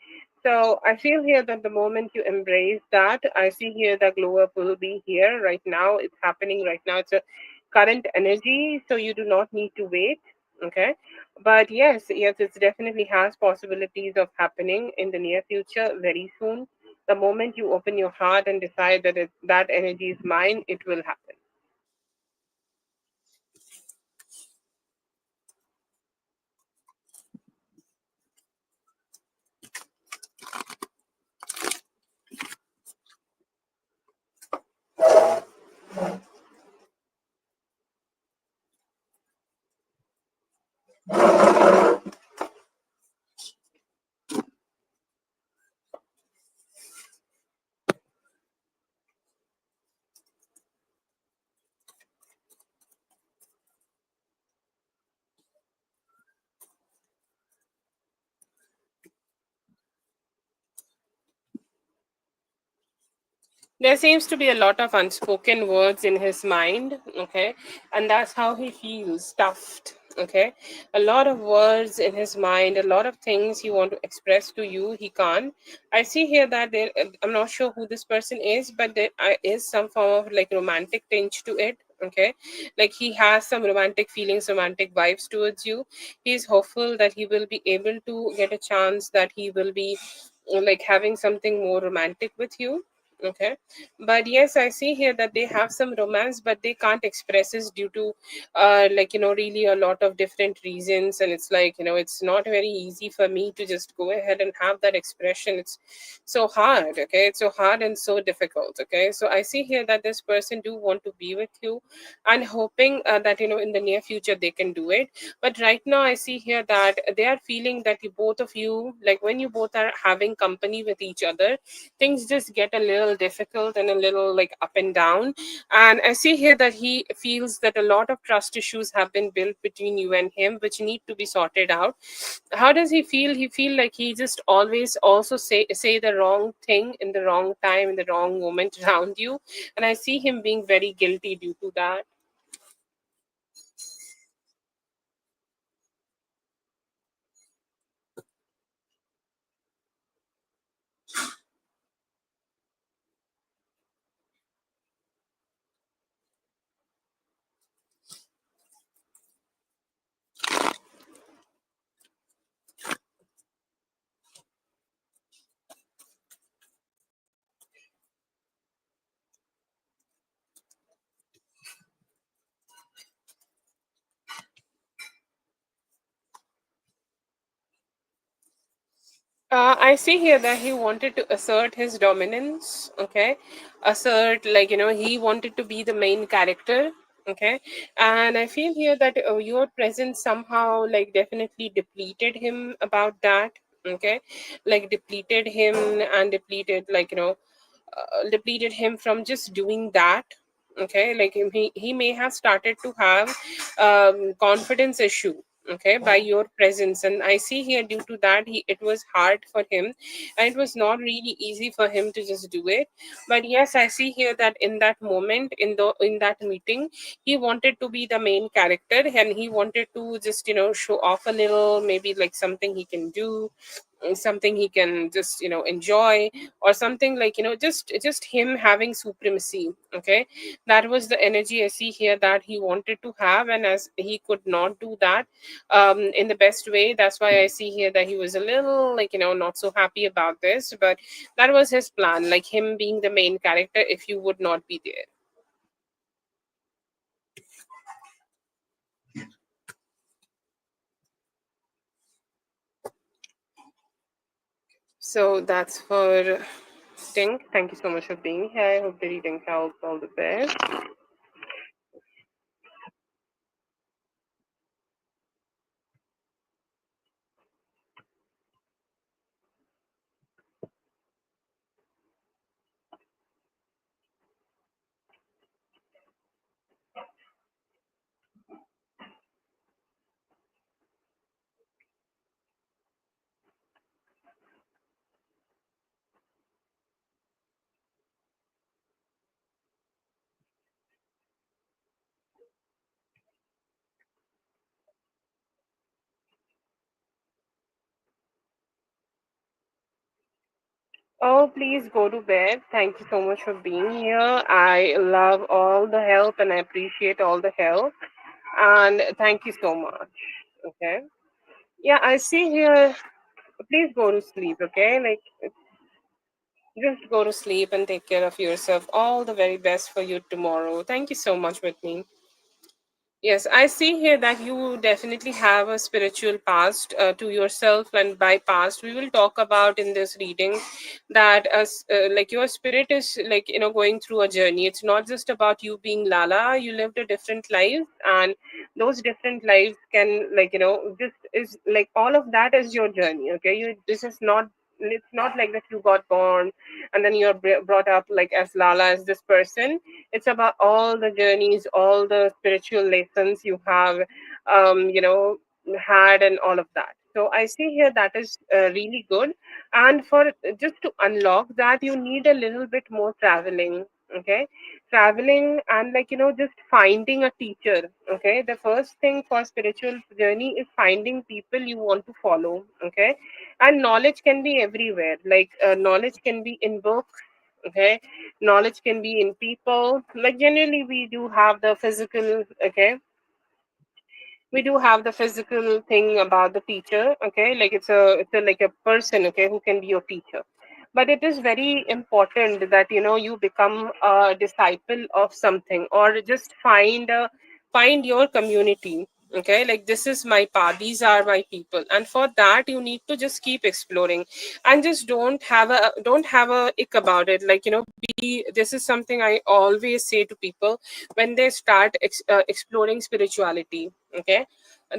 So I feel here that the moment you embrace that, I see here that glow up will be here right now. It's happening right now. It's a current energy, so you do not need to wait, okay? But yes, it definitely has possibilities of happening in the near future, very soon. The moment you open your heart and decide that that energy is mine, it will happen. There seems to be a lot of unspoken words in his mind, okay? And that's how he feels stuffed, okay? A lot of words in his mind, a lot of things he want to express to you, he can't. I see here that I'm not sure who this person is, but there is some form of like romantic tinge to it, okay? Like he has some romantic feelings, romantic vibes towards you. He's hopeful that he will be able to get a chance, that he will be like having something more romantic with you, okay? But yes, I see here that they have some romance, but they can't express it due to like really a lot of different reasons. And it's like it's not very easy for me to just go ahead and have that expression. It's so hard, okay? It's so hard and so difficult, okay? So I see here that this person do want to be with you, and hoping that in the near future they can do it. But right now I see here that they are feeling that you both of you, like when you both are having company with each other, things just get a little difficult and a little like up and down. And I see here that he feels that a lot of trust issues have been built between you and him, which need to be sorted out. How does he feel? He feel like he just always also say the wrong thing in the wrong time, in the wrong moment around you. And I see him being very guilty due to that. I see here that he wanted to assert his dominance, okay? Assert, like, he wanted to be the main character, okay? And I feel here that your presence somehow, like, definitely depleted him about that, okay? Like, depleted him and depleted, like, depleted him from just doing that, okay? Like, he may have started to have confidence issue, okay, by your presence. And I see here due to that it was hard for him, and it was not really easy for him to just do it. But yes, I see here that in that moment, in that meeting, he wanted to be the main character, and he wanted to just show off a little, maybe like something he can do, something he can just enjoy, or something like just him having supremacy, okay? That was the energy I see here that he wanted to have, and as he could not do that in the best way, that's why I see here that he was a little like not so happy about this. But that was his plan, like him being the main character if you would not be there. So that's for Tink. Thank you so much for being here. I hope the reading helps. All the best. Oh, please go to bed. Thank you so much for being here. I love all the help and I appreciate all the help. And thank you so much. Okay. Yeah, I see here. Please go to sleep, okay? Like, just go to sleep and take care of yourself. All the very best for you tomorrow. Thank you so much, Whitney. Yes, I see here that you definitely have a spiritual past to yourself, and by past, we will talk about in this reading that as like your spirit is like going through a journey. It's not just about you being Lala. You lived a different life, and those different lives can just is like all of that is your journey. Okay, you this is not. It's not like that you got born and then you're brought up like as Lala as this person. It's about all the journeys, all the spiritual lessons you have, had, and all of that. So I see here that is really good. And for just to unlock that, you need a little bit more traveling. Okay, traveling and just finding a teacher. Okay, the first thing for spiritual journey is finding people you want to follow. Okay, and knowledge can be everywhere. Like knowledge can be in books. Okay, knowledge can be in people. Like generally we do have the physical. Okay, we do have the physical thing about the teacher. Okay, like it's a like a person. Okay, who can be your teacher. But it is very important that you become a disciple of something, or just find your community. Okay, like this is my path, these are my people, and for that you need to just keep exploring, and just don't have a ick about it. Like be this is something I always say to people when they start exploring spirituality. Okay,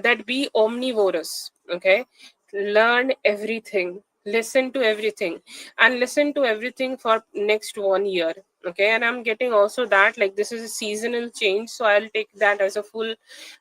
that be omnivorous. Okay, learn everything, listen to everything, and listen to everything for next 1 year. Okay, and I'm getting also that like this is a seasonal change, so I'll take that as a full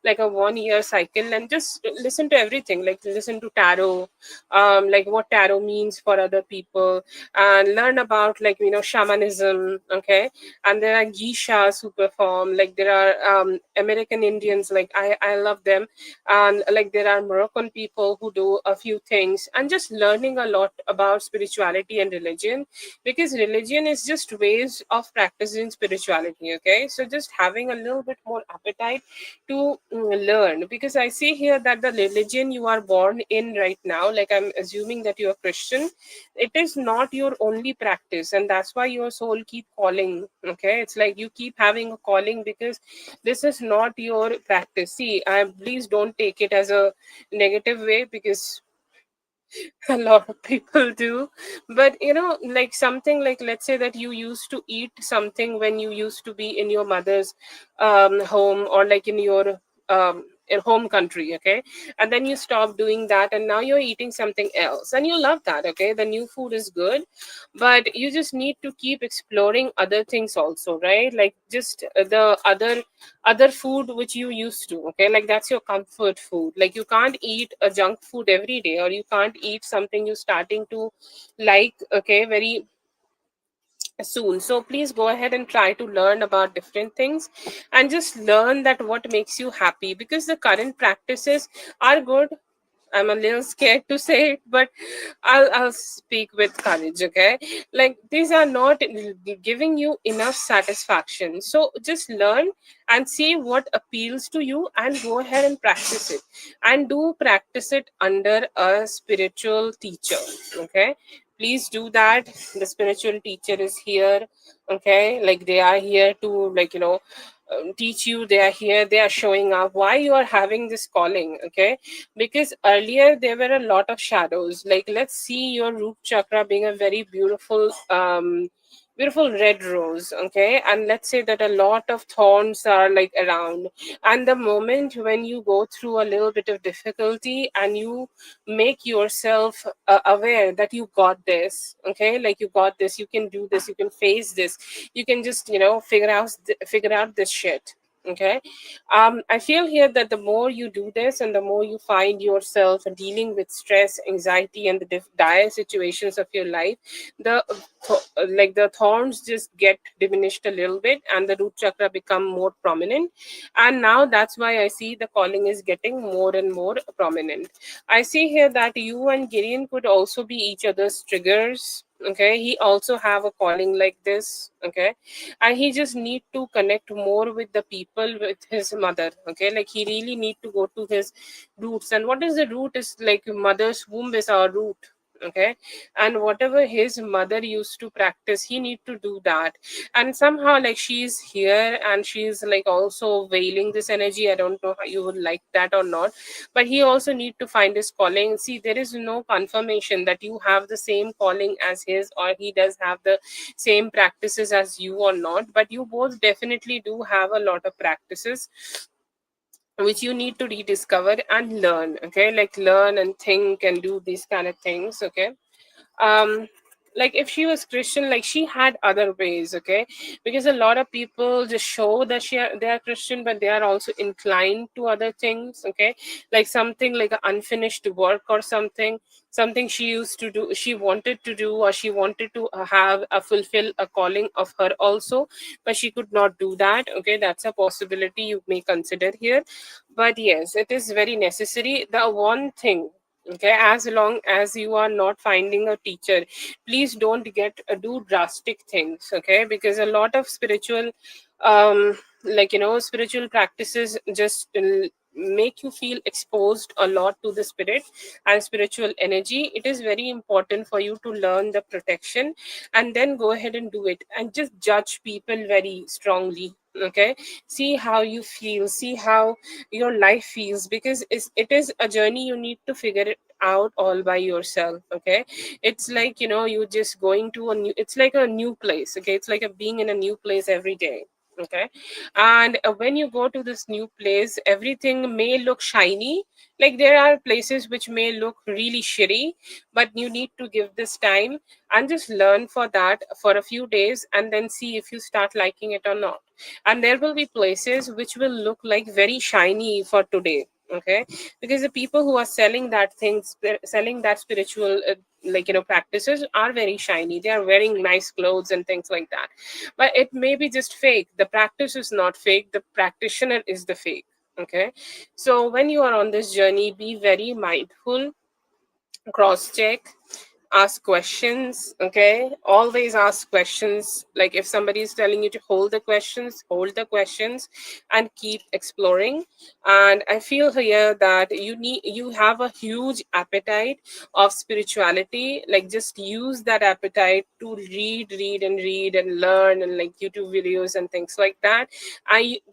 like a 1 year cycle, and just listen to everything, like listen to tarot, like what tarot means for other people, and learn about like shamanism. Okay, and there are geishas who perform, like there are American Indians, like I love them, and like there are Moroccan people who do a few things, and just learning a lot about spirituality and religion, because religion is just ways of practicing spirituality. Okay, so just having a little bit more appetite to learn, because I see here that the religion you are born in right now, like I'm assuming that you're Christian, it is not your only practice, and that's why your soul keep calling. Okay, it's like you keep having a calling, because this is not your practice. See, please don't take it as a negative way, because a lot of people do. But like something like, let's say that you used to eat something when you used to be in your mother's home, or like in home country. Okay, and then you stop doing that, and now you're eating something else and you love that. Okay, the new food is good, but you just need to keep exploring other things also, right? Like just the other food which you used to. Okay, like that's your comfort food. Like you can't eat a junk food every day, or you can't eat something you're starting to like, okay, very soon. So please go ahead and try to learn about different things, and just learn that what makes you happy, because the current practices are good. I'm a little scared to say it, but I'll speak with courage. Okay, like these are not giving you enough satisfaction. So just learn and see what appeals to you, and go ahead and practice it. And do practice it under a spiritual teacher. Okay, please do that. The spiritual teacher is here. Okay, like they are here to teach you. They are here, they are showing up why you are having this calling. Okay, because earlier there were a lot of shadows. Like let's see your root chakra being a very beautiful red rose. Okay, and let's say that a lot of thorns are like around, and the moment when you go through a little bit of difficulty and you make yourself aware that you got this. Okay, like you got this, you can do this, you can face this, you can just figure out this shit. Okay, I feel here that the more you do this, and the more you find yourself dealing with stress, anxiety, and the dire situations of your life, the the thorns just get diminished a little bit, and the root chakra become more prominent. And now that's why I see the calling is getting more and more prominent. I see here that you and Gideon could also be each other's triggers. okay, he also have a calling like this, okay, and he just need to connect more with the people with his mother, okay, like he really need to go to his roots. And what is the root is like mother's womb is our root, okay, and whatever his mother used to practice, he need to do that. And somehow like she's here and she's like also veiling this energy. I don't know how you would like that or not, but he also need to find his calling. See, there is no confirmation that you have the same calling as his or he does have the same practices as you or not, but you both definitely do have a lot of practices which you need to rediscover and learn, okay, like learn and think and do these kind of things, okay. um like if she was Christian, like she had other ways, okay, because a lot of people just show that they are Christian, but they are also inclined to other things, okay, like something like an unfinished work or something she used to do, she wanted to do, or she wanted to have a fulfill a calling of her also, but she could not do that, okay. That's a possibility you may consider here. But yes, it is very necessary. The one thing, okay, as long as you are not finding a teacher, please don't get do drastic things, okay, because a lot of spiritual like spiritual practices just make you feel exposed a lot to the spirit and spiritual energy. It is very important for you to learn the protection and then go ahead and do it, and just judge people very strongly, okay. See how you feel, see how your life feels, because it is a journey. You need to figure it out all by yourself, okay. It's like you just going to a new, it's like a new place, okay. It's like a being in a new place every day, okay. And when you go to this new place, everything may look shiny. Like there are places which may look really shitty, but you need to give this time and just learn for that for a few days and then see if you start liking it or not. And there will be places which will look like very shiny for today, okay, because the people who are selling that things, selling that spiritual practices are very shiny. They are wearing nice clothes and things like that, but it may be just fake. The practice is not fake, the practitioner is the fake, okay. So when you are on this journey, be very mindful, cross check, ask questions, okay. Always ask questions. Like if somebody is telling you to hold the questions, hold the questions and keep exploring. And I feel here that you have a huge appetite of spirituality. Like just use that appetite to read and learn, and like YouTube videos and things like that.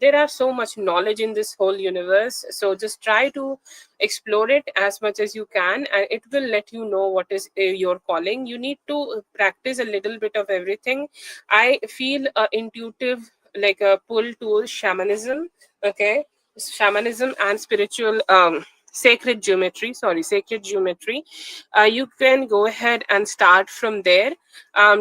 There are so much knowledge in this whole universe, so just try to explore it as much as you can, and it will let you know what is your calling. You need to practice a little bit of everything. I feel intuitive, like a pull towards shamanism, okay. Shamanism and spiritual sacred geometry. You can go ahead and start from there.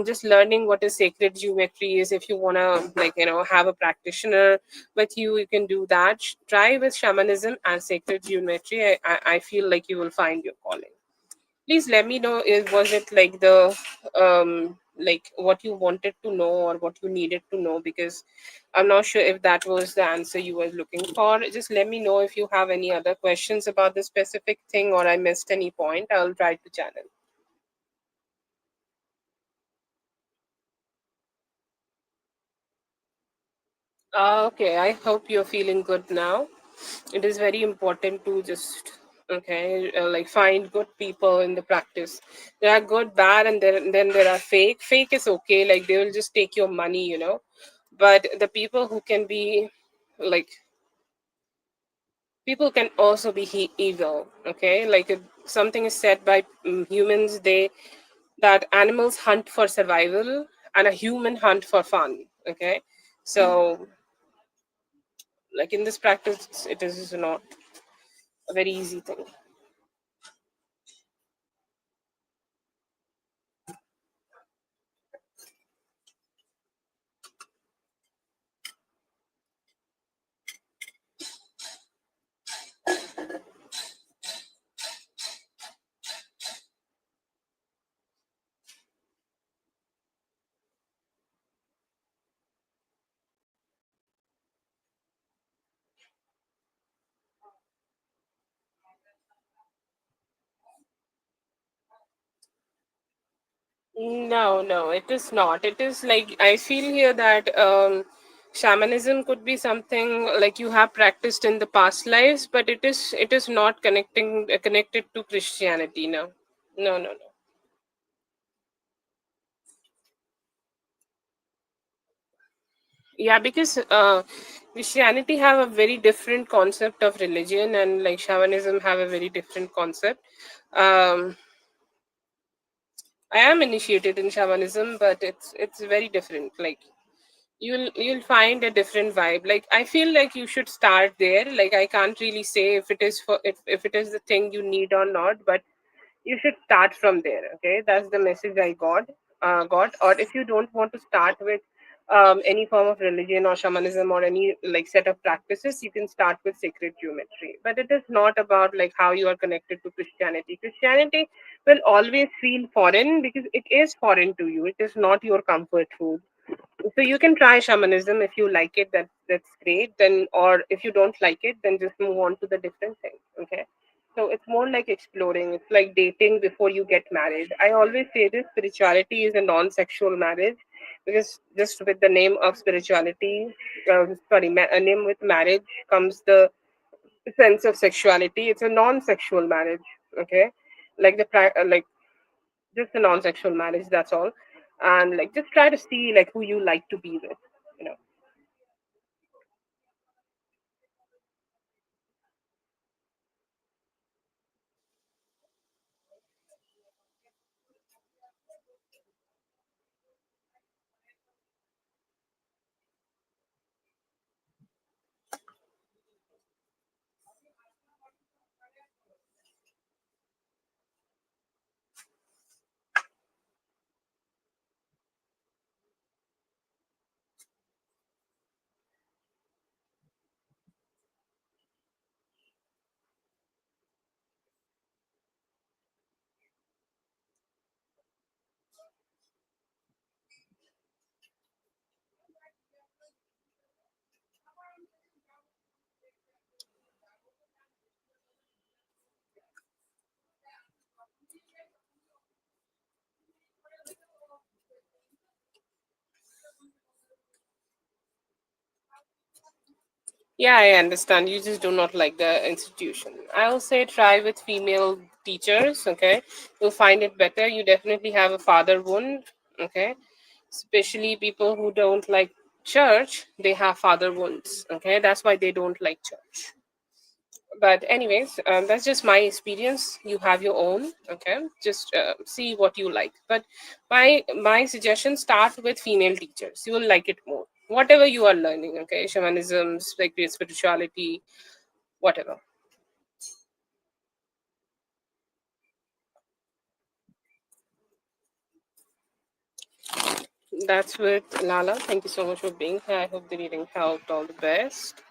Just learning what is sacred geometry is. If you want to have a practitioner with you, you can do that. Try with shamanism and sacred geometry. I feel like you will find your calling. Please let me know, is was it like the like what you wanted to know or what you needed to know, because I'm not sure if that was the answer you were looking for. Just let me know if you have any other questions about the specific thing or I missed any point. I'll try to channel. Okay, I hope you're feeling good now. It is very important to just like find good people in the practice. There are good, bad, and then there are fake. Fake is okay, like they will just take your money. But the people who can be like, people can also be evil, okay. Like if something is said by humans, they that animals hunt for survival and a human hunt for fun, okay. So like in this practice, it is not a very easy thing. No, no, it is not. It is like I feel here that shamanism could be something like you have practiced in the past lives, but it is not connected to Christianity. No, no, no, no. Yeah, because Christianity have a very different concept of religion, and like shamanism have a very different concept. Um, I am initiated in shamanism, but it's very different. Like you'll find a different vibe. Like I feel like you should start there. Like I can't really say if it is the thing you need or not, but you should start from there. Okay, that's the message I got. Or if you don't want to start with any form of religion or shamanism or any like set of practices, you can start with sacred geometry. But it is not about like how you are connected to Christianity will always feel foreign because it is foreign to you. It is not your comfort food. So you can try shamanism if you like it. That's great. Then, or if you don't like it, then just move on to the different thing. Okay. So it's more like exploring. It's like dating before you get married. I always say this: spirituality is a non-sexual marriage, because just with the name of spirituality, a name with marriage comes the sense of sexuality. It's a non-sexual marriage. Okay, like like just a non-sexual marriage. That's all. And like just try to see like who you like to be with. You know. Yeah, I understand. You just do not like the institution. I will say try with female teachers, okay? You'll find it better. You definitely have a father wound, okay? Especially people who don't like church, they have father wounds, okay? That's why they don't like church. But anyways, that's just my experience. You have your own, okay? Just see what you like. But my suggestion, start with female teachers. You will like it more. Whatever you are learning, okay? Shamanism, spirituality, whatever. That's with Lala. Thank you so much for being here. I hope the reading helped. All the best.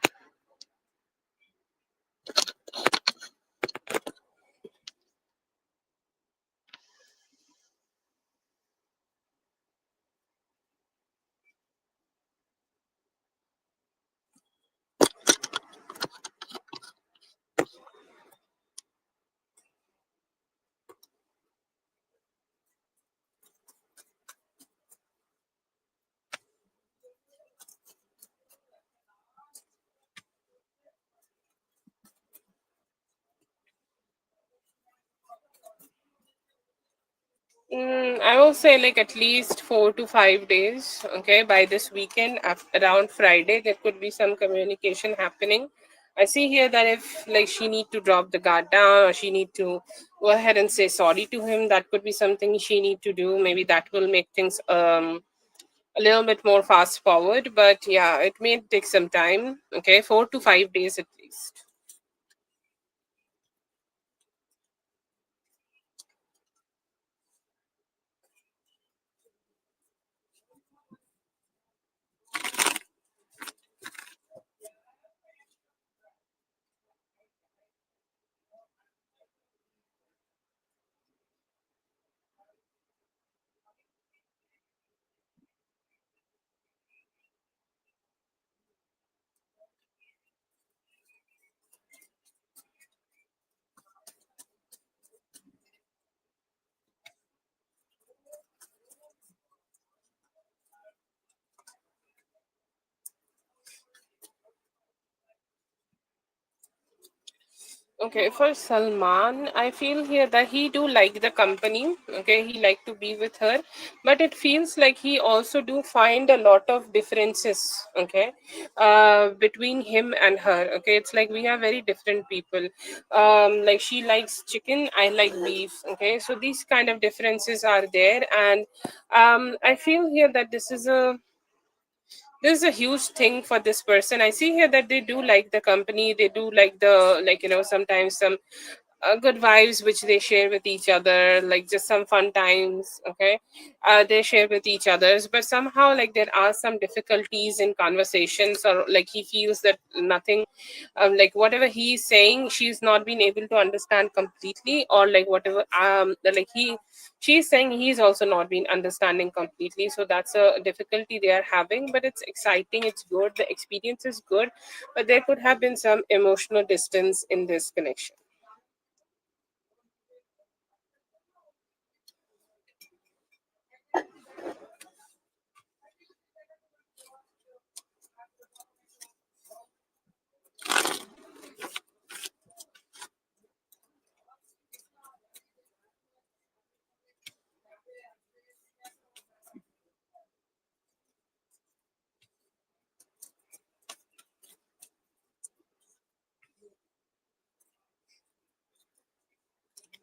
I will say like at least 4 to 5 days. Okay, by this weekend, around Friday, there could be some communication happening. I see here that if like she need to drop the guard down or she need to go ahead and say sorry to him, that could be something she need to do. Maybe that will make things a little bit more fast forward. But yeah, it may take some time. Okay, 4 to 5 days at least. Okay, for Salman, I feel here that he do like the company. Okay, he like to be with her, but it feels like he also do find a lot of differences. Okay, between him and her. Okay, it's like we are very different people. Like she likes chicken, I like beef. Okay, so these kind of differences are there, and I feel here that this is a huge thing for this person. I see here that they do like the company, they do like the, like, sometimes some good vibes which they share with each other, like just some fun times. Okay, they share with each others, but somehow like there are some difficulties in conversations, or like he feels that nothing, like whatever he's saying she's not been able to understand completely, or like whatever like she's saying he's also not been understanding completely. So that's a difficulty they are having, but it's exciting, it's good, the experience is good, but there could have been some emotional distance in this connection.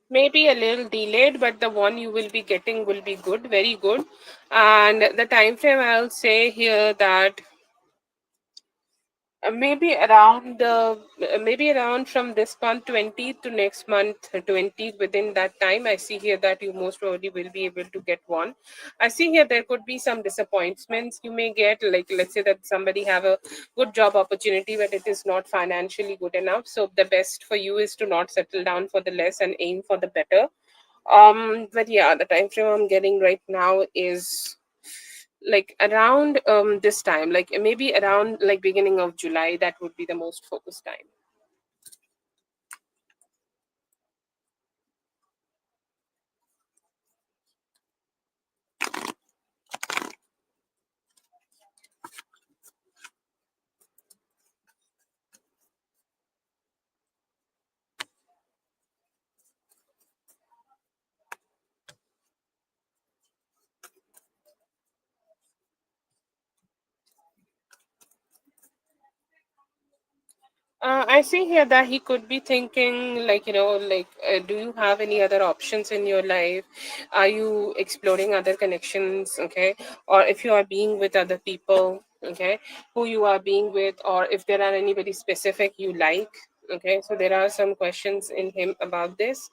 Maybe a little delayed, but the one you will be getting will be good, very good. And the time frame, I'll say here that maybe around from this month 20th to next month 20th. Within that time, I see here that you most probably will be able to get one. I see here there could be some disappointments you may get, like let's say that somebody have a good job opportunity but it is not financially good enough, so the best for you is to not settle down for the less and aim for the better. But yeah, the time frame I'm getting right now is like around this time, like maybe around like beginning of July. That would be the most focused time. I see here that he could be thinking, like, like, do you have any other options in your life? Are you exploring other connections? Okay. Or if you are being with other people, okay, who you are being with, or if there are anybody specific you like. Okay. So there are some questions in him about this,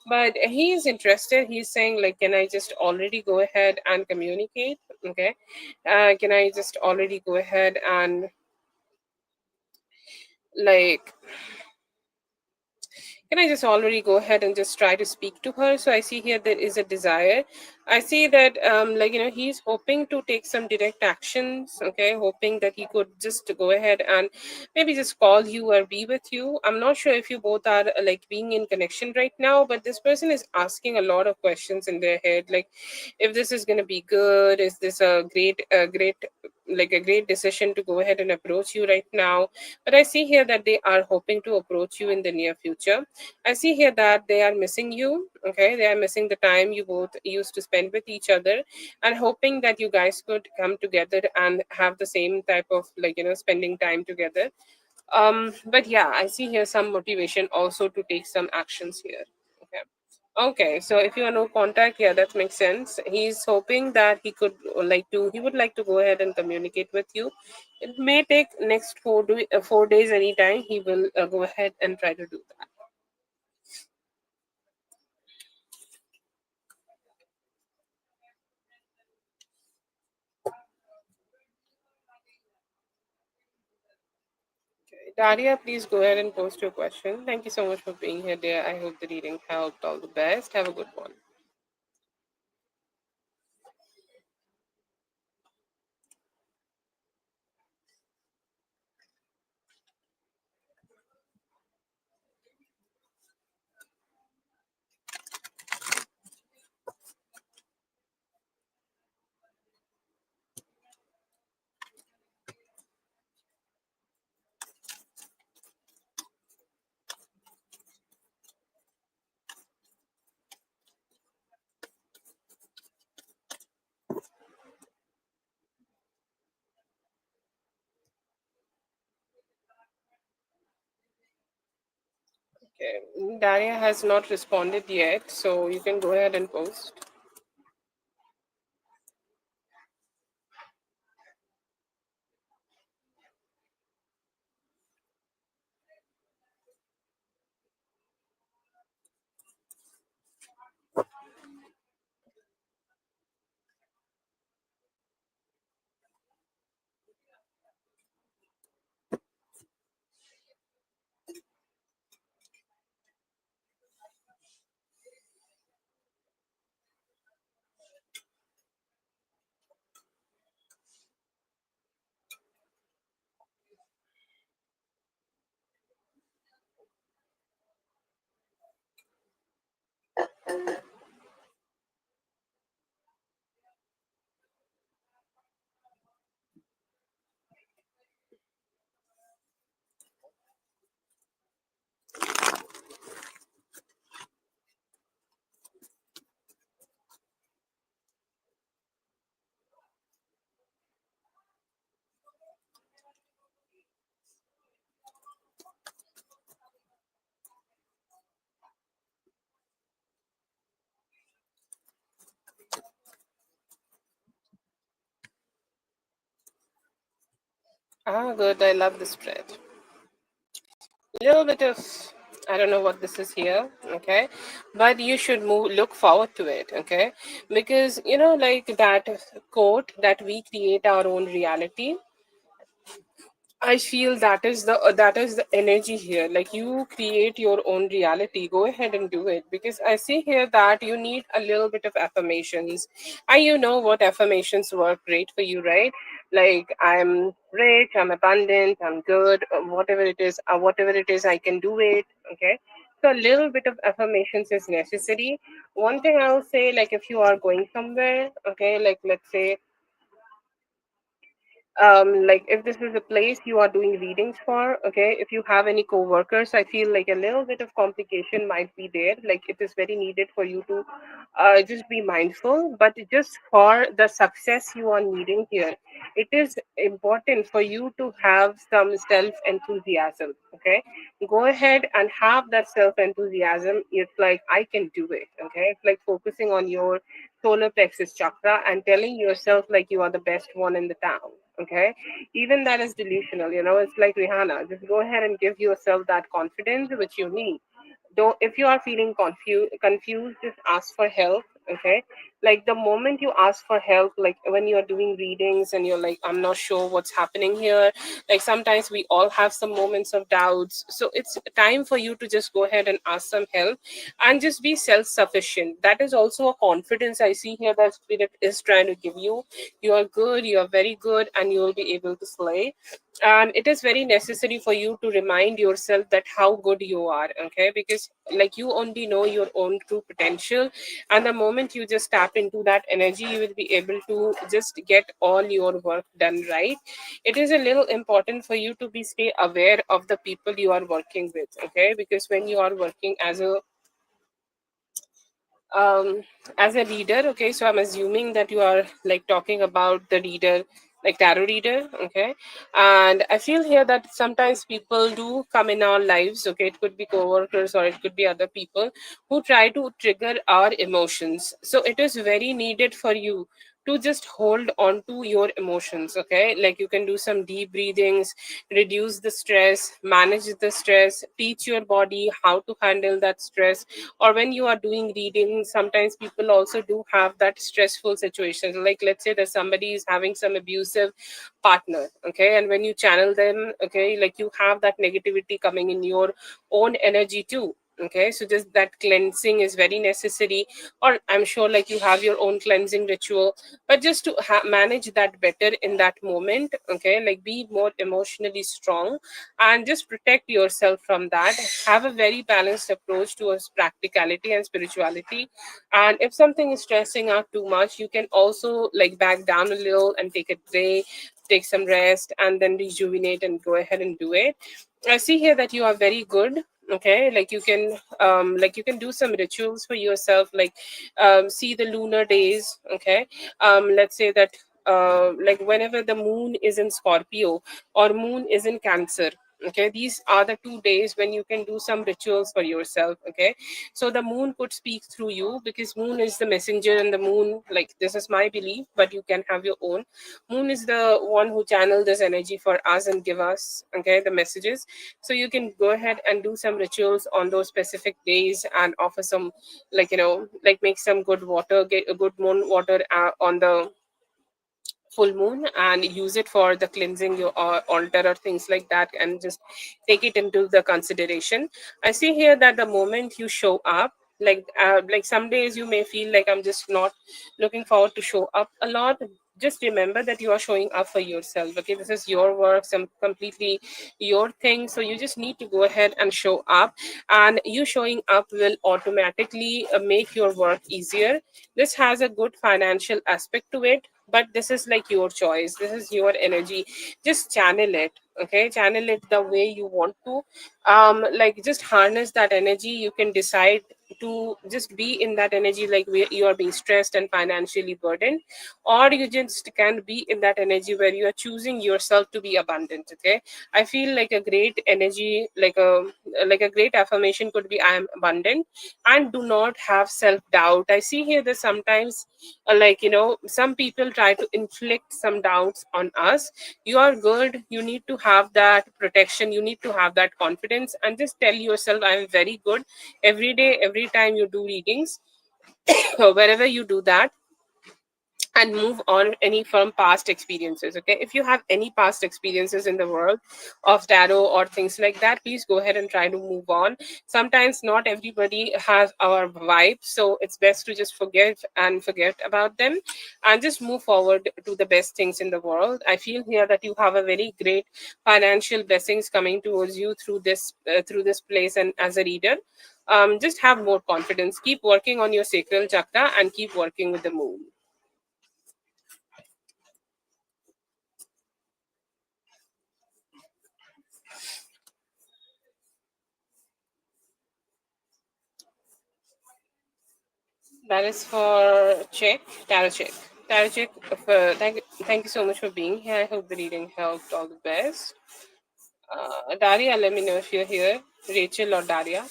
but he is interested. He's saying, like, can I just already go ahead and communicate? Okay. Can I just already go ahead and, like, can I just already go ahead and just try to speak to her? So I see here there is a desire. I see that, like, he's hoping to take some direct actions. Okay, hoping that he could just go ahead and maybe just call you or be with you. I'm not sure if you both are like being in connection right now, but this person is asking a lot of questions in their head, like if this is going to be good, is this a great decision to go ahead and approach you right now. But I see here that they are hoping to approach you in the near future. I see here that they are missing you. Okay, they are missing the time you both used to spend with each other, and hoping that you guys could come together and have the same type of, like, spending time together. But yeah, I see here some motivation also to take some actions here. Okay. Okay, so if you are no contact, yeah, that makes sense. He's hoping that he would like to go ahead and communicate with you. It may take next 4 days anytime. He will go ahead and try to do that. Okay. Daria, please go ahead and post your question. Thank you so much for being here, dear. I hope the reading helped. All the best. Have a good one. Okay. Daria has not responded yet, so you can go ahead and post. Ah, good. I love this spread. Little bit of, I don't know what this is here, okay, but you should look forward to it, okay, because like that quote that we create our own reality. I feel that is the energy here. Like you create your own reality. Go ahead and do it because I see here that you need a little bit of affirmations, and you know what affirmations work great for you, right? Like I'm rich, I'm abundant, I'm good, whatever it is, I can do it. Okay, so a little bit of affirmations is necessary. One thing I will say, like if you are going somewhere, okay, like let's say like if this is a place you are doing readings for, okay, if you have any co-workers, I feel like a little bit of complication might be there. Like it is very needed for you to just be mindful, but just for the success you are needing here, it is important for you to have some self enthusiasm. Okay, go ahead and have that self enthusiasm. It's like I can do it. Okay, it's like focusing on your solar plexus chakra and telling yourself like you are the best one in the town. Okay, even that is delusional. It's like Rihanna. Just go ahead and give yourself that confidence which you need. Don't, if you are feeling confused, just ask for help. Okay, like the moment you ask for help, like when you're doing readings and you're like, I'm not sure what's happening here, like sometimes we all have some moments of doubts, so it's time for you to just go ahead and ask some help and just be self-sufficient. That is also a confidence I see here that spirit is trying to give you. You are good, you are very good, and you will be able to slay. And it is very necessary for you to remind yourself that how good you are. Okay, because like you only know your own true potential, and the moment you just tap into that energy, you will be able to just get all your work done right. It is a little important for you to be stay aware of the people you are working with. Okay, because when you are working um as a reader, okay, so I'm assuming that you are like talking about the reader, like tarot reader. Okay, and I feel here that sometimes people do come in our lives. Okay, it could be co-workers or it could be other people who try to trigger our emotions, so it is very needed for you to just hold on to your emotions. Okay, like you can do some deep breathings, reduce the stress, manage the stress, teach your body how to handle that stress. Or when you are doing reading, sometimes people also do have that stressful situation, like let's say that somebody is having some abusive partner. Okay, and when you channel them, okay, like you have that negativity coming in your own energy too. Okay, so just that cleansing is very necessary. Or I'm sure like you have your own cleansing ritual, but just to manage that better in that moment. Okay, like be more emotionally strong and just protect yourself from that. Have a very balanced approach towards practicality and spirituality. And if something is stressing out too much, you can also like back down a little and take a break, take some rest, and then rejuvenate and go ahead and do it. I see here that you are very good. Okay, like you can do some rituals for yourself, like see the lunar days. Okay, let's say that like whenever the moon is in Scorpio or moon is in Cancer. Okay, these are the 2 days when you can do some rituals for yourself. Okay, so the moon could speak through you, because moon is the messenger, and the moon, like, this is my belief, but you can have your own. Moon is the one who channel this energy for us and give us, okay, the messages. So you can go ahead and do some rituals on those specific days and offer some, like, like, make some good water, get a good moon water on the full moon, and use it for the cleansing your altar or things like that, and just take it into the consideration. I see here that the moment you show up, like some days you may feel like I'm just not looking forward to show up a lot. Just remember that you are showing up for yourself. Okay, this is your work, some completely your thing, so you just need to go ahead and show up, and you showing up will automatically make your work easier. This has a good financial aspect to it, but this is like your choice, this is your energy. Just channel it. Okay, channel it the way you want to. Like, just harness that energy. You can decide to just be in that energy, like where you are being stressed and financially burdened, or you just can be in that energy where you are choosing yourself to be abundant. Okay, I feel like a great energy, like a great affirmation could be, I am abundant and do not have self doubt. I see here that sometimes, some people try to inflict some doubts on us. You are good, you need to have that protection, you need to have that confidence, and just tell yourself, I am very good. Every day, every time you do readings, wherever you do that, and move on any from past experiences. Okay, if you have any past experiences in the world of tarot or things like that, please go ahead and try to move on. Sometimes not everybody has our vibe, so it's best to just forget about them, and just move forward to the best things in the world. I feel here that you have a very great financial blessings coming towards you through this place, and as a reader, just have more confidence, keep working on your sacral chakra, and keep working with the moon. That is for check, tarot check. Tarot check. Thank you so much for being here. I hope the reading helped. All the best. Daria, let me know if you're here. Rachel or Daria.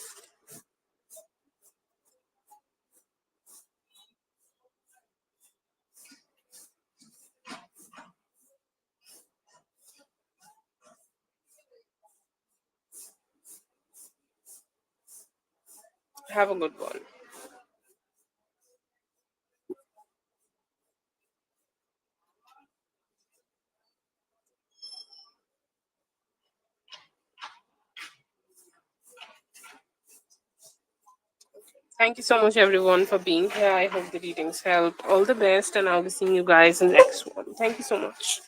Have a good one. Thank you so much, everyone, for being here. I hope the readings helped. All the best, and I'll be seeing you guys in the next one. Thank you so much.